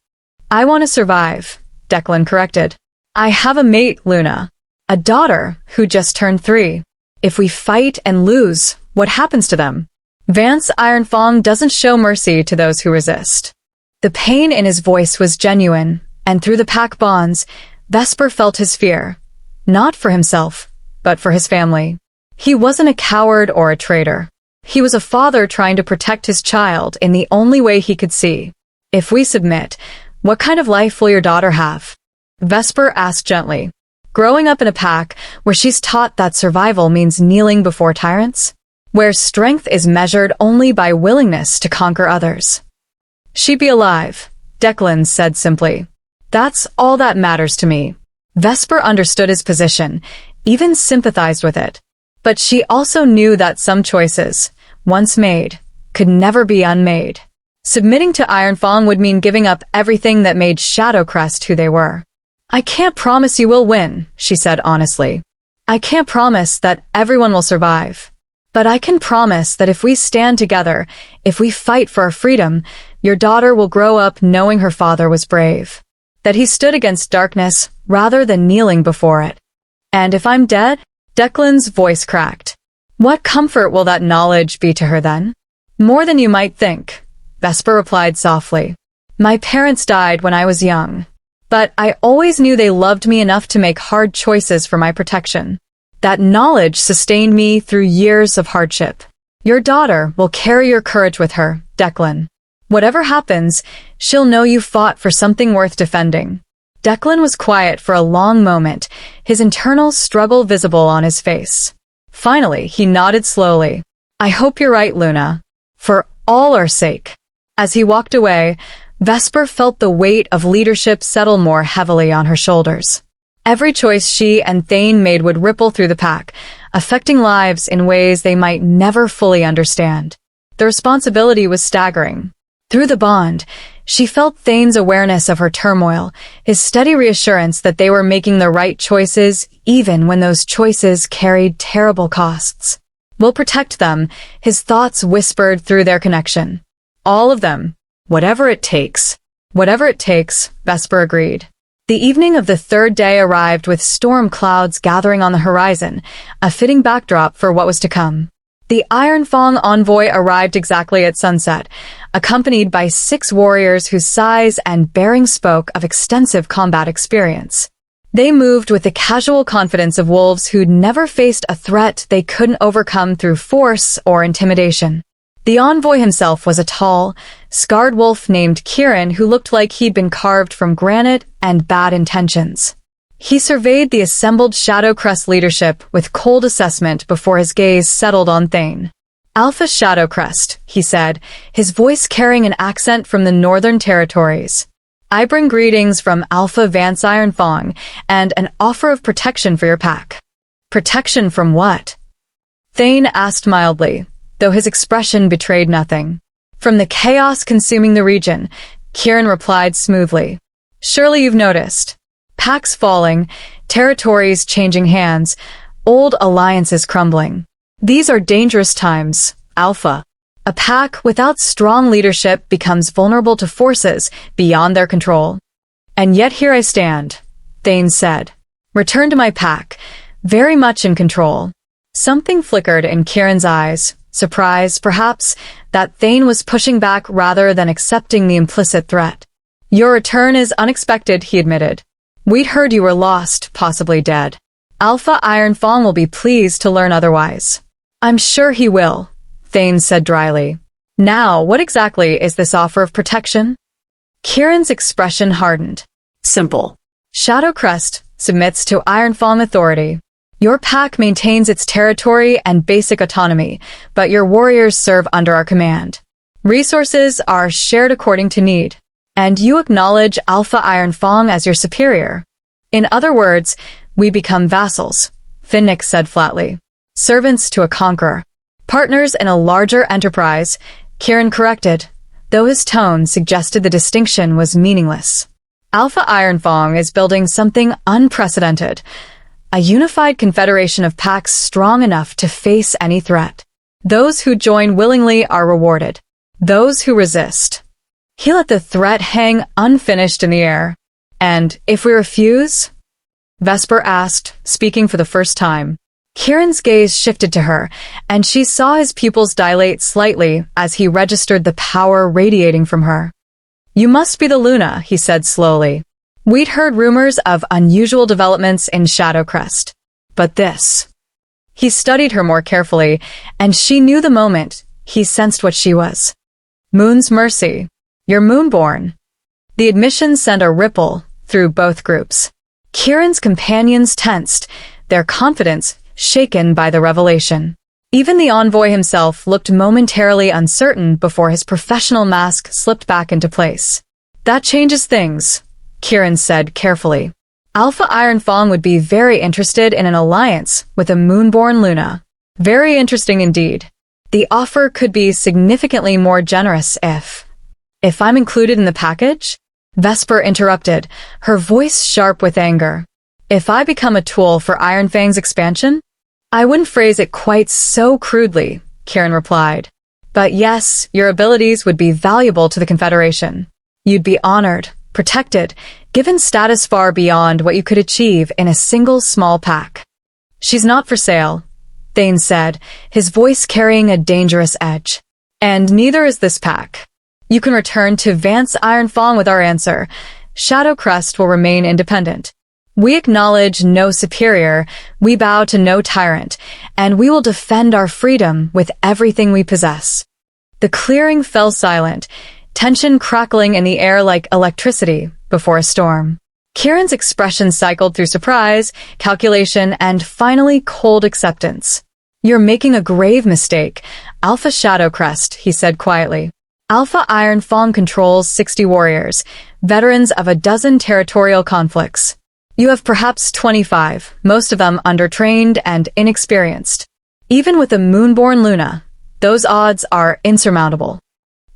"I want to survive," Declan corrected. "I have a mate, Luna. A daughter who just turned 3. If we fight and lose, what happens to them?" Vance Ironfang doesn't show mercy to those who resist. The pain in his voice was genuine, and through the pack bonds, Vesper felt his fear. Not for himself, but for his family. He wasn't a coward or a traitor. He was a father trying to protect his child in the only way he could see. "If we submit, what kind of life will your daughter have?" Vesper asked gently. "Growing up in a pack where she's taught that survival means kneeling before tyrants? Where strength is measured only by willingness to conquer others?" "She'd be alive," Declan said simply. "That's all that matters to me." Vesper understood his position, even sympathized with it. But she also knew that some choices, once made, could never be unmade. Submitting to Ironfang would mean giving up everything that made Shadowcrest who they were. "I can't promise you will win," she said honestly. "I can't promise that everyone will survive. But I can promise that if we stand together, if we fight for our freedom, your daughter will grow up knowing her father was brave. That he stood against darkness rather than kneeling before it. And if I'm dead?" Declan's voice cracked. "What comfort will that knowledge be to her then?" "More than you might think," Vesper replied softly. "My parents died when I was young. But I always knew they loved me enough to make hard choices for my protection. That knowledge sustained me through years of hardship. Your daughter will carry your courage with her, Declan. Whatever happens, she'll know you fought for something worth defending." Declan was quiet for a long moment, his internal struggle visible on his face. Finally, he nodded slowly. "I hope you're right, Luna. For all our sake." As he walked away, Vesper felt the weight of leadership settle more heavily on her shoulders. Every choice she and Thane made would ripple through the pack, affecting lives in ways they might never fully understand. The responsibility was staggering. Through the bond, She felt Thane's awareness of her turmoil, his steady reassurance that they were making the right choices, even when those choices carried terrible costs. "We'll protect them," his thoughts whispered through their connection. "All of them. Whatever it takes." "Whatever it takes," Vesper agreed. The evening of the third day arrived with storm clouds gathering on the horizon, a fitting backdrop for what was to come. The Ironfang envoy arrived exactly at sunset, accompanied by 6 warriors whose size and bearing spoke of extensive combat experience. They moved with the casual confidence of wolves who'd never faced a threat they couldn't overcome through force or intimidation. The envoy himself was a tall, scarred wolf named Kieran who looked like he'd been carved from granite and bad intentions. He surveyed the assembled Shadowcrest leadership with cold assessment before his gaze settled on Thane. "Alpha Shadowcrest," he said, his voice carrying an accent from the Northern Territories. "I bring greetings from Alpha Vance Ironfang and an offer of protection for your pack." "Protection from what?" Thane asked mildly, though his expression betrayed nothing. "From the chaos consuming the region," Kieran replied smoothly. "Surely you've noticed. Packs falling, territories changing hands, old alliances crumbling. These are dangerous times, Alpha. A pack without strong leadership becomes vulnerable to forces beyond their control. And yet here I stand," Thane said. "Return to my pack, very much in control." Something flickered in Kieran's eyes, surprise, perhaps, that Thane was pushing back rather than accepting the implicit threat. "Your return is unexpected," he admitted. "We'd heard you were lost, possibly dead. Alpha Ironfang will be pleased to learn otherwise." "I'm sure he will," Thane said dryly. "Now, what exactly is this offer of protection?" Kieran's expression hardened. Simple. "Shadowcrest submits to Ironfang authority. Your pack maintains its territory and basic autonomy, but your warriors serve under our command. Resources are shared according to need. And you acknowledge Alpha Ironfang as your superior. In other words, we become vassals," Finnick said flatly. "Servants to a conqueror. Partners in a larger enterprise," Kieran corrected, though his tone suggested the distinction was meaningless. "Alpha Ironfang is building something unprecedented, a unified confederation of packs strong enough to face any threat. Those who join willingly are rewarded. Those who resist." He let the threat hang unfinished in the air. "And if we refuse?" Vesper asked, speaking for the first time. Kieran's gaze shifted to her, and she saw his pupils dilate slightly as he registered the power radiating from her. "You must be the Luna," he said slowly. "We'd heard rumors of unusual developments in Shadowcrest. But this..." He studied her more carefully, and she knew the moment he sensed what she was. "Moon's Mercy. You're Moonborn." The admission sent a ripple through both groups. Kieran's companions tensed, their confidence shaken by the revelation. Even the envoy himself looked momentarily uncertain before his professional mask slipped back into place. "That changes things," Kieran said carefully. "Alpha Ironfang would be very interested in an alliance with a Moonborn Luna. Very interesting indeed. The offer could be significantly more generous if I'm included in the package?" Vesper interrupted, her voice sharp with anger. "If I become a tool for Ironfang's expansion?" "I wouldn't phrase it quite so crudely," Kieran replied. "But yes, your abilities would be valuable to the Confederation. You'd be honored, protected, given status far beyond what you could achieve in a single small pack." "She's not for sale," Thane said, his voice carrying a dangerous edge. "And neither is this pack. You can return to Vance Ironfang with our answer. Shadowcrest will remain independent. We acknowledge no superior, we bow to no tyrant, and we will defend our freedom with everything we possess." The clearing fell silent, tension crackling in the air like electricity before a storm. Kieran's expression cycled through surprise, calculation, and finally cold acceptance. "You're making a grave mistake, Alpha Shadowcrest," he said quietly. "Alpha Ironfang controls 60 warriors, veterans of a dozen territorial conflicts. You have perhaps 25, most of them undertrained and inexperienced. Even with a Moonborn Luna, those odds are insurmountable."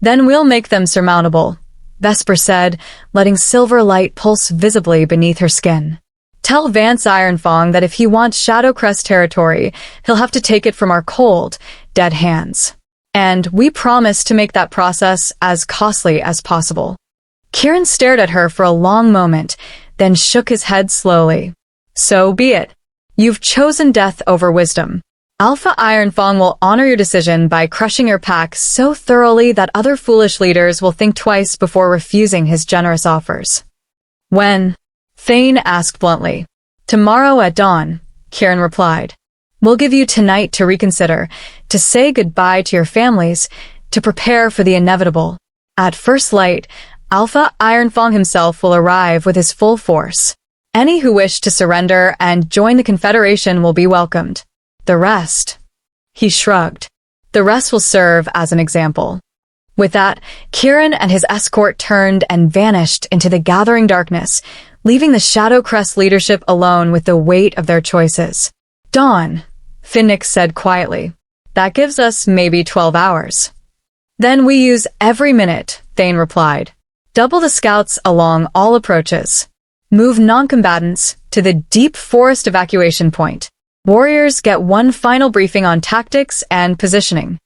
"Then we'll make them surmountable," Vesper said, letting silver light pulse visibly beneath her skin. Tell Vance Ironfang that if he wants Shadowcrest territory, he'll have to take it from our cold, dead hands. And we promise to make that process as costly as possible. Kieran stared at her for a long moment, then shook his head slowly. So be it. You've chosen death over wisdom. Alpha Ironfang will honor your decision by crushing your pack so thoroughly that other foolish leaders will think twice before refusing his generous offers. When? Thane asked bluntly. Tomorrow at dawn, Kieran replied. We'll give you tonight to reconsider, to say goodbye to your families, to prepare for the inevitable. At first light, Alpha Ironfang himself will arrive with his full force. Any who wish to surrender and join the Confederation will be welcomed. The rest, he shrugged. The rest will serve as an example. With that, Kieran and his escort turned and vanished into the gathering darkness, leaving the Shadowcrest leadership alone with the weight of their choices. Dawn, Finnick said quietly. That gives us maybe 12 hours. Then we use every minute, Thane replied. Double the scouts along all approaches. Move non-combatants to the deep forest evacuation point. Warriors get one final briefing on tactics and positioning.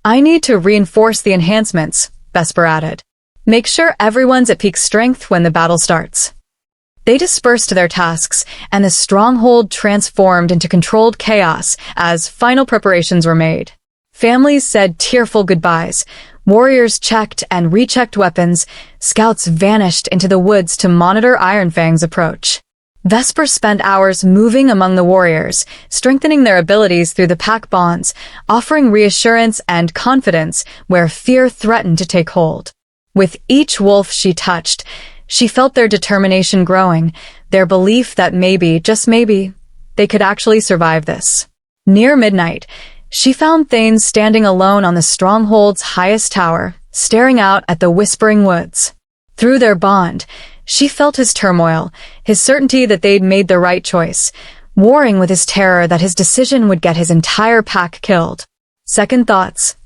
I need to reinforce the enhancements, Vesper added. Make sure everyone's at peak strength when the battle starts. They dispersed to their tasks, and the stronghold transformed into controlled chaos as final preparations were made. Families said tearful goodbyes. Warriors checked and rechecked weapons. Scouts vanished into the woods to monitor Ironfang's approach. Vesper spent hours moving among the warriors, strengthening their abilities through the pack bonds, offering reassurance and confidence where fear threatened to take hold. With each wolf she touched, she felt their determination growing, their belief that maybe, just maybe, they could actually survive this. Near midnight, she found Thane standing alone on the stronghold's highest tower, staring out at the whispering woods. Through their bond, she felt his turmoil, his certainty that they'd made the right choice, warring with his terror that his decision would get his entire pack killed. Second thoughts?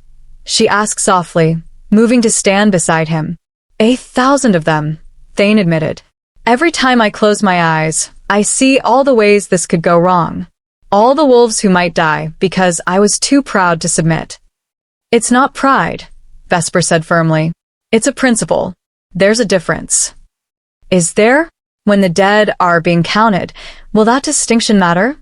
She asked softly, moving to stand beside him. 1,000 of them, Thane admitted. Every time I close my eyes, I see all the ways this could go wrong. All the wolves who might die because I was too proud to submit. It's not pride, Vesper said firmly. It's a principle. There's a difference. Is there? When the dead are being counted, will that distinction matter?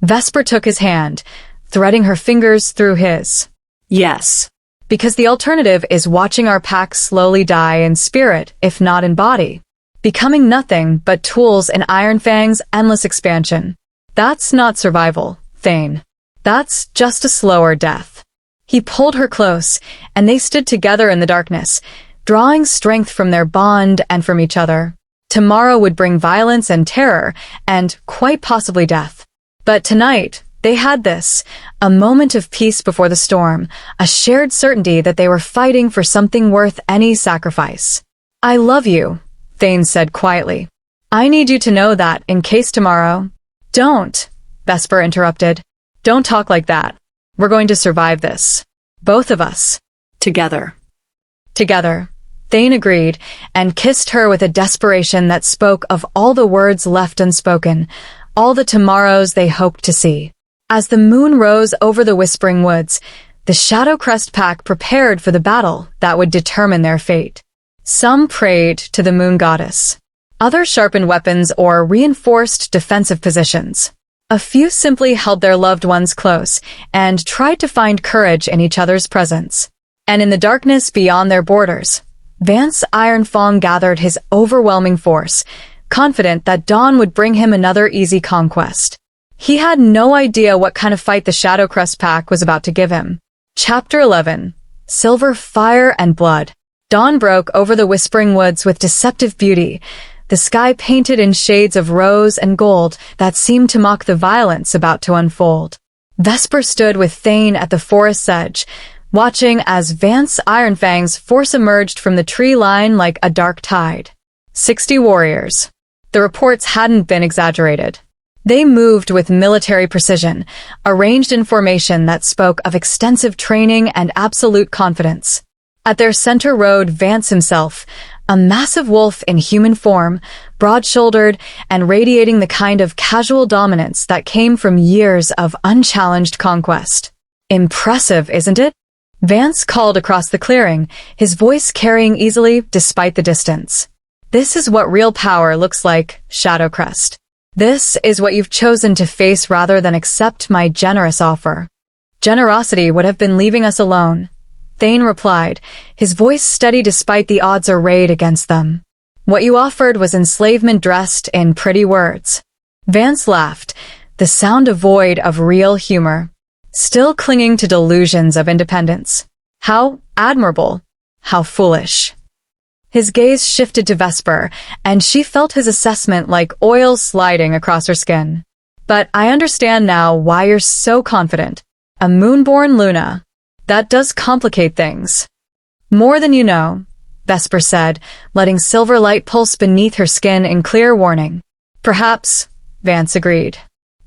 Vesper took his hand, threading her fingers through his. Yes. Because the alternative is watching our pack slowly die in spirit, if not in body. Becoming nothing but tools in Ironfang's endless expansion. That's not survival, Thane. That's just a slower death. He pulled her close, and they stood together in the darkness, drawing strength from their bond and from each other. Tomorrow would bring violence and terror, and quite possibly death. But tonight, they had this, a moment of peace before the storm, a shared certainty that they were fighting for something worth any sacrifice. I love you, Thane said quietly. I need you to know that in case tomorrow... Don't, Vesper interrupted. Don't talk like that. We're going to survive this. Both of us. Together. Together. Thane agreed, and kissed her with a desperation that spoke of all the words left unspoken, all the tomorrows they hoped to see. As the moon rose over the whispering woods, the Shadowcrest pack prepared for the battle that would determine their fate. Some prayed to the moon goddess. Others sharpened weapons or reinforced defensive positions. A few simply held their loved ones close and tried to find courage in each other's presence. And in the darkness beyond their borders, Vance Ironfang gathered his overwhelming force, confident that dawn would bring him another easy conquest. He had no idea what kind of fight the Shadowcrest pack was about to give him. Chapter 11. Silver Fire and Blood. Dawn broke over the whispering woods with deceptive beauty, the sky painted in shades of rose and gold that seemed to mock the violence about to unfold. Vesper stood with Thane at the forest's edge, watching as Vance Ironfang's force emerged from the tree line like a dark tide. 60 warriors. The reports hadn't been exaggerated. They moved with military precision, arranged in formation that spoke of extensive training and absolute confidence. At their center rode Vance himself, A massive wolf in human form, broad-shouldered and radiating the kind of casual dominance that came from years of unchallenged conquest. Impressive, isn't it? Vance called across the clearing, his voice carrying easily despite the distance. This is what real power looks like, Shadowcrest. This is what you've chosen to face rather than accept my generous offer. Generosity would have been leaving us alone. Thane replied, his voice steady despite the odds arrayed against them. What you offered was enslavement dressed in pretty words. Vance laughed, the sound devoid of real humor, still clinging to delusions of independence. How admirable. How foolish. His gaze shifted to Vesper, and she felt his assessment like oil sliding across her skin. But I understand now why you're so confident. A Moonborn Luna. That does complicate things. More than you know, Vesper said, letting silver light pulse beneath her skin in clear warning. Perhaps, Vance agreed.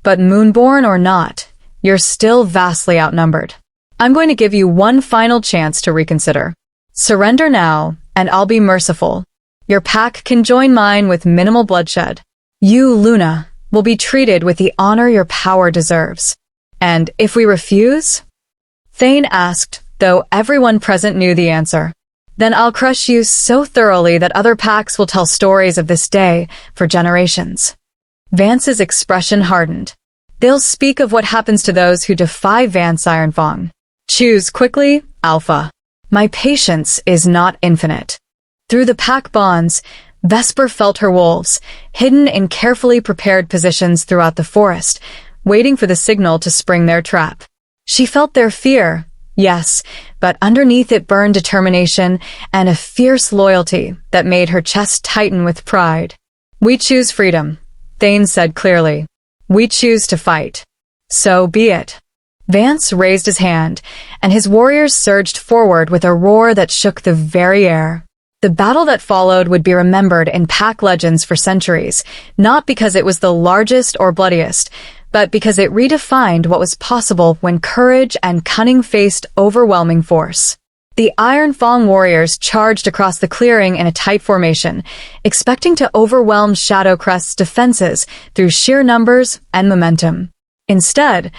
But Moonborn or not, you're still vastly outnumbered. I'm going to give you one final chance to reconsider. Surrender now, and I'll be merciful. Your pack can join mine with minimal bloodshed. You, Luna, will be treated with the honor your power deserves. And if we refuse? Thane asked, though everyone present knew the answer. Then I'll crush you so thoroughly that other packs will tell stories of this day for generations. Vance's expression hardened. They'll speak of what happens to those who defy Vance Ironfang. Choose quickly, Alpha. My patience is not infinite. Through the pack bonds, Vesper felt her wolves, hidden in carefully prepared positions throughout the forest, waiting for the signal to spring their trap. She felt their fear, yes, but underneath it burned determination and a fierce loyalty that made her chest tighten with pride. We choose freedom, Thane said clearly. We choose to fight. So be it. Vance raised his hand, and his warriors surged forward with a roar that shook the very air. The battle that followed would be remembered in pack legends for centuries, not because it was the largest or bloodiest, but because it redefined what was possible when courage and cunning faced overwhelming force. The Ironfang warriors charged across the clearing in a tight formation, expecting to overwhelm Shadowcrest's defenses through sheer numbers and momentum. Instead,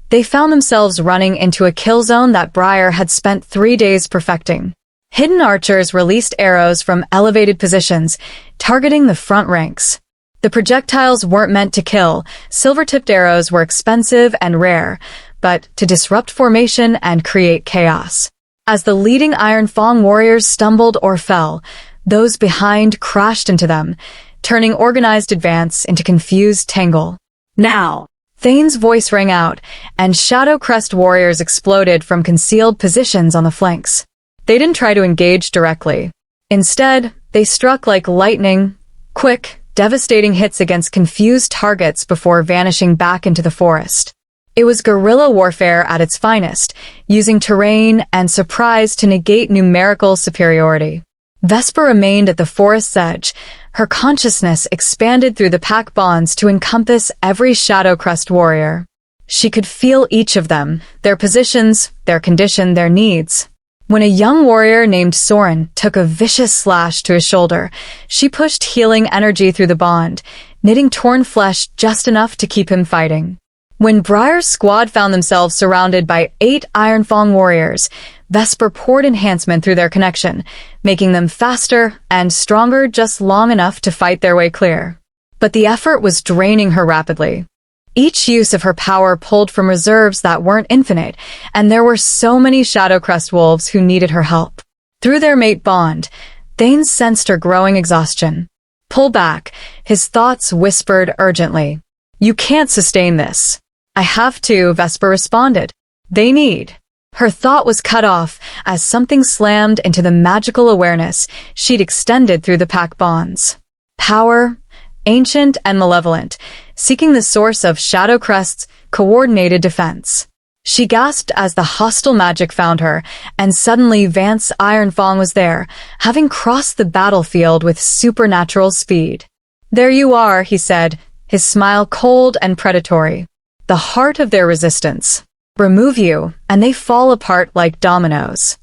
they found themselves running into a kill zone that Briar had spent 3 days perfecting. Hidden archers released arrows from elevated positions, targeting the front ranks. The projectiles weren't meant to kill. Silver-tipped arrows were expensive and rare, but to disrupt formation and create chaos. As the leading Ironfang warriors stumbled or fell, those behind crashed into them, turning organized advance into confused tangle. Now! Thane's voice rang out, and Shadowcrest warriors exploded from concealed positions on the flanks. They didn't try to engage directly. Instead, they struck like lightning, quick, devastating hits against confused targets before vanishing back into the forest. It was guerrilla warfare at its finest, using terrain and surprise to negate numerical superiority. Vesper remained at the forest's edge, her consciousness expanded through the pack bonds to encompass every Shadowcrest warrior. She could feel each of them, their positions, their condition, their needs. When a young warrior named Soren took a vicious slash to his shoulder, she pushed healing energy through the bond, knitting torn flesh just enough to keep him fighting. When Briar's squad found themselves surrounded by 8 Ironfang warriors, Vesper poured enhancement through their connection, making them faster and stronger just long enough to fight their way clear. But the effort was draining her rapidly. Each use of her power pulled from reserves that weren't infinite, and there were so many Shadowcrest wolves who needed her help. Through their mate bond, Thane sensed her growing exhaustion. Pull back, his thoughts whispered urgently. You can't sustain this. I have to, Vesper responded. They need. Her thought was cut off as something slammed into the magical awareness she'd extended through the pack bonds. Power, ancient and malevolent, seeking the source of Shadowcrest's coordinated defense. She gasped as the hostile magic found her, and suddenly Vance Ironfang was there, having crossed the battlefield with supernatural speed. There you are, he said, his smile cold and predatory. The heart of their resistance. Remove you, and they fall apart like dominoes.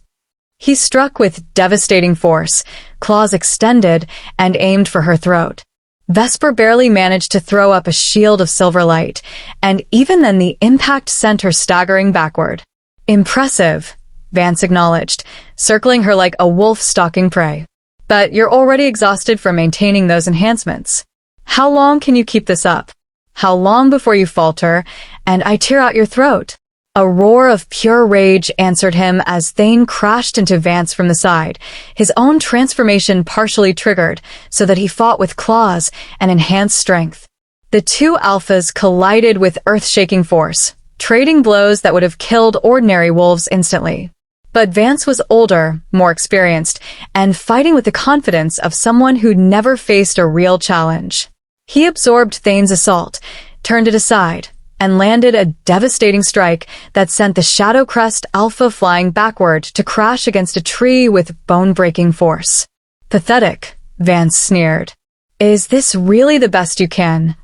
He struck with devastating force, claws extended and aimed for her throat. Vesper barely managed to throw up a shield of silver light, and even then the impact sent her staggering backward. "Impressive," Vance acknowledged, circling her like a wolf stalking prey. "But you're already exhausted from maintaining those enhancements. How long can you keep this up? How long before you falter, and I tear out your throat?" A roar of pure rage answered him as Thane crashed into Vance from the side, his own transformation partially triggered so that he fought with claws and enhanced strength. The two alphas collided with earth-shaking force, trading blows that would have killed ordinary wolves instantly. But Vance was older, more experienced, and fighting with the confidence of someone who'd never faced a real challenge. He absorbed Thane's assault, turned it aside, and landed a devastating strike that sent the Shadowcrest Alpha flying backward to crash against a tree with bone-breaking force. "Pathetic," Vance sneered. "Is this really the best you can?"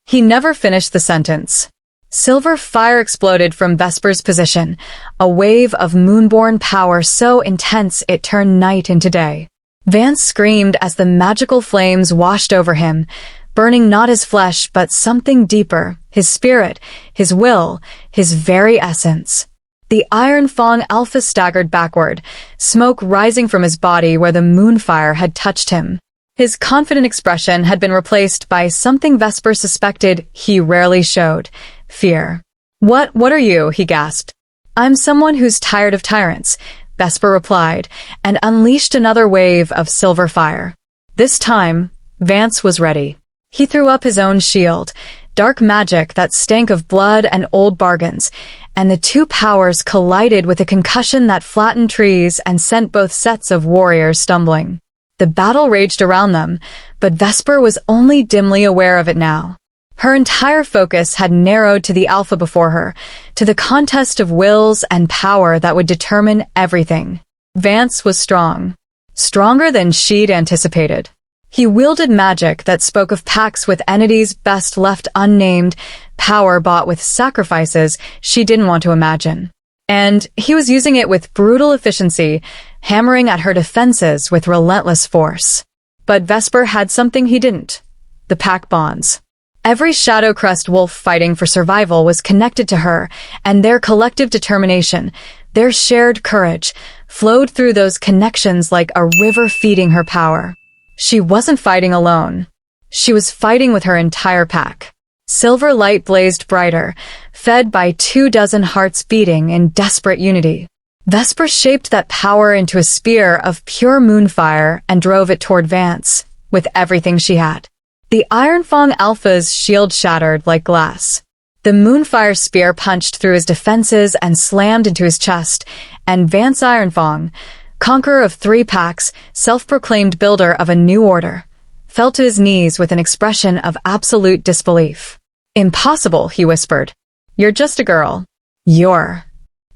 He never finished the sentence. Silver fire exploded from Vesper's position, a wave of Moonborn power so intense it turned night into day. Vance screamed as the magical flames washed over him, burning not his flesh but something deeper, his spirit, his will, his very essence. The Iron Fang Alpha staggered backward, smoke rising from his body where the moonfire had touched him. His confident expression had been replaced by something Vesper suspected he rarely showed: fear. What are you?" he gasped. "I'm someone who's tired of tyrants," Vesper replied, and unleashed another wave of silver fire. This time, Vance was ready. He threw up his own shield, dark magic that stank of blood and old bargains, and the two powers collided with a concussion that flattened trees and sent both sets of warriors stumbling. The battle raged around them, but Vesper was only dimly aware of it now. Her entire focus had narrowed to the Alpha before her, to the contest of wills and power that would determine everything. Vance was strong. Stronger than she'd anticipated. He wielded magic that spoke of pacts with entities best left unnamed, power bought with sacrifices she didn't want to imagine. And he was using it with brutal efficiency, hammering at her defenses with relentless force. But Vesper had something he didn't: the pack bonds. Every Shadowcrest wolf fighting for survival was connected to her, and their collective determination, their shared courage, flowed through those connections like a river feeding her power. She wasn't fighting alone. She was fighting with her entire pack. Silver light blazed brighter, fed by 24 hearts beating in desperate unity. Vesper shaped that power into a spear of pure moonfire and drove it toward Vance, with everything she had. The Iron Fang Alpha's shield shattered like glass. The moonfire spear punched through his defenses and slammed into his chest, and Vance Ironfang, conqueror of 3 packs, self-proclaimed builder of a new order, fell to his knees with an expression of absolute disbelief. "Impossible," he whispered. "You're just a girl."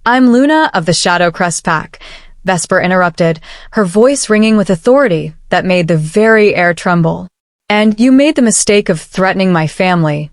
"I'm Luna of the Shadowcrest pack," Vesper interrupted, her voice ringing with authority that made the very air tremble. "And you made the mistake of threatening my family."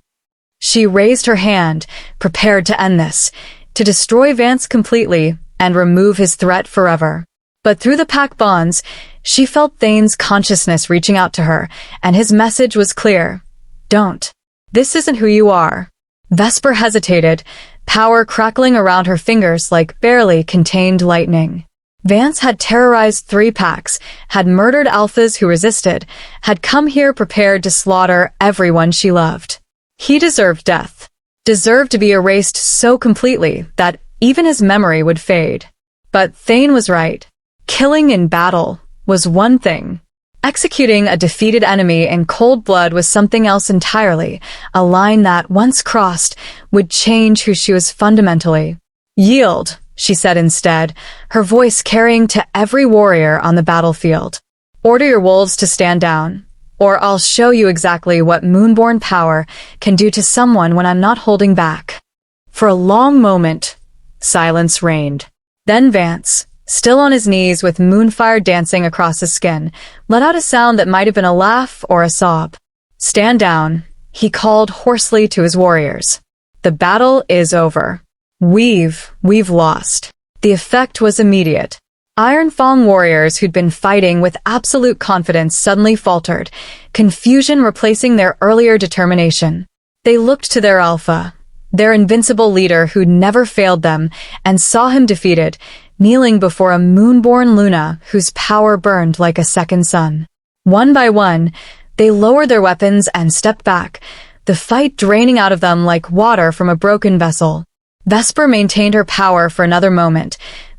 She raised her hand, prepared to end this, to destroy Vance completely and remove his threat forever. But through the pack bonds, she felt Thane's consciousness reaching out to her, and his message was clear: "Don't. This isn't who you are." Vesper hesitated, power crackling around her fingers like barely contained lightning. Vance had terrorized 3 packs, had murdered alphas who resisted, had come here prepared to slaughter everyone she loved. He deserved death. Deserved to be erased so completely that even his memory would fade. But Thane was right. Killing in battle was one thing. Executing a defeated enemy in cold blood was something else entirely, a line that, once crossed, would change who she was fundamentally. "Yield," she said instead, her voice carrying to every warrior on the battlefield. "Order your wolves to stand down, or I'll show you exactly what Moonborn power can do to someone when I'm not holding back." For a long moment, silence reigned. Then Vance, still on his knees with moonfire dancing across his skin, let out a sound that might have been a laugh or a sob. "Stand down," he called hoarsely to his warriors. "The battle is over. We've lost." The effect was immediate. Iron Fang warriors who'd been fighting with absolute confidence suddenly faltered, confusion replacing their earlier determination. They looked to their alpha, their invincible leader who'd never failed them, and saw him defeated, kneeling before a Moonborn Luna whose power burned like a second sun. One by one, they lowered their weapons and stepped back, the fight draining out of them like water from a broken vessel. Vesper maintained her power for another moment,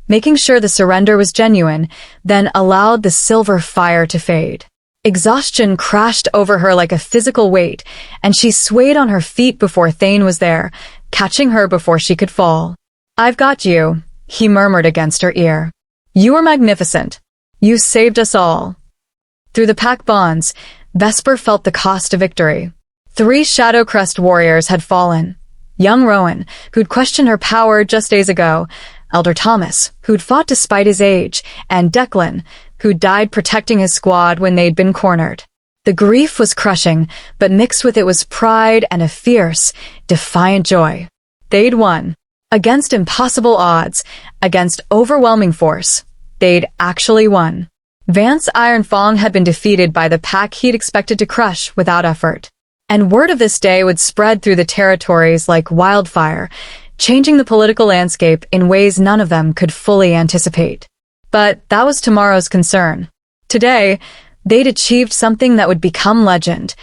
making sure the surrender was genuine, then allowed the silver fire to fade. Exhaustion crashed over her like a physical weight, and she swayed on her feet before Thane was there, catching her before she could fall. "I've got you," he murmured against her ear. "You were magnificent. You saved us all." Through the pack bonds, Vesper felt the cost of victory. 3 Shadowcrest warriors had fallen. Young Rowan, who'd questioned her power just days ago, Elder Thomas, who'd fought despite his age, and Declan, who died protecting his squad when they'd been cornered. The grief was crushing, but mixed with it was pride and a fierce, defiant joy. They'd won. Against impossible odds, against overwhelming force, they'd actually won. Vance Iron Fang had been defeated by the pack he'd expected to crush without effort. And word of this day would spread through the territories like wildfire, changing the political landscape in ways none of them could fully anticipate. But that was tomorrow's concern. Today, they'd achieved something that would become legend.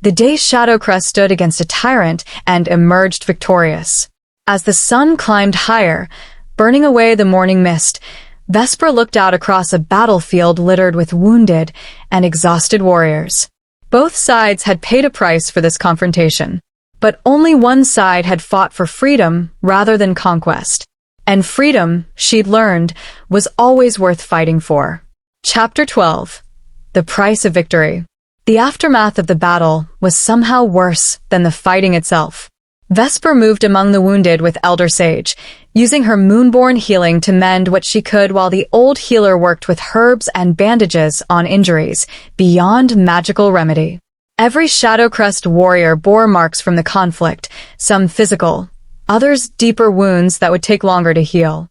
The day Shadowcrest stood against a tyrant and emerged victorious. As the sun climbed higher, burning away the morning mist, Vesper looked out across a battlefield littered with wounded and exhausted warriors. Both sides had paid a price for this confrontation. But only one side had fought for freedom rather than conquest. And freedom, she'd learned, was always worth fighting for. Chapter 12. The Price of Victory. The aftermath of the battle was somehow worse than the fighting itself. Vesper moved among the wounded with Elder Sage, using her Moonborn healing to mend what she could while the old healer worked with herbs and bandages on injuries beyond magical remedy. Every Shadowcrest warrior bore marks from the conflict, some physical, others deeper wounds that would take longer to heal.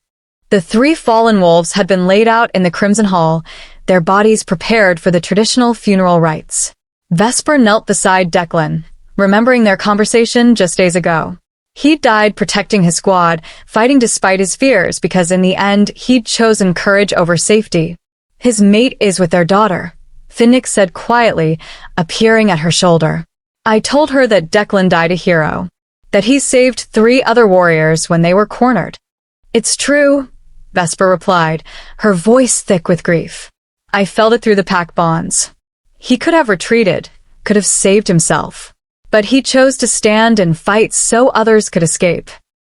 The 3 fallen wolves had been laid out in the Crimson Hall, their bodies prepared for the traditional funeral rites. Vesper knelt beside Declan, remembering their conversation just days ago. He'd died protecting his squad, fighting despite his fears because in the end he'd chosen courage over safety. His mate is with their daughter, Finnick said quietly, appearing at her shoulder. "I told her that Declan died a hero, that he saved 3 other warriors when they were cornered." "It's true," Vesper replied, her voice thick with grief. "I felt it through the pack bonds. He could have retreated, could have saved himself. But he chose to stand and fight so others could escape."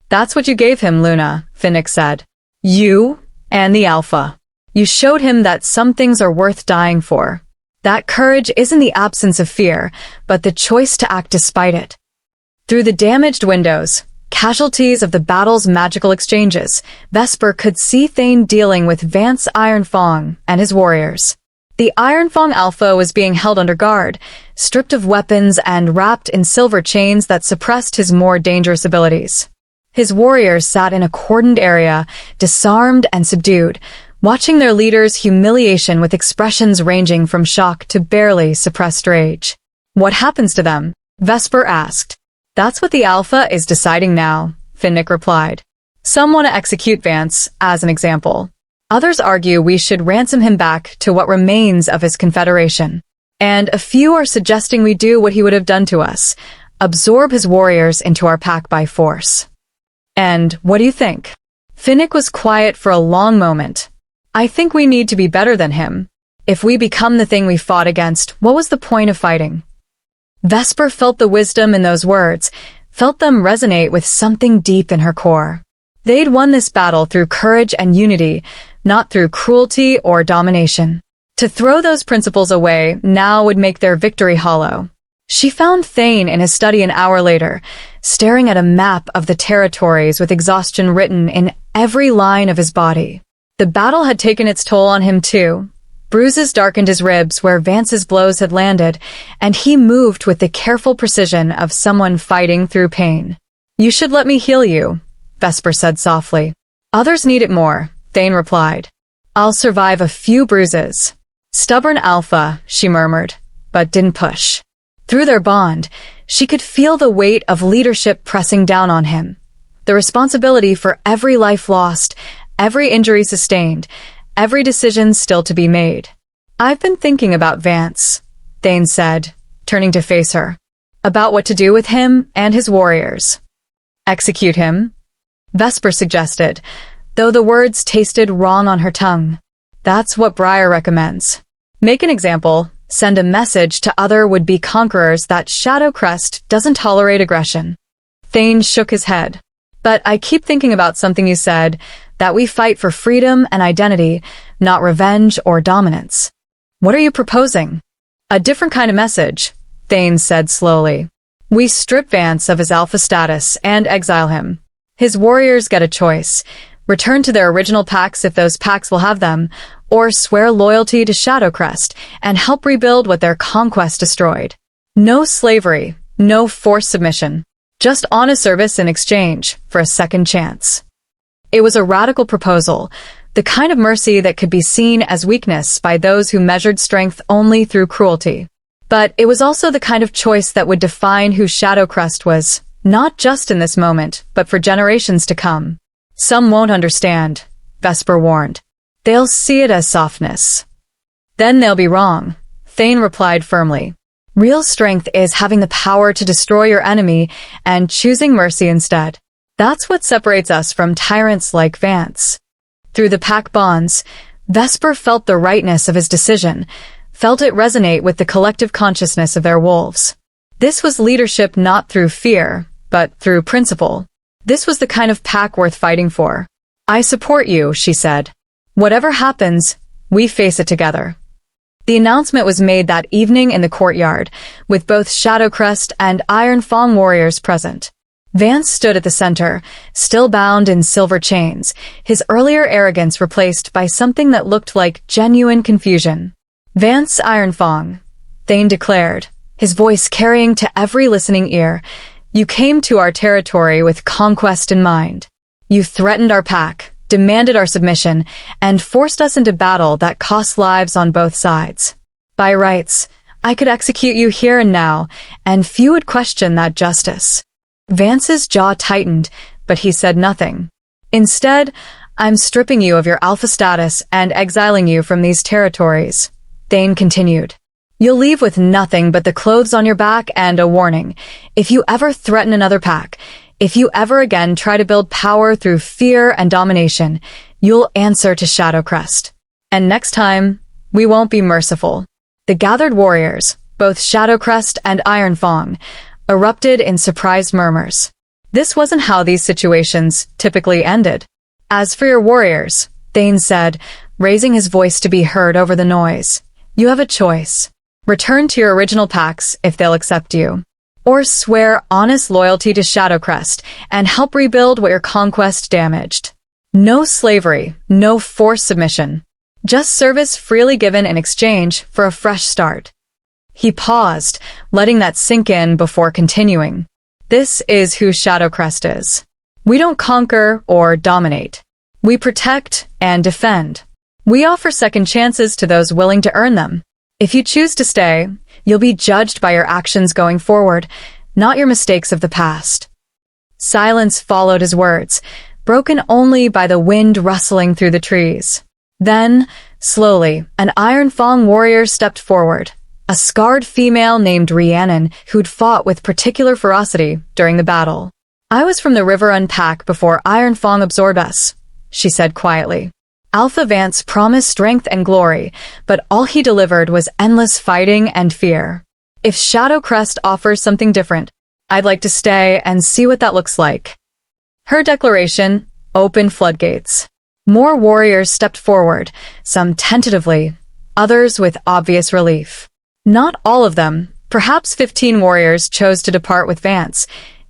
"That's what you gave him, Luna," Finnick said. "You and the Alpha. You showed him that some things are worth dying for. That courage isn't the absence of fear, but the choice to act despite it." Through the damaged windows, casualties of the battle's magical exchanges, Vesper could see Thane dealing with Vance Iron Fang and his warriors. The Iron Fang Alpha was being held under guard, stripped of weapons and wrapped in silver chains that suppressed his more dangerous abilities. His warriors sat in a cordoned area, disarmed and subdued, watching their leader's humiliation with expressions ranging from shock to barely suppressed rage. "What happens to them?" Vesper asked. "That's what the Alpha is deciding now," Finnick replied. "Some want to execute Vance, as an example. Others argue we should ransom him back to what remains of his confederation. And a few are suggesting we do what he would have done to us, absorb his warriors into our pack by force." "And what do you think?" Finnick was quiet for a long moment. "I think we need to be better than him. If we become the thing we fought against, what was the point of fighting?" Vesper felt the wisdom in those words, felt them resonate with something deep in her core. They'd won this battle through courage and unity, not through cruelty or domination. To throw those principles away now would make their victory hollow. She found Thane in his study an hour later, staring at a map of the territories with exhaustion written in every line of his body. The battle had taken its toll on him too. Bruises darkened his ribs where Vance's blows had landed, and he moved with the careful precision of someone fighting through pain. "You should let me heal you," Vesper said softly. "Others need it more," Thane replied. I'll survive a few bruises. Stubborn alpha, she murmured, but didn't push. Through their bond, she could feel the weight of leadership pressing down on him. The responsibility for every life lost, every injury sustained, every decision still to be made. I've been thinking about Vance, Thane said, turning to face her. About what to do with him and his warriors. Execute him? Vesper suggested, though the words tasted wrong on her tongue. That's what Briar recommends. Make an example, send a message to other would-be conquerors that Shadowcrest doesn't tolerate aggression. Thane shook his head. But I keep thinking about something you said, that we fight for freedom and identity, not revenge or dominance. What are you proposing? A different kind of message, Thane said slowly. We strip Vance of his alpha status and exile him. His warriors get a choice. Return to their original packs if those packs will have them, or swear loyalty to Shadowcrest and help rebuild what their conquest destroyed. No slavery, no forced submission. Just honest service in exchange for a second chance. It was a radical proposal, the kind of mercy that could be seen as weakness by those who measured strength only through cruelty. But it was also the kind of choice that would define who Shadowcrest was, not just in this moment, but for generations to come. Some won't understand, Vesper warned. They'll see it as softness. Then they'll be wrong, Thane replied firmly. Real strength is having the power to destroy your enemy and choosing mercy instead. That's what separates us from tyrants like Vance. Through the pack bonds, Vesper felt the rightness of his decision, felt it resonate with the collective consciousness of their wolves. This was leadership not through fear, but through principle. This was the kind of pack worth fighting for. I support you, she said. Whatever happens, we face it together. The announcement was made that evening in the courtyard, with both Shadowcrest and Iron Fang warriors present. Vance stood at the center, still bound in silver chains, his earlier arrogance replaced by something that looked like genuine confusion. Vance Ironfang, Thane declared, his voice carrying to every listening ear, you came to our territory with conquest in mind. You threatened our pack, demanded our submission, and forced us into battle that cost lives on both sides. By rights, I could execute you here and now, and few would question that justice. Vance's jaw tightened, but he said nothing. Instead, I'm stripping you of your alpha status and exiling you from these territories, Thane continued. You'll leave with nothing but the clothes on your back and a warning. If you ever threaten another pack, if you ever again try to build power through fear and domination, you'll answer to Shadowcrest. And next time, we won't be merciful. The gathered warriors, both Shadowcrest and Iron Fang, erupted in surprised murmurs. This wasn't how these situations typically ended. As for your warriors, Thane said, raising his voice to be heard over the noise, you have a choice. Return to your original packs if they'll accept you. Or swear honest loyalty to Shadowcrest and help rebuild what your conquest damaged. No slavery, no forced submission. Just service freely given in exchange for a fresh start. He paused, letting that sink in before continuing. This is who Shadowcrest is. We don't conquer or dominate. We protect and defend. We offer second chances to those willing to earn them. If you choose to stay, you'll be judged by your actions going forward, not your mistakes of the past. Silence followed his words, broken only by the wind rustling through the trees. Then, slowly, an Iron Fang warrior stepped forward, a scarred female named Rhiannon who'd fought with particular ferocity during the battle. I was from the River Unpack before Iron Fang absorbed us, she said quietly. Alpha Vance promised strength and glory, but all he delivered was endless fighting and fear. If Shadowcrest offers something different, I'd like to stay and see what that looks like. Her declaration opened floodgates. More warriors stepped forward, some tentatively, others with obvious relief. Not all of them, perhaps 15 warriors chose to depart with Vance,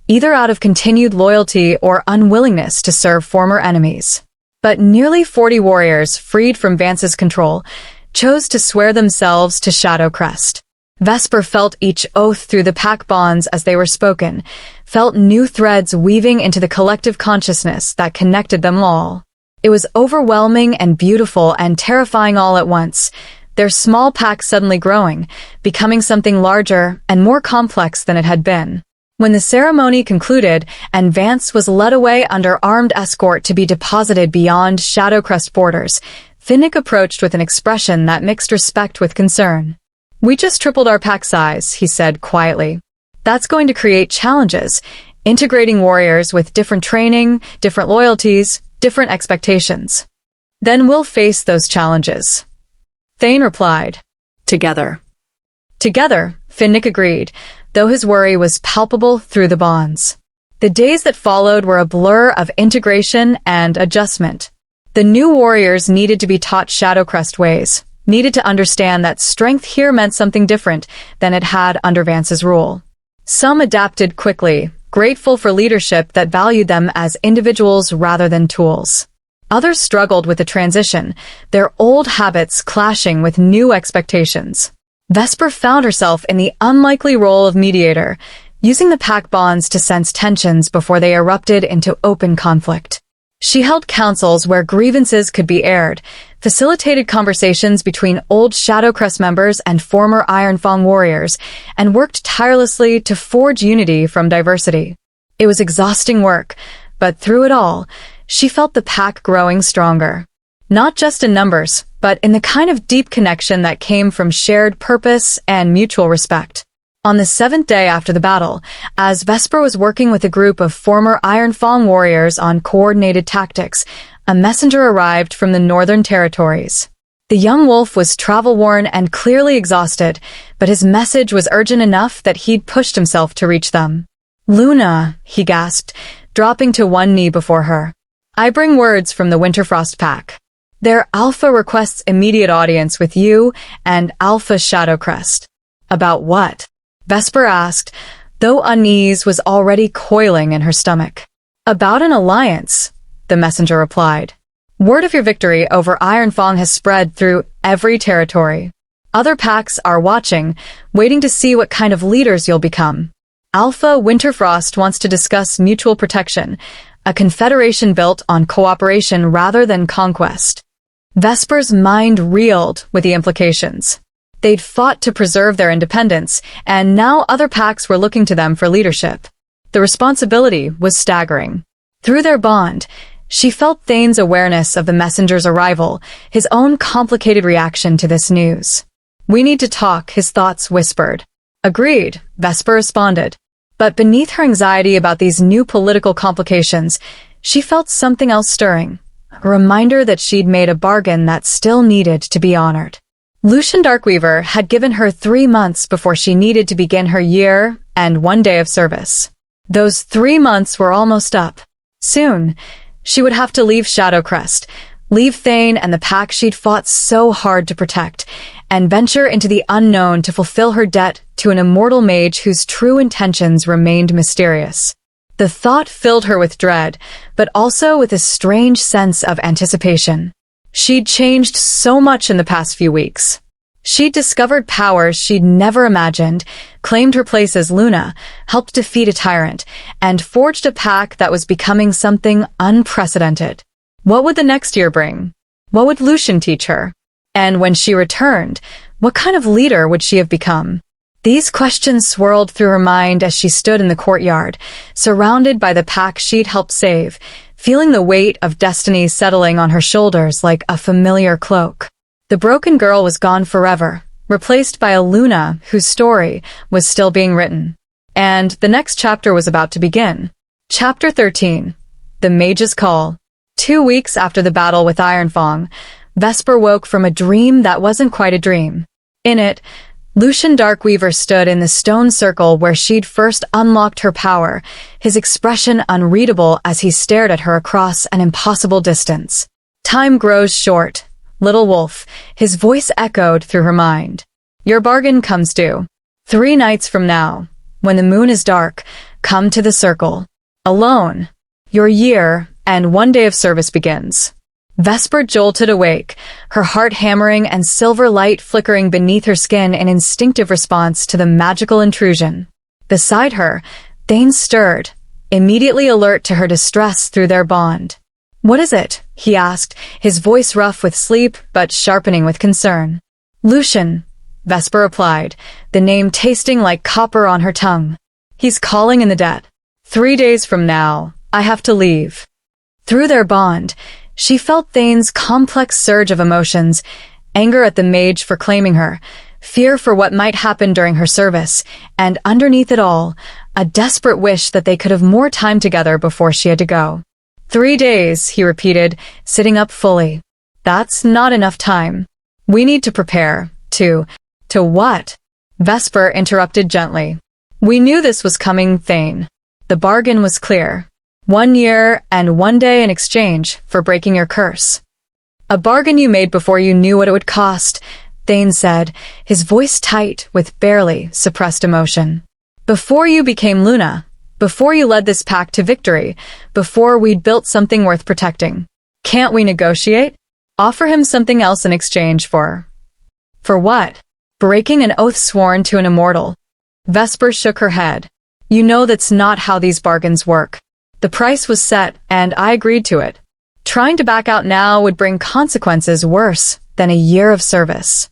either out of continued loyalty or unwillingness to serve former enemies. But nearly 40 warriors, freed from Vance's control, chose to swear themselves to Shadowcrest. Vesper felt each oath through the pack bonds as they were spoken, felt new threads weaving into the collective consciousness that connected them all. It was overwhelming and beautiful and terrifying all at once, their small pack suddenly growing, becoming something larger and more complex than it had been. When the ceremony concluded and Vance was led away under armed escort to be deposited beyond Shadowcrest borders, Finnick approached with an expression that mixed respect with concern. "We just tripled our pack size," he said quietly. "That's going to create challenges, integrating warriors with different training, different loyalties, different expectations. Then we'll face those challenges." Thane replied. Together. Together, Finnick agreed, though his worry was palpable through the bonds. The days that followed were a blur of integration and adjustment. The new warriors needed to be taught Shadowcrest ways, needed to understand that strength here meant something different than it had under Vance's rule. Some adapted quickly, grateful for leadership that valued them as individuals rather than tools. Others struggled with the transition, their old habits clashing with new expectations. Vesper found herself in the unlikely role of mediator, using the pack bonds to sense tensions before they erupted into open conflict. She held councils where grievances could be aired, facilitated conversations between old Shadowcrest members and former Ironfang warriors, and worked tirelessly to forge unity from diversity. It was exhausting work, but through it all, she felt the pack growing stronger. Not just in numbers, but in the kind of deep connection that came from shared purpose and mutual respect. On the 7th day after the battle, as Vesper was working with a group of former Ironfang warriors on coordinated tactics, a messenger arrived from the Northern Territories. The young wolf was travel-worn and clearly exhausted, but his message was urgent enough that he'd pushed himself to reach them. "Luna," he gasped, dropping to one knee before her. "I bring words from the Winterfrost pack. Their Alpha requests immediate audience with you and Alpha Shadowcrest." "About what?" Vesper asked, though unease was already coiling in her stomach. "About an alliance," the messenger replied. "Word of your victory over Ironfang has spread through every territory. Other packs are watching, waiting to see what kind of leaders you'll become. Alpha Winterfrost wants to discuss mutual protection, a confederation built on cooperation rather than conquest." Vesper's mind reeled with the implications. They'd fought to preserve their independence, and now other packs were looking to them for leadership. The responsibility was staggering. Through their bond, she felt Thane's awareness of the messenger's arrival, his own complicated reaction to this news. "We need to talk," his thoughts whispered. "Agreed," Vesper responded. But beneath her anxiety about these new political complications, she felt something else stirring, a reminder that she'd made a bargain that still needed to be honored. Lucian Darkweaver had given her 3 months before she needed to begin her year and 1 day of service. Those 3 months were almost up. Soon, she would have to leave Shadowcrest, leave Thane and the pack she'd fought so hard to protect, and venture into the unknown to fulfill her debt to an immortal mage whose true intentions remained mysterious. The thought filled her with dread, but also with a strange sense of anticipation. She'd changed so much in the past few weeks. She'd discovered powers she'd never imagined, claimed her place as Luna, helped defeat a tyrant, and forged a pack that was becoming something unprecedented. What would the next year bring? What would Lucian teach her? And when she returned, what kind of leader would she have become? These questions swirled through her mind as she stood in the courtyard, surrounded by the pack she'd helped save, feeling the weight of destiny settling on her shoulders like a familiar cloak. The broken girl was gone forever, replaced by a Luna whose story was still being written. And the next chapter was about to begin. Chapter 13. The Mage's Call. 2 weeks after the battle with Ironfang, Vesper woke from a dream that wasn't quite a dream. In it, Lucian Darkweaver stood in the stone circle where she'd first unlocked her power, his expression unreadable as he stared at her across an impossible distance. "Time grows short, little wolf," his voice echoed through her mind. "Your bargain comes due. 3 nights from now, when the moon is dark, come to the circle. Alone. Your year and 1 day of service begins." Vesper jolted awake, her heart hammering and silver light flickering beneath her skin in instinctive response to the magical intrusion. Beside her, Thane stirred, immediately alert to her distress through their bond. "What is it?" he asked, his voice rough with sleep but sharpening with concern. Lucian, Vesper replied, the name tasting like copper on her tongue. He's calling in the dead. 3 days from now, I have to leave. Through their bond, she felt Thane's complex surge of emotions, anger at the mage for claiming her, fear for what might happen during her service, and underneath it all, a desperate wish that they could have more time together before she had to go. 3 days, he repeated, sitting up fully. That's not enough time. We need to prepare. To what? Vesper interrupted gently. We knew this was coming, Thane. The bargain was clear. 1 year and 1 day in exchange for breaking your curse. A bargain you made before you knew what it would cost, Thane said, his voice tight with barely suppressed emotion. Before you became Luna, before you led this pack to victory, before we'd built something worth protecting. Can't we negotiate? Offer him something else in exchange for what? Breaking an oath sworn to an immortal. Vesper shook her head. You know that's not how these bargains work. The price was set, and I agreed to it. Trying to back out now would bring consequences worse than a year of service.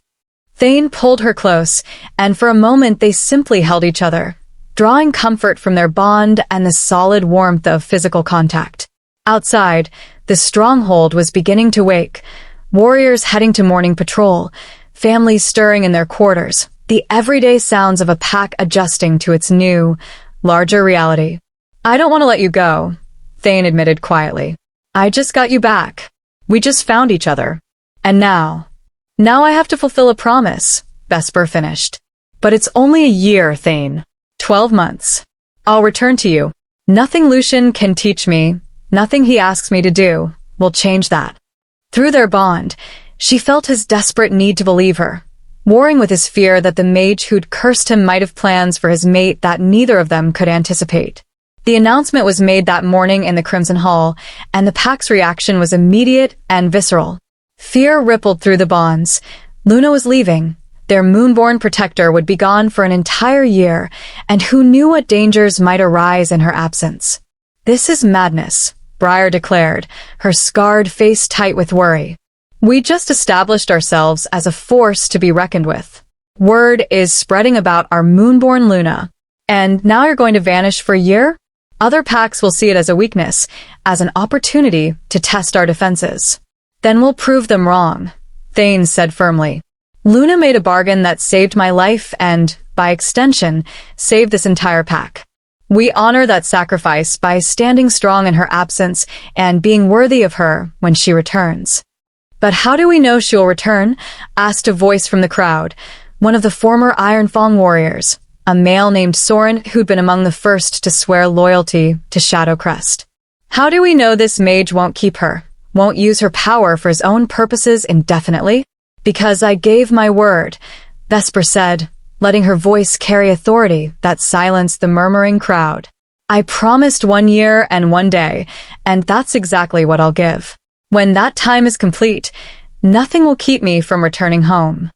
Thane pulled her close, and for a moment they simply held each other, drawing comfort from their bond and the solid warmth of physical contact. Outside, the stronghold was beginning to wake, warriors heading to morning patrol, families stirring in their quarters, the everyday sounds of a pack adjusting to its new, larger reality. I don't want to let you go, Thane admitted quietly. I just got you back. We just found each other. And now I have to fulfill a promise, Vesper finished. But it's only a year, Thane. 12 months. I'll return to you. Nothing Lucian can teach me, nothing he asks me to do, will change that. Through their bond, she felt his desperate need to believe her, warring with his fear that the mage who'd cursed him might have plans for his mate that neither of them could anticipate. The announcement was made that morning in the Crimson Hall, and the pack's reaction was immediate and visceral. Fear rippled through the bonds. Luna was leaving. Their Moonborn protector would be gone for an entire year, and who knew what dangers might arise in her absence. This is madness, Briar declared, her scarred face tight with worry. We just established ourselves as a force to be reckoned with. Word is spreading about our Moonborn Luna. And now you're going to vanish for a year? Other packs will see it as a weakness, as an opportunity to test our defenses. Then we'll prove them wrong, Thane said firmly. Luna made a bargain that saved my life and, by extension, saved this entire pack. We honor that sacrifice by standing strong in her absence and being worthy of her when she returns. But how do we know she'll return? Asked a voice from the crowd, one of the former Ironfang warriors, a male named Soren who'd been among the first to swear loyalty to Shadowcrest. How do we know this mage won't keep her, won't use her power for his own purposes indefinitely? Because I gave my word, Vesper said, letting her voice carry authority that silenced the murmuring crowd. I promised 1 year and 1 day, and that's exactly what I'll give. When that time is complete, nothing will keep me from returning home.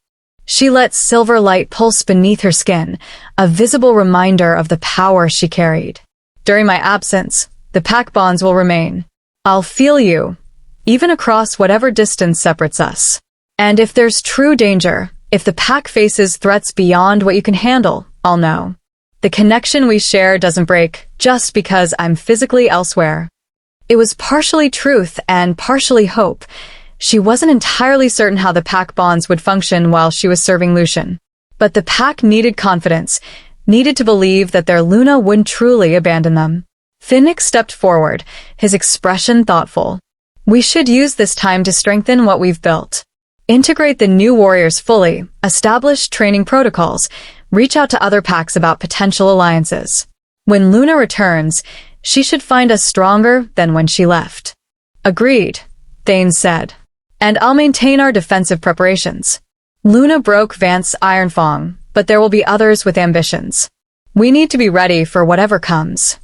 She let silver light pulse beneath her skin, a visible reminder of the power she carried. During my absence, the pack bonds will remain. I'll feel you, even across whatever distance separates us. And if there's true danger, if the pack faces threats beyond what you can handle, I'll know. The connection we share doesn't break just because I'm physically elsewhere. It was partially truth and partially hope. She wasn't entirely certain how the pack bonds would function while she was serving Lucian. But the pack needed confidence, needed to believe that their Luna wouldn't truly abandon them. Finnick stepped forward, his expression thoughtful. We should use this time to strengthen what we've built. Integrate the new warriors fully, establish training protocols, reach out to other packs about potential alliances. When Luna returns, she should find us stronger than when she left. Agreed, Thane said. And I'll maintain our defensive preparations. Luna broke Vance's Ironfang, but there will be others with ambitions. We need to be ready for whatever comes.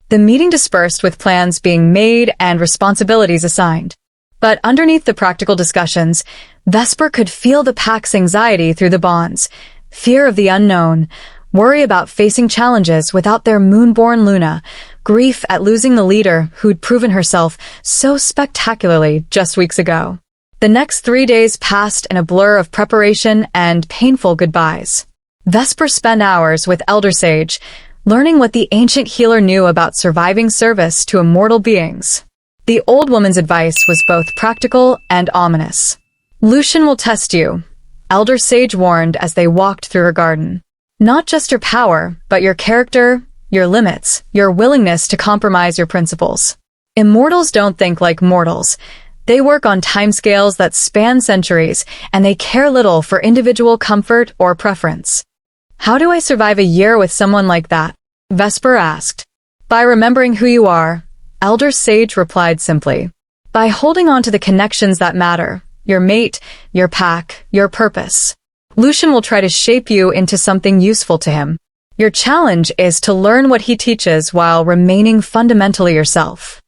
The meeting dispersed with plans being made and responsibilities assigned. But underneath the practical discussions, Vesper could feel the pack's anxiety through the bonds, fear of the unknown, worry about facing challenges without their Moonborn Luna, grief at losing the leader who'd proven herself so spectacularly just weeks ago. The next 3 days passed in a blur of preparation and painful goodbyes. Vesper spent hours with Elder Sage, learning what the ancient healer knew about surviving service to immortal beings. The old woman's advice was both practical and ominous. "Lucian will test you," Elder Sage warned as they walked through her garden. "Not just your power, but your character, your limits, your willingness to compromise your principles. Immortals don't think like mortals. They work on timescales that span centuries, and they care little for individual comfort or preference." "How do I survive a year with someone like that?" Vesper asked. "By remembering who you are," Elder Sage replied simply. "By holding on to the connections that matter, your mate, your pack, your purpose. Lucian will try to shape you into something useful to him. Your challenge is to learn what he teaches while remaining fundamentally yourself."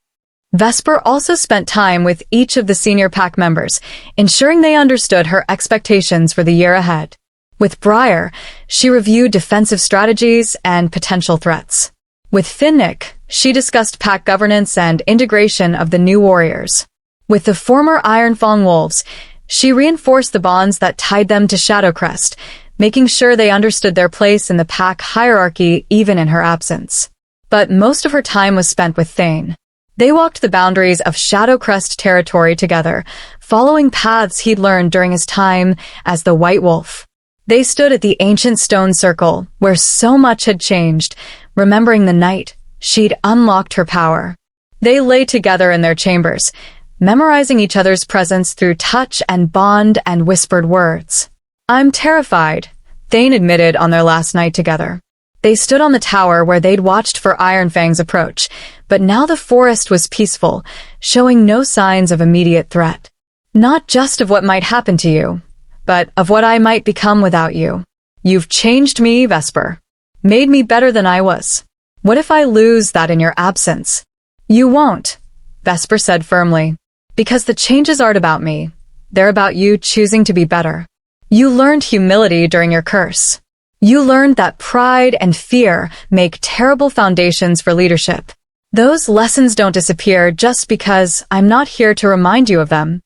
Vesper also spent time with each of the senior pack members, ensuring they understood her expectations for the year ahead. With Briar, she reviewed defensive strategies and potential threats. With Finnick, she discussed pack governance and integration of the new warriors. With the former Ironfang wolves, she reinforced the bonds that tied them to Shadowcrest, making sure they understood their place in the pack hierarchy even in her absence. But most of her time was spent with Thane. They walked the boundaries of Shadowcrest territory together, following paths he'd learned during his time as the White Wolf. They stood at the ancient stone circle, where so much had changed, remembering the night she'd unlocked her power. They lay together in their chambers, memorizing each other's presence through touch and bond and whispered words. "I'm terrified," Thane admitted on their last night together. They stood on the tower where they'd watched for Ironfang's approach, but now the forest was peaceful, showing no signs of immediate threat. "Not just of what might happen to you, but of what I might become without you. You've changed me, Vesper. Made me better than I was. What if I lose that in your absence?" "You won't," Vesper said firmly. "Because the changes aren't about me. They're about you choosing to be better. You learned humility during your curse. You learned that pride and fear make terrible foundations for leadership. Those lessons don't disappear just because I'm not here to remind you of them."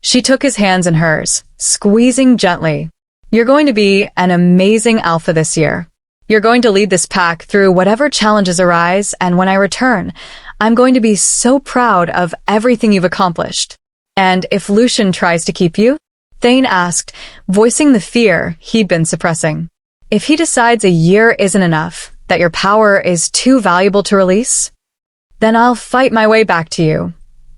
She took his hands in hers, squeezing gently. "You're going to be an amazing alpha this year. You're going to lead this pack through whatever challenges arise, and when I return, I'm going to be so proud of everything you've accomplished." "And if Lucian tries to keep you?" Thane asked, voicing the fear he'd been suppressing. "If he decides a year isn't enough, that your power is too valuable to release?" "Then I'll fight my way back to you,"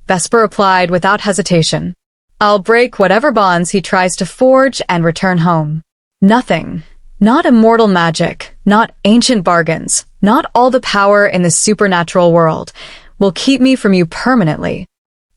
Vesper replied without hesitation. "I'll break whatever bonds he tries to forge and return home. Nothing, not immortal magic, not ancient bargains, not all the power in the supernatural world, will keep me from you permanently."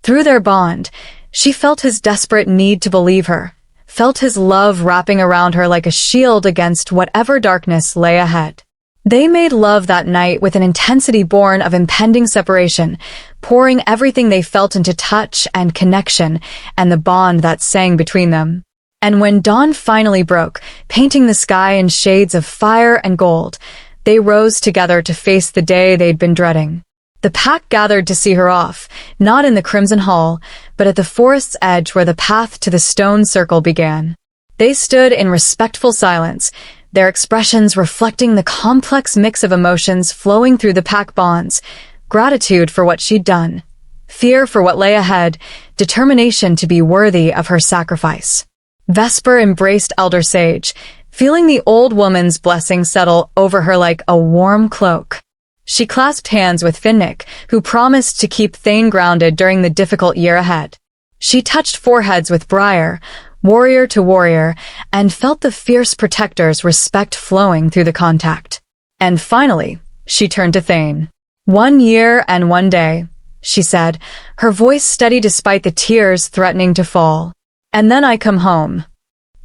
Through their bond, she felt his desperate need to believe her, felt his love wrapping around her like a shield against whatever darkness lay ahead. They made love that night with an intensity born of impending separation, pouring everything they felt into touch and connection and the bond that sang between them. And when dawn finally broke, painting the sky in shades of fire and gold, they rose together to face the day they'd been dreading. The pack gathered to see her off, not in the Crimson Hall, but at the forest's edge where the path to the stone circle began. They stood in respectful silence, their expressions reflecting the complex mix of emotions flowing through the pack bonds: gratitude for what she'd done, fear for what lay ahead, determination to be worthy of her sacrifice. Vesper embraced Elder Sage, feeling the old woman's blessing settle over her like a warm cloak. She clasped hands with Finnick, who promised to keep Thane grounded during the difficult year ahead. She touched foreheads with Briar, warrior to warrior, and felt the fierce protector's respect flowing through the contact. And finally, she turned to Thane. "1 year and 1 day," she said, her voice steady despite the tears threatening to fall. "And then I come home."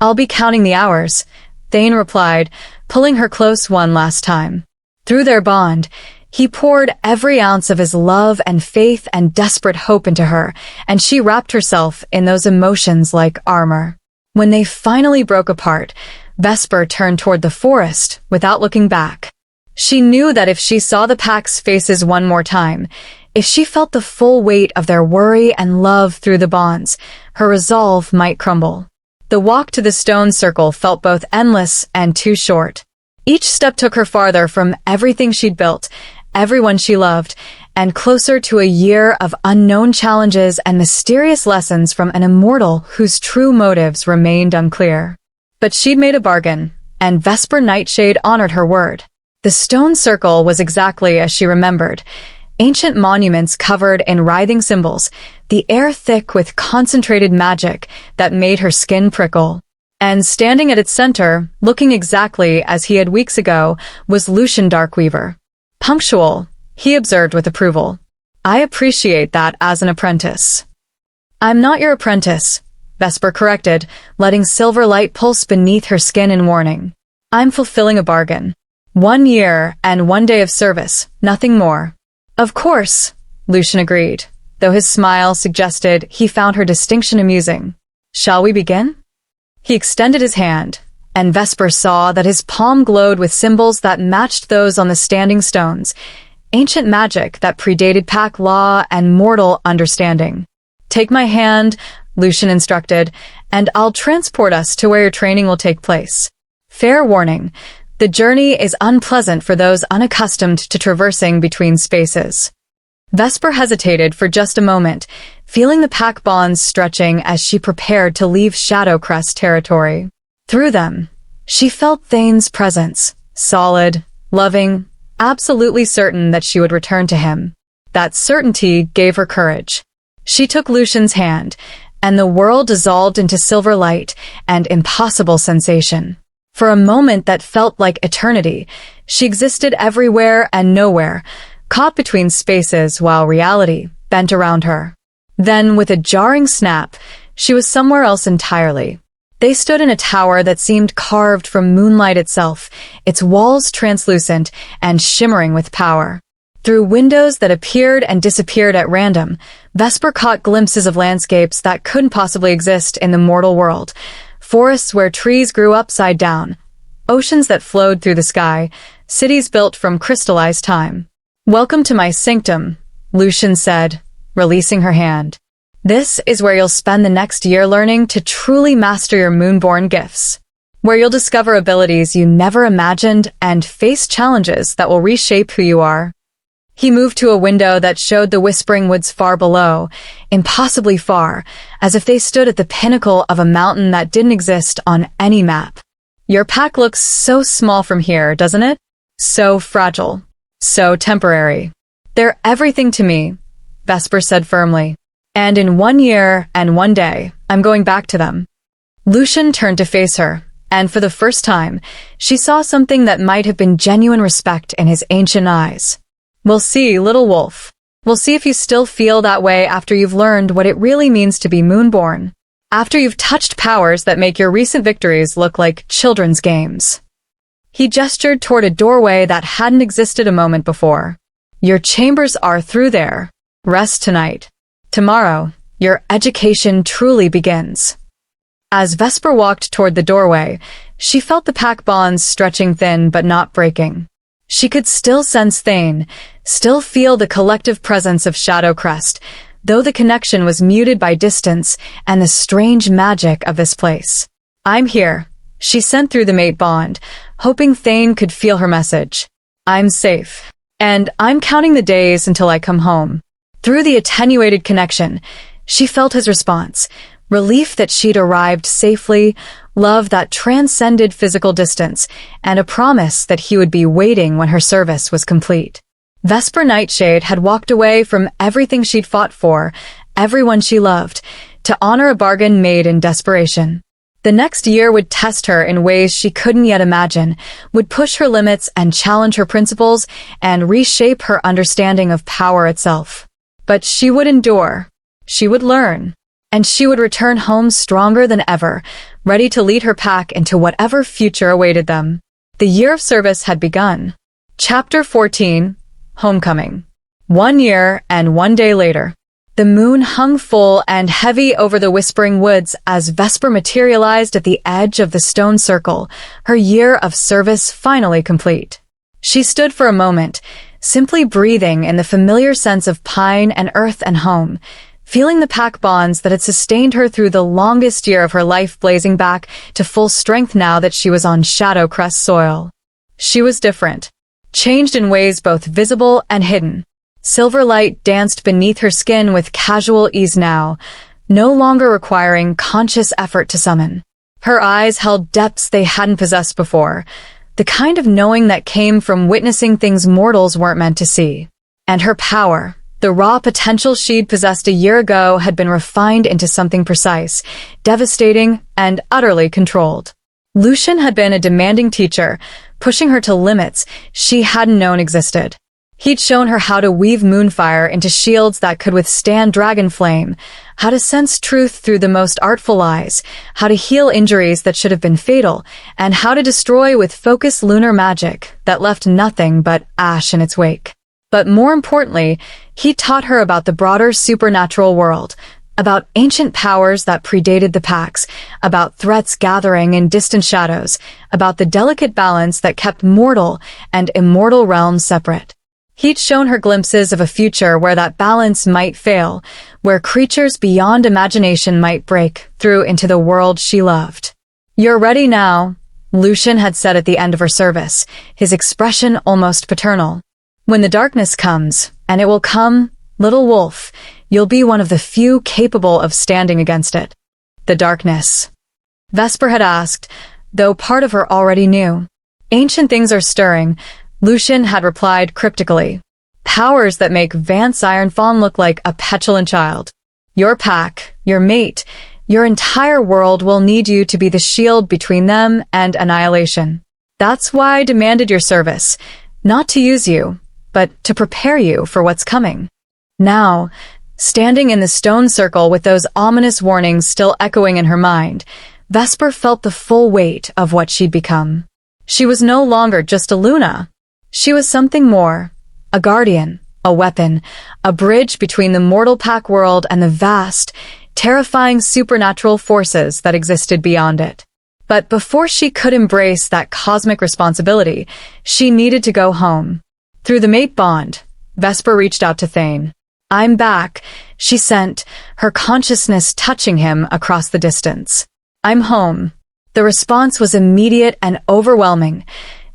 "I'll be counting the hours," Thane replied, pulling her close one last time. Through their bond, he poured every ounce of his love and faith and desperate hope into her, and she wrapped herself in those emotions like armor. When they finally broke apart, Vesper turned toward the forest without looking back. She knew that if she saw the pack's faces one more time, if she felt the full weight of their worry and love through the bonds, her resolve might crumble. The walk to the stone circle felt both endless and too short. Each step took her farther from everything she'd built, everyone she loved, and closer to a year of unknown challenges and mysterious lessons from an immortal whose true motives remained unclear. But she'd made a bargain, and Vesper Nightshade honored her word. The stone circle was exactly as she remembered. Ancient monuments covered in writhing symbols, the air thick with concentrated magic that made her skin prickle. And standing at its center, looking exactly as he had weeks ago, was Lucian Darkweaver. Punctual, he observed with approval. I appreciate that as an apprentice. I'm not your apprentice, Vesper corrected, letting silver light pulse beneath her skin in warning. I'm fulfilling a bargain. 1 year and 1 day of service, nothing more. Of course, Lucian agreed, though his smile suggested he found her distinction amusing. Shall we begin? He extended his hand, and Vesper saw that his palm glowed with symbols that matched those on the standing stones, ancient magic that predated pack law and mortal understanding. Take my hand, Lucian instructed, and I'll transport us to where your training will take place. Fair warning, the journey is unpleasant for those unaccustomed to traversing between spaces. Vesper hesitated for just a moment, feeling the pack bonds stretching as she prepared to leave Shadowcrest territory. Through them, she felt Thane's presence, solid, loving, absolutely certain that she would return to him. That certainty gave her courage. She took Lucian's hand, and the world dissolved into silver light and impossible sensation. For a moment that felt like eternity, she existed everywhere and nowhere, caught between spaces while reality bent around her. Then, with a jarring snap, she was somewhere else entirely. They stood in a tower that seemed carved from moonlight itself, its walls translucent and shimmering with power. Through windows that appeared and disappeared at random, Vesper caught glimpses of landscapes that couldn't possibly exist in the mortal world. Forests where trees grew upside down, oceans that flowed through the sky, cities built from crystallized time. Welcome to my sanctum, Lucian said, releasing her hand. This is where you'll spend the next year learning to truly master your moonborn gifts, where you'll discover abilities you never imagined and face challenges that will reshape who you are. He moved to a window that showed the whispering woods far below, impossibly far, as if they stood at the pinnacle of a mountain that didn't exist on any map. Your pack looks so small from here, doesn't it? So fragile. So temporary. They're everything to me, Vesper said firmly. And in 1 year and 1 day, I'm going back to them. Lucian turned to face her, and for the first time, she saw something that might have been genuine respect in his ancient eyes. We'll see, little wolf. We'll see if you still feel that way after you've learned what it really means to be moonborn. After you've touched powers that make your recent victories look like children's games. He gestured toward a doorway that hadn't existed a moment before. Your chambers are through there. Rest tonight. Tomorrow, your education truly begins. As Vesper walked toward the doorway, she felt the pack bonds stretching thin but not breaking. She could still sense Thane, still feel the collective presence of Shadowcrest, though the connection was muted by distance and the strange magic of this place. I'm here, she sent through the mate bond, hoping Thane could feel her message. I'm safe. And I'm counting the days until I come home. Through the attenuated connection, she felt his response, relief that she'd arrived safely, love that transcended physical distance, and a promise that he would be waiting when her service was complete. Vesper Nightshade had walked away from everything she'd fought for, everyone she loved, to honor a bargain made in desperation. The next year would test her in ways she couldn't yet imagine, would push her limits and challenge her principles, and reshape her understanding of power itself. But she would endure. She would learn. And she would return home stronger than ever, ready to lead her pack into whatever future awaited them. The year of service had begun. Chapter 14, Homecoming. 1 year and 1 day later. The moon hung full and heavy over the whispering woods as Vesper materialized at the edge of the stone circle, her year of service finally complete. She stood for a moment, simply breathing in the familiar sense of pine and earth and home, feeling the pack bonds that had sustained her through the longest year of her life blazing back to full strength now that she was on Shadowcrest soil. She was different, changed in ways both visible and hidden. Silver light danced beneath her skin with casual ease now, no longer requiring conscious effort to summon. Her eyes held depths they hadn't possessed before, the kind of knowing that came from witnessing things mortals weren't meant to see. And her power, the raw potential she'd possessed a year ago, had been refined into something precise, devastating, and utterly controlled. Lucian had been a demanding teacher, pushing her to limits she hadn't known existed. He'd shown her how to weave moonfire into shields that could withstand dragon flame, how to sense truth through the most artful lies, how to heal injuries that should have been fatal, and how to destroy with focused lunar magic that left nothing but ash in its wake. But more importantly, he taught her about the broader supernatural world, about ancient powers that predated the packs, about threats gathering in distant shadows, about the delicate balance that kept mortal and immortal realms separate. He'd shown her glimpses of a future where that balance might fail, where creatures beyond imagination might break through into the world she loved. "You're ready now," Lucian had said at the end of her service, his expression almost paternal. "When the darkness comes, and it will come, little wolf, you'll be one of the few capable of standing against it." The darkness. Vesper had asked, though part of her already knew. "Ancient things are stirring," Lucian had replied cryptically. "Powers that make Vance Ironfawn look like a petulant child. Your pack, your mate, your entire world will need you to be the shield between them and annihilation. That's why I demanded your service, not to use you, but to prepare you for what's coming." Now, standing in the stone circle with those ominous warnings still echoing in her mind, Vesper felt the full weight of what she'd become. She was no longer just a Luna. She was something more, a guardian, a weapon, a bridge between the mortal pack world and the vast, terrifying supernatural forces that existed beyond it. But before she could embrace that cosmic responsibility, she needed to go home. Through the mate bond, Vesper reached out to Thane. "I'm back," she sent, her consciousness touching him across the distance. "I'm home." The response was immediate and overwhelming.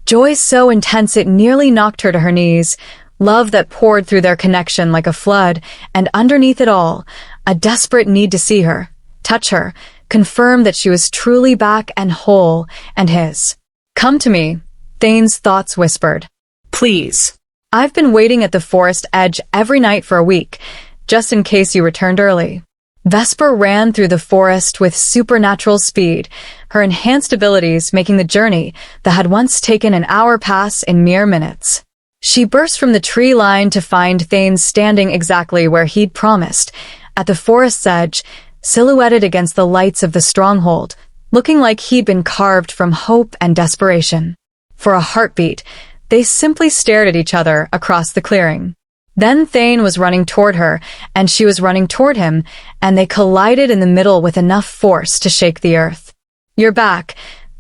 Joy so intense it nearly knocked her to her knees, love that poured through their connection like a flood, and underneath it all, a desperate need to see her, touch her, confirm that she was truly back and whole, and his. "Come to me," Thane's thoughts whispered. Please. "I've been waiting at the forest edge every night for a week, just in case you returned early." Vesper ran through the forest with supernatural speed, her enhanced abilities making the journey that had once taken an hour pass in mere minutes. She burst from the tree line to find Thane standing exactly where he'd promised, at the forest's edge, silhouetted against the lights of the stronghold, looking like he'd been carved from hope and desperation. For a heartbeat, they simply stared at each other across the clearing. Then Thane was running toward her, and she was running toward him, and they collided in the middle with enough force to shake the earth. "You're back,"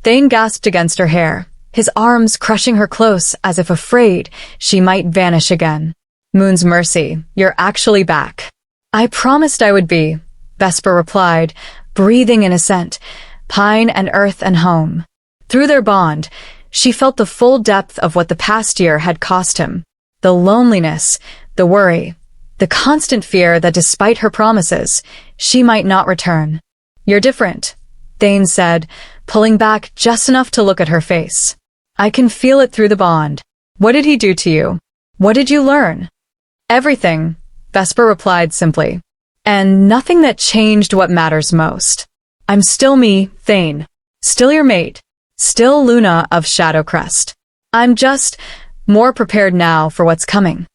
Thane gasped against her hair, his arms crushing her close as if afraid she might vanish again. "Moon's mercy, you're actually back." "I promised I would be," Vesper replied, breathing in assent, pine and earth and home. Through their bond, she felt the full depth of what the past year had cost him. The loneliness, the worry, the constant fear that despite her promises, she might not return. "You're different," Thane said, pulling back just enough to look at her face. "I can feel it through the bond. What did he do to you? What did you learn?" "Everything," Vesper replied simply. "And nothing that changed what matters most. I'm still me, Thane. Still your mate. Still Luna of Shadowcrest. I'm just more prepared now for what's coming."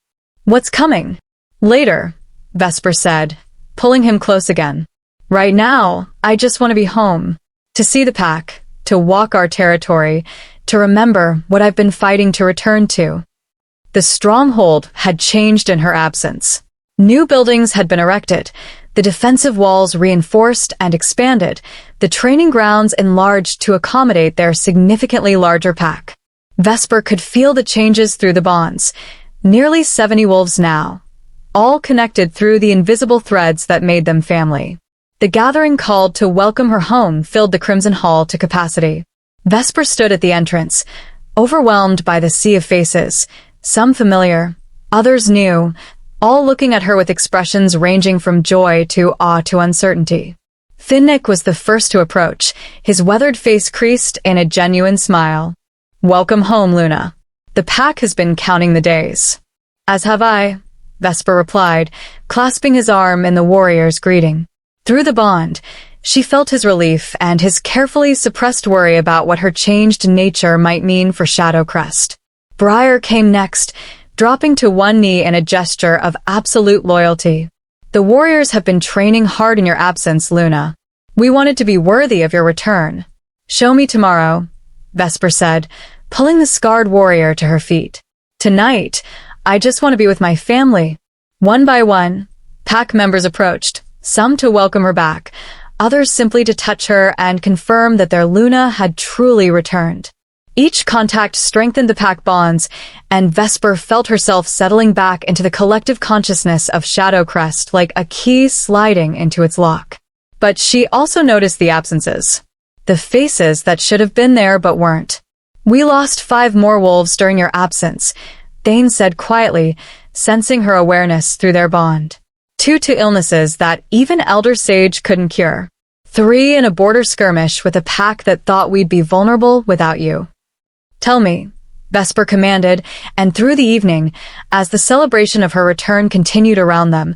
"What's coming?" "Later," Vesper said, pulling him close again. "Right now, I just want to be home. To see the pack, to walk our territory, to remember what I've been fighting to return to." The stronghold had changed in her absence. New buildings had been erected, the defensive walls reinforced and expanded, the training grounds enlarged to accommodate their significantly larger pack. Vesper could feel the changes through the bonds. Nearly 70 wolves now, all connected through the invisible threads that made them family. The gathering called to welcome her home filled the Crimson Hall to capacity. Vesper stood at the entrance, overwhelmed by the sea of faces, some familiar, others new, all looking at her with expressions ranging from joy to awe to uncertainty. Finnick was the first to approach, his weathered face creased in a genuine smile. "Welcome home, Luna. The pack has been counting the days." "As have I," Vesper replied, clasping his arm in the warrior's greeting. Through the bond, she felt his relief and his carefully suppressed worry about what her changed nature might mean for Shadowcrest. Briar came next, dropping to one knee in a gesture of absolute loyalty. "The warriors have been training hard in your absence, Luna. We wanted to be worthy of your return. Show me tomorrow," Vesper said, pulling the scarred warrior to her feet. "Tonight, I just want to be with my family." One by one, pack members approached, some to welcome her back, others simply to touch her and confirm that their Luna had truly returned. Each contact strengthened the pack bonds, and Vesper felt herself settling back into the collective consciousness of Shadowcrest like a key sliding into its lock. But she also noticed the absences. The faces that should have been there but weren't. "We lost 5 more wolves during your absence," Thane said quietly, sensing her awareness through their bond. 2 to illnesses that even Elder Sage couldn't cure. 3 in a border skirmish with a pack that thought we'd be vulnerable without you. "Tell me," Vesper commanded, and through the evening, as the celebration of her return continued around them,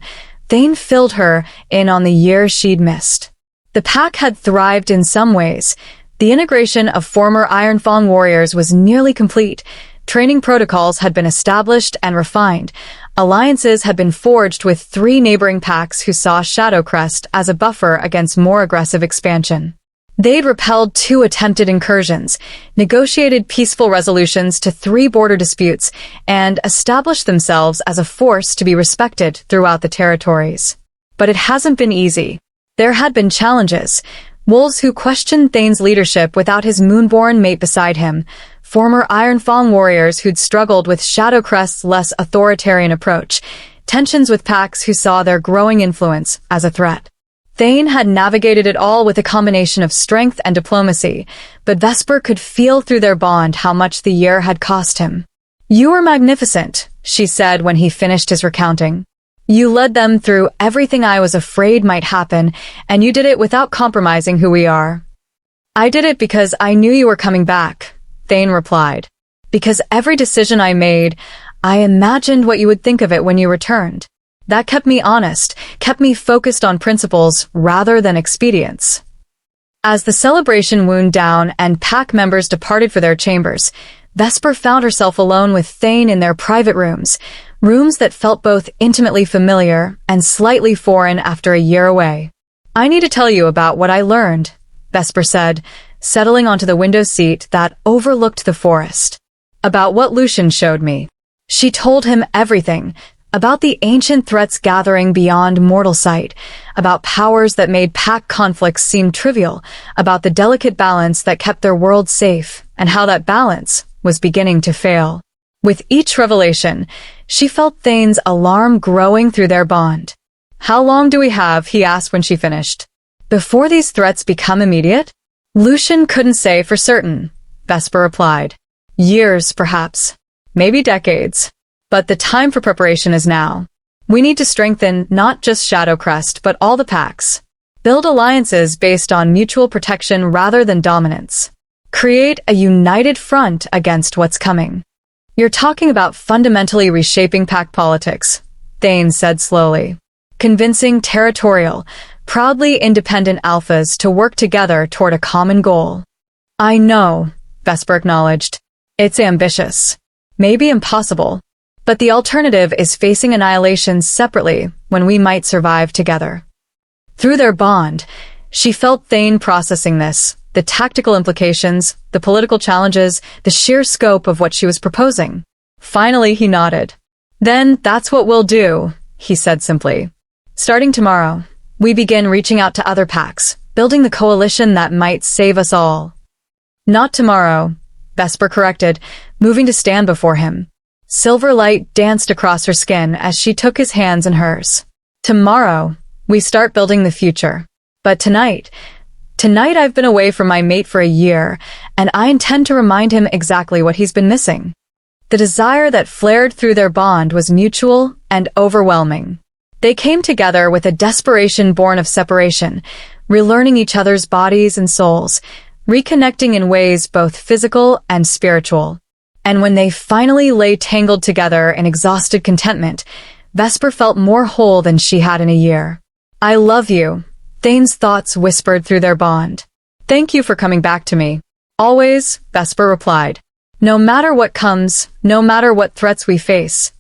Thane filled her in on the years she'd missed. The pack had thrived in some ways. The integration of former Ironfang warriors was nearly complete. Training protocols had been established and refined. Alliances had been forged with 3 neighboring packs who saw Shadowcrest as a buffer against more aggressive expansion. They'd repelled 2 attempted incursions, negotiated peaceful resolutions to 3 border disputes, and established themselves as a force to be respected throughout the territories. But it hasn't been easy. There had been challenges. Wolves who questioned Thane's leadership without his Moonborn mate beside him, former Ironfang warriors who'd struggled with Shadowcrest's less authoritarian approach, tensions with packs who saw their growing influence as a threat. Thane had navigated it all with a combination of strength and diplomacy, but Vesper could feel through their bond how much the year had cost him. "You were magnificent," she said when he finished his recounting. "You led them through everything I was afraid might happen, and you did it without compromising who we are." "I did it because I knew you were coming back," Thane replied. "Because every decision I made, I imagined what you would think of it when you returned. That kept me honest, kept me focused on principles rather than expedience." As the celebration wound down and pack members departed for their chambers, Vesper found herself alone with Thane in their private rooms that felt both intimately familiar and slightly foreign after a year away. "I need to tell you about what I learned," Vesper said, settling onto the window seat that overlooked the forest. "About what Lucian showed me." She told him everything, about the ancient threats gathering beyond mortal sight, about powers that made pack conflicts seem trivial, about the delicate balance that kept their world safe, and how that balance was beginning to fail. With each revelation, she felt Thane's alarm growing through their bond. "How long do we have?" he asked when she finished. "Before these threats become immediate?" Lucian couldn't say for certain, Vesper replied. "Years, perhaps. Maybe decades. But the time for preparation is now. We need to strengthen not just Shadowcrest, but all the packs. Build alliances based on mutual protection rather than dominance. Create a united front against what's coming." "You're talking about fundamentally reshaping pack politics," Thane said slowly. "Convincing territorial, proudly independent alphas to work together toward a common goal." "I know," Vesper acknowledged. "It's ambitious. Maybe impossible. But the alternative is facing annihilation separately when we might survive together." Through their bond, she felt Thane processing this, the tactical implications, the political challenges, the sheer scope of what she was proposing. Finally, he nodded. "Then that's what we'll do," he said simply. "Starting tomorrow, we begin reaching out to other packs, building the coalition that might save us all." "Not tomorrow," Vesper corrected, moving to stand before him. Silver light danced across her skin as she took his hands in hers. Tomorrow, we start building the future. But tonight I've been away from my mate for a year, and I intend to remind him exactly what he's been missing. The desire that flared through their bond was mutual and overwhelming. They came together with a desperation born of separation, relearning each other's bodies and souls, reconnecting in ways both physical and spiritual. And when they finally lay tangled together in exhausted contentment, Vesper felt more whole than she had in a year. I love you, Thane's thoughts whispered through their bond. Thank you for coming back to me. Always, Vesper replied. No matter what comes, no matter what threats we face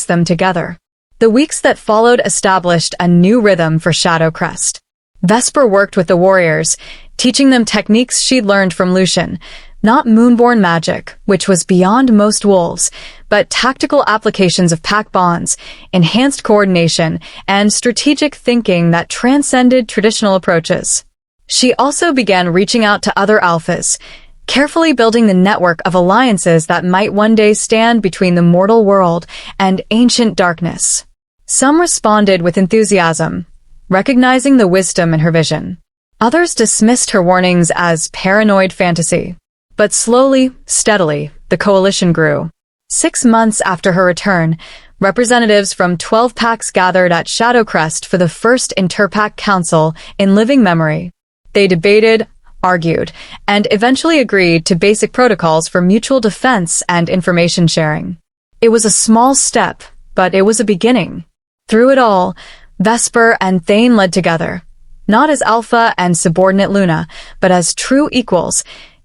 them together. The weeks that followed established a new rhythm for Shadowcrest. Vesper worked with the warriors, teaching them techniques she'd learned from Lucian, not Moonborn magic, which was beyond most wolves, but tactical applications of pack bonds, enhanced coordination, and strategic thinking that transcended traditional approaches. She also began reaching out to other alphas, carefully building the network of alliances that might one day stand between the mortal world and ancient darkness. Some responded with enthusiasm, recognizing the wisdom in her vision. Others dismissed her warnings as paranoid fantasy. But slowly, steadily, the coalition grew. 6 months after her return, representatives from 12 packs gathered at Shadowcrest for the first Interpack Council in living memory. They debated, argued, and eventually agreed to basic protocols for mutual defense and information sharing. It was a small step, but it was a beginning. Through it all, Vesper and Thane led together, not as Alpha and subordinate Luna, but as true equals,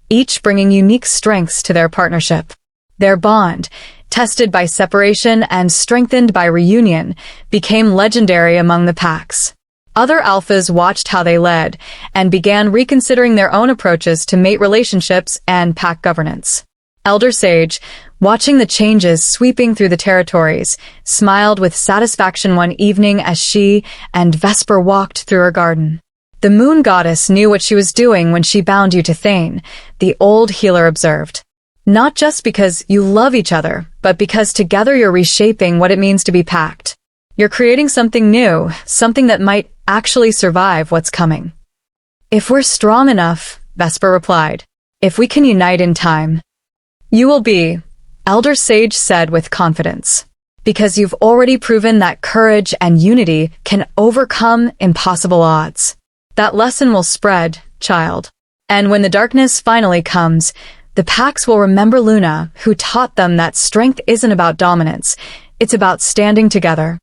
each bringing unique strengths to their partnership. Their bond, tested by separation and strengthened by reunion, became legendary among the packs. Other alphas watched how they led and began reconsidering their own approaches to mate relationships and pack governance. Elder Sage, watching the changes sweeping through the territories, smiled with satisfaction one evening as she and Vesper walked through her garden. The moon goddess knew what she was doing when she bound you to Thane, the old healer observed. Not just because you love each other, but because together you're reshaping what it means to be packed. You're creating something new, something that might actually survive what's coming. If we're strong enough, Vesper replied, if we can unite in time. You will be, Elder Sage said with confidence, because you've already proven that courage and unity can overcome impossible odds. That lesson will spread, child. And when the darkness finally comes, the packs will remember Luna, who taught them that strength isn't about dominance, it's about standing together.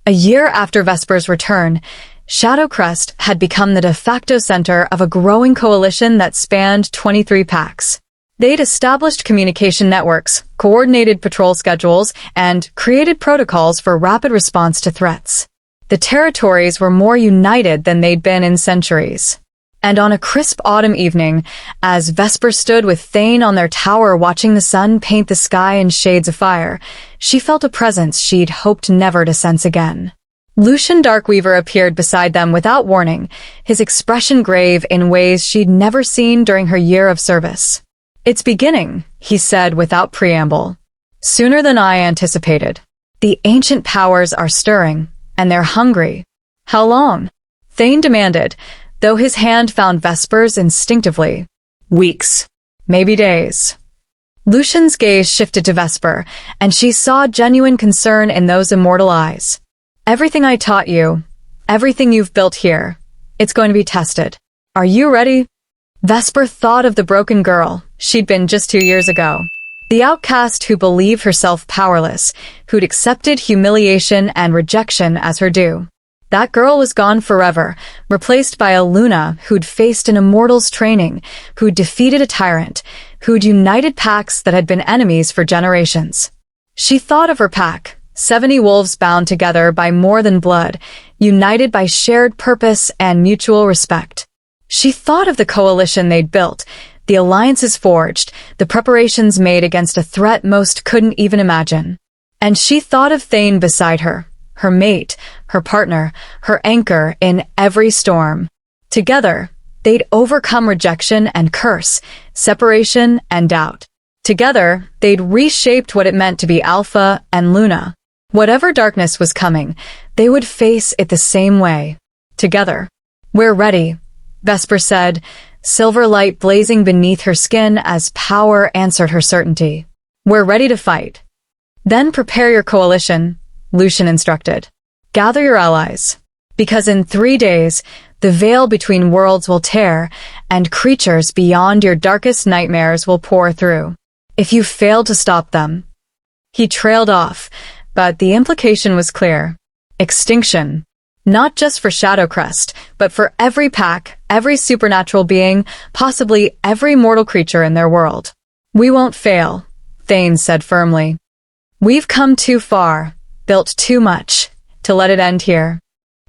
A year after Vesper's return, Shadowcrest had become the de facto center of a growing coalition that spanned 23 packs. They'd established communication networks, coordinated patrol schedules, and created protocols for rapid response to threats. The territories were more united than they'd been in centuries. And on a crisp autumn evening, as Vesper stood with Thane on their tower watching the sun paint the sky in shades of fire, she felt a presence she'd hoped never to sense again. Lucian Darkweaver appeared beside them without warning, his expression grave in ways she'd never seen during her year of service. It's beginning, he said without preamble. Sooner than I anticipated. The ancient powers are stirring, and they're hungry. How long? Thane demanded, though his hand found Vesper's instinctively. Weeks. Maybe days. Lucian's gaze shifted to Vesper, and she saw genuine concern in those immortal eyes. Everything I taught you, everything you've built here, it's going to be tested. Are you ready? Vesper thought of the broken girl she'd been just 2 years ago. The outcast who believed herself powerless, who'd accepted humiliation and rejection as her due. That girl was gone forever, replaced by a Luna who'd faced an immortal's training, who'd defeated a tyrant, who'd united packs that had been enemies for generations. She thought of her pack, 70 wolves bound together by more than blood, united by shared purpose and mutual respect. She thought of the coalition they'd built, the alliances forged, the preparations made against a threat most couldn't even imagine. And she thought of Thane beside her, her mate, her partner, her anchor in every storm. Together, they'd overcome rejection and curse, separation and doubt. Together, they'd reshaped what it meant to be Alpha and Luna. Whatever darkness was coming, they would face it the same way. Together. "We're ready," Vesper said, silver light blazing beneath her skin as power answered her certainty. "We're ready to fight." "Then prepare your coalition," Lucian instructed. "Gather your allies. Because in 3 days, the veil between worlds will tear, and creatures beyond your darkest nightmares will pour through. If you fail to stop them..." He trailed off, but the implication was clear. Extinction. Not just for Shadowcrest, but for every pack, every supernatural being, possibly every mortal creature in their world. "We won't fail," Thane said firmly. "We've come too far, built too much, to let it end here."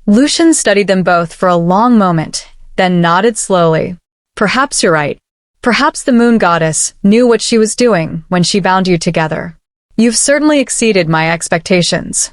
Lucian studied them both for a long moment, then nodded slowly. "Perhaps you're right. Perhaps the moon goddess knew what she was doing when she bound you together. You've certainly exceeded my expectations."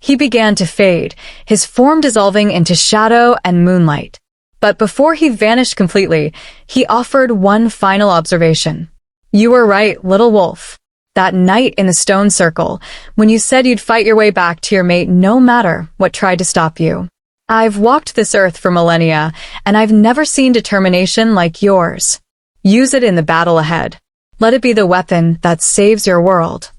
He began to fade, his form dissolving into shadow and moonlight. But before he vanished completely, he offered one final observation. "You were right, little wolf. That night in the stone circle, when you said you'd fight your way back to your mate no matter what tried to stop you. I've walked this earth for millennia, and I've never seen determination like yours. Use it in the battle ahead. Let it be the weapon that saves your world."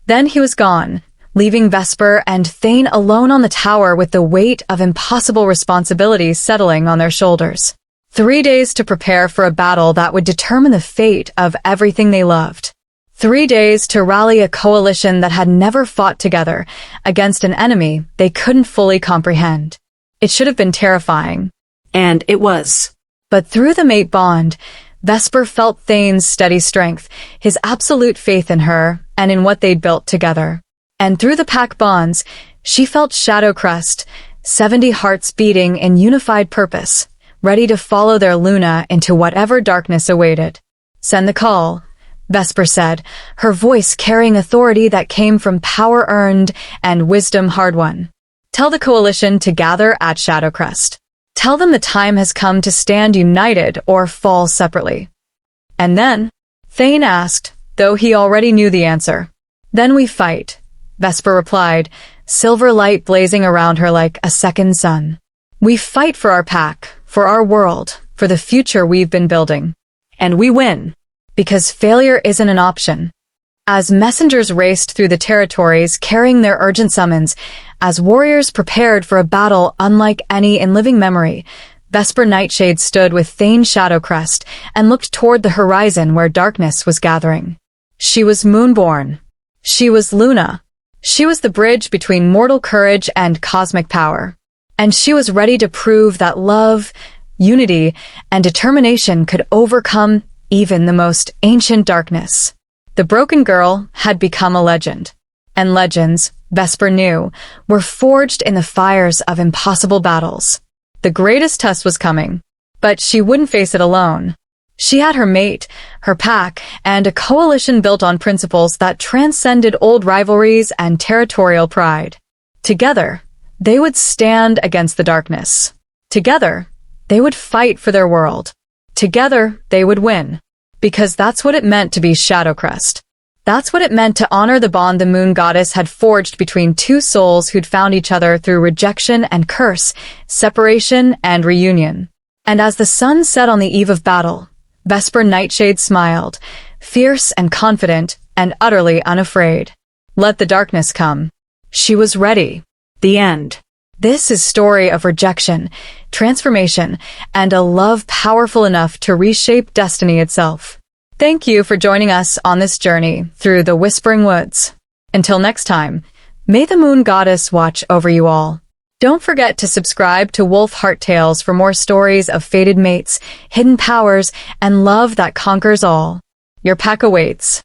Then he was gone, leaving Vesper and Thane alone on the tower with the weight of impossible responsibilities settling on their shoulders. 3 days to prepare for a battle that would determine the fate of everything they loved. 3 days to rally a coalition that had never fought together against an enemy they couldn't fully comprehend. It should have been terrifying. And it was. But through the mate bond, Vesper felt Thane's steady strength, his absolute faith in her and in what they'd built together. And through the pack bonds, she felt Shadowcrest, 70 hearts beating in unified purpose, ready to follow their Luna into whatever darkness awaited. "Send the call," Vesper said, her voice carrying authority that came from power earned and wisdom hard-won. "Tell the coalition to gather at Shadowcrest. Tell them the time has come to stand united or fall separately." "And then?" Thane asked, though he already knew the answer. "Then we fight," Vesper replied, silver light blazing around her like a second sun. "We fight for our pack, for our world, for the future we've been building. And we win. Because failure isn't an option." As messengers raced through the territories carrying their urgent summons, as warriors prepared for a battle unlike any in living memory, Vesper Nightshade stood with Thane Shadowcrest and looked toward the horizon where darkness was gathering. She was Moonborn. She was Luna. She was the bridge between mortal courage and cosmic power. And she was ready to prove that love, unity, and determination could overcome even the most ancient darkness. The broken girl had become a legend. And legends, Vesper knew, were forged in the fires of impossible battles. The greatest test was coming, but she wouldn't face it alone. She had her mate, her pack, and a coalition built on principles that transcended old rivalries and territorial pride. Together, they would stand against the darkness. Together, they would fight for their world. Together, they would win. Because that's what it meant to be Shadowcrest. That's what it meant to honor the bond the moon goddess had forged between two souls who'd found each other through rejection and curse, separation and reunion. And as the sun set on the eve of battle, Vesper Nightshade smiled, fierce and confident and utterly unafraid. Let the darkness come. She was ready. The end. This is story of rejection, transformation, and a love powerful enough to reshape destiny itself. Thank you for joining us on this journey through the Whispering Woods. Until next time, may the moon goddess watch over you all. Don't forget to subscribe to Wolf Heart Tales for more stories of fated mates, hidden powers, and love that conquers all. Your pack awaits.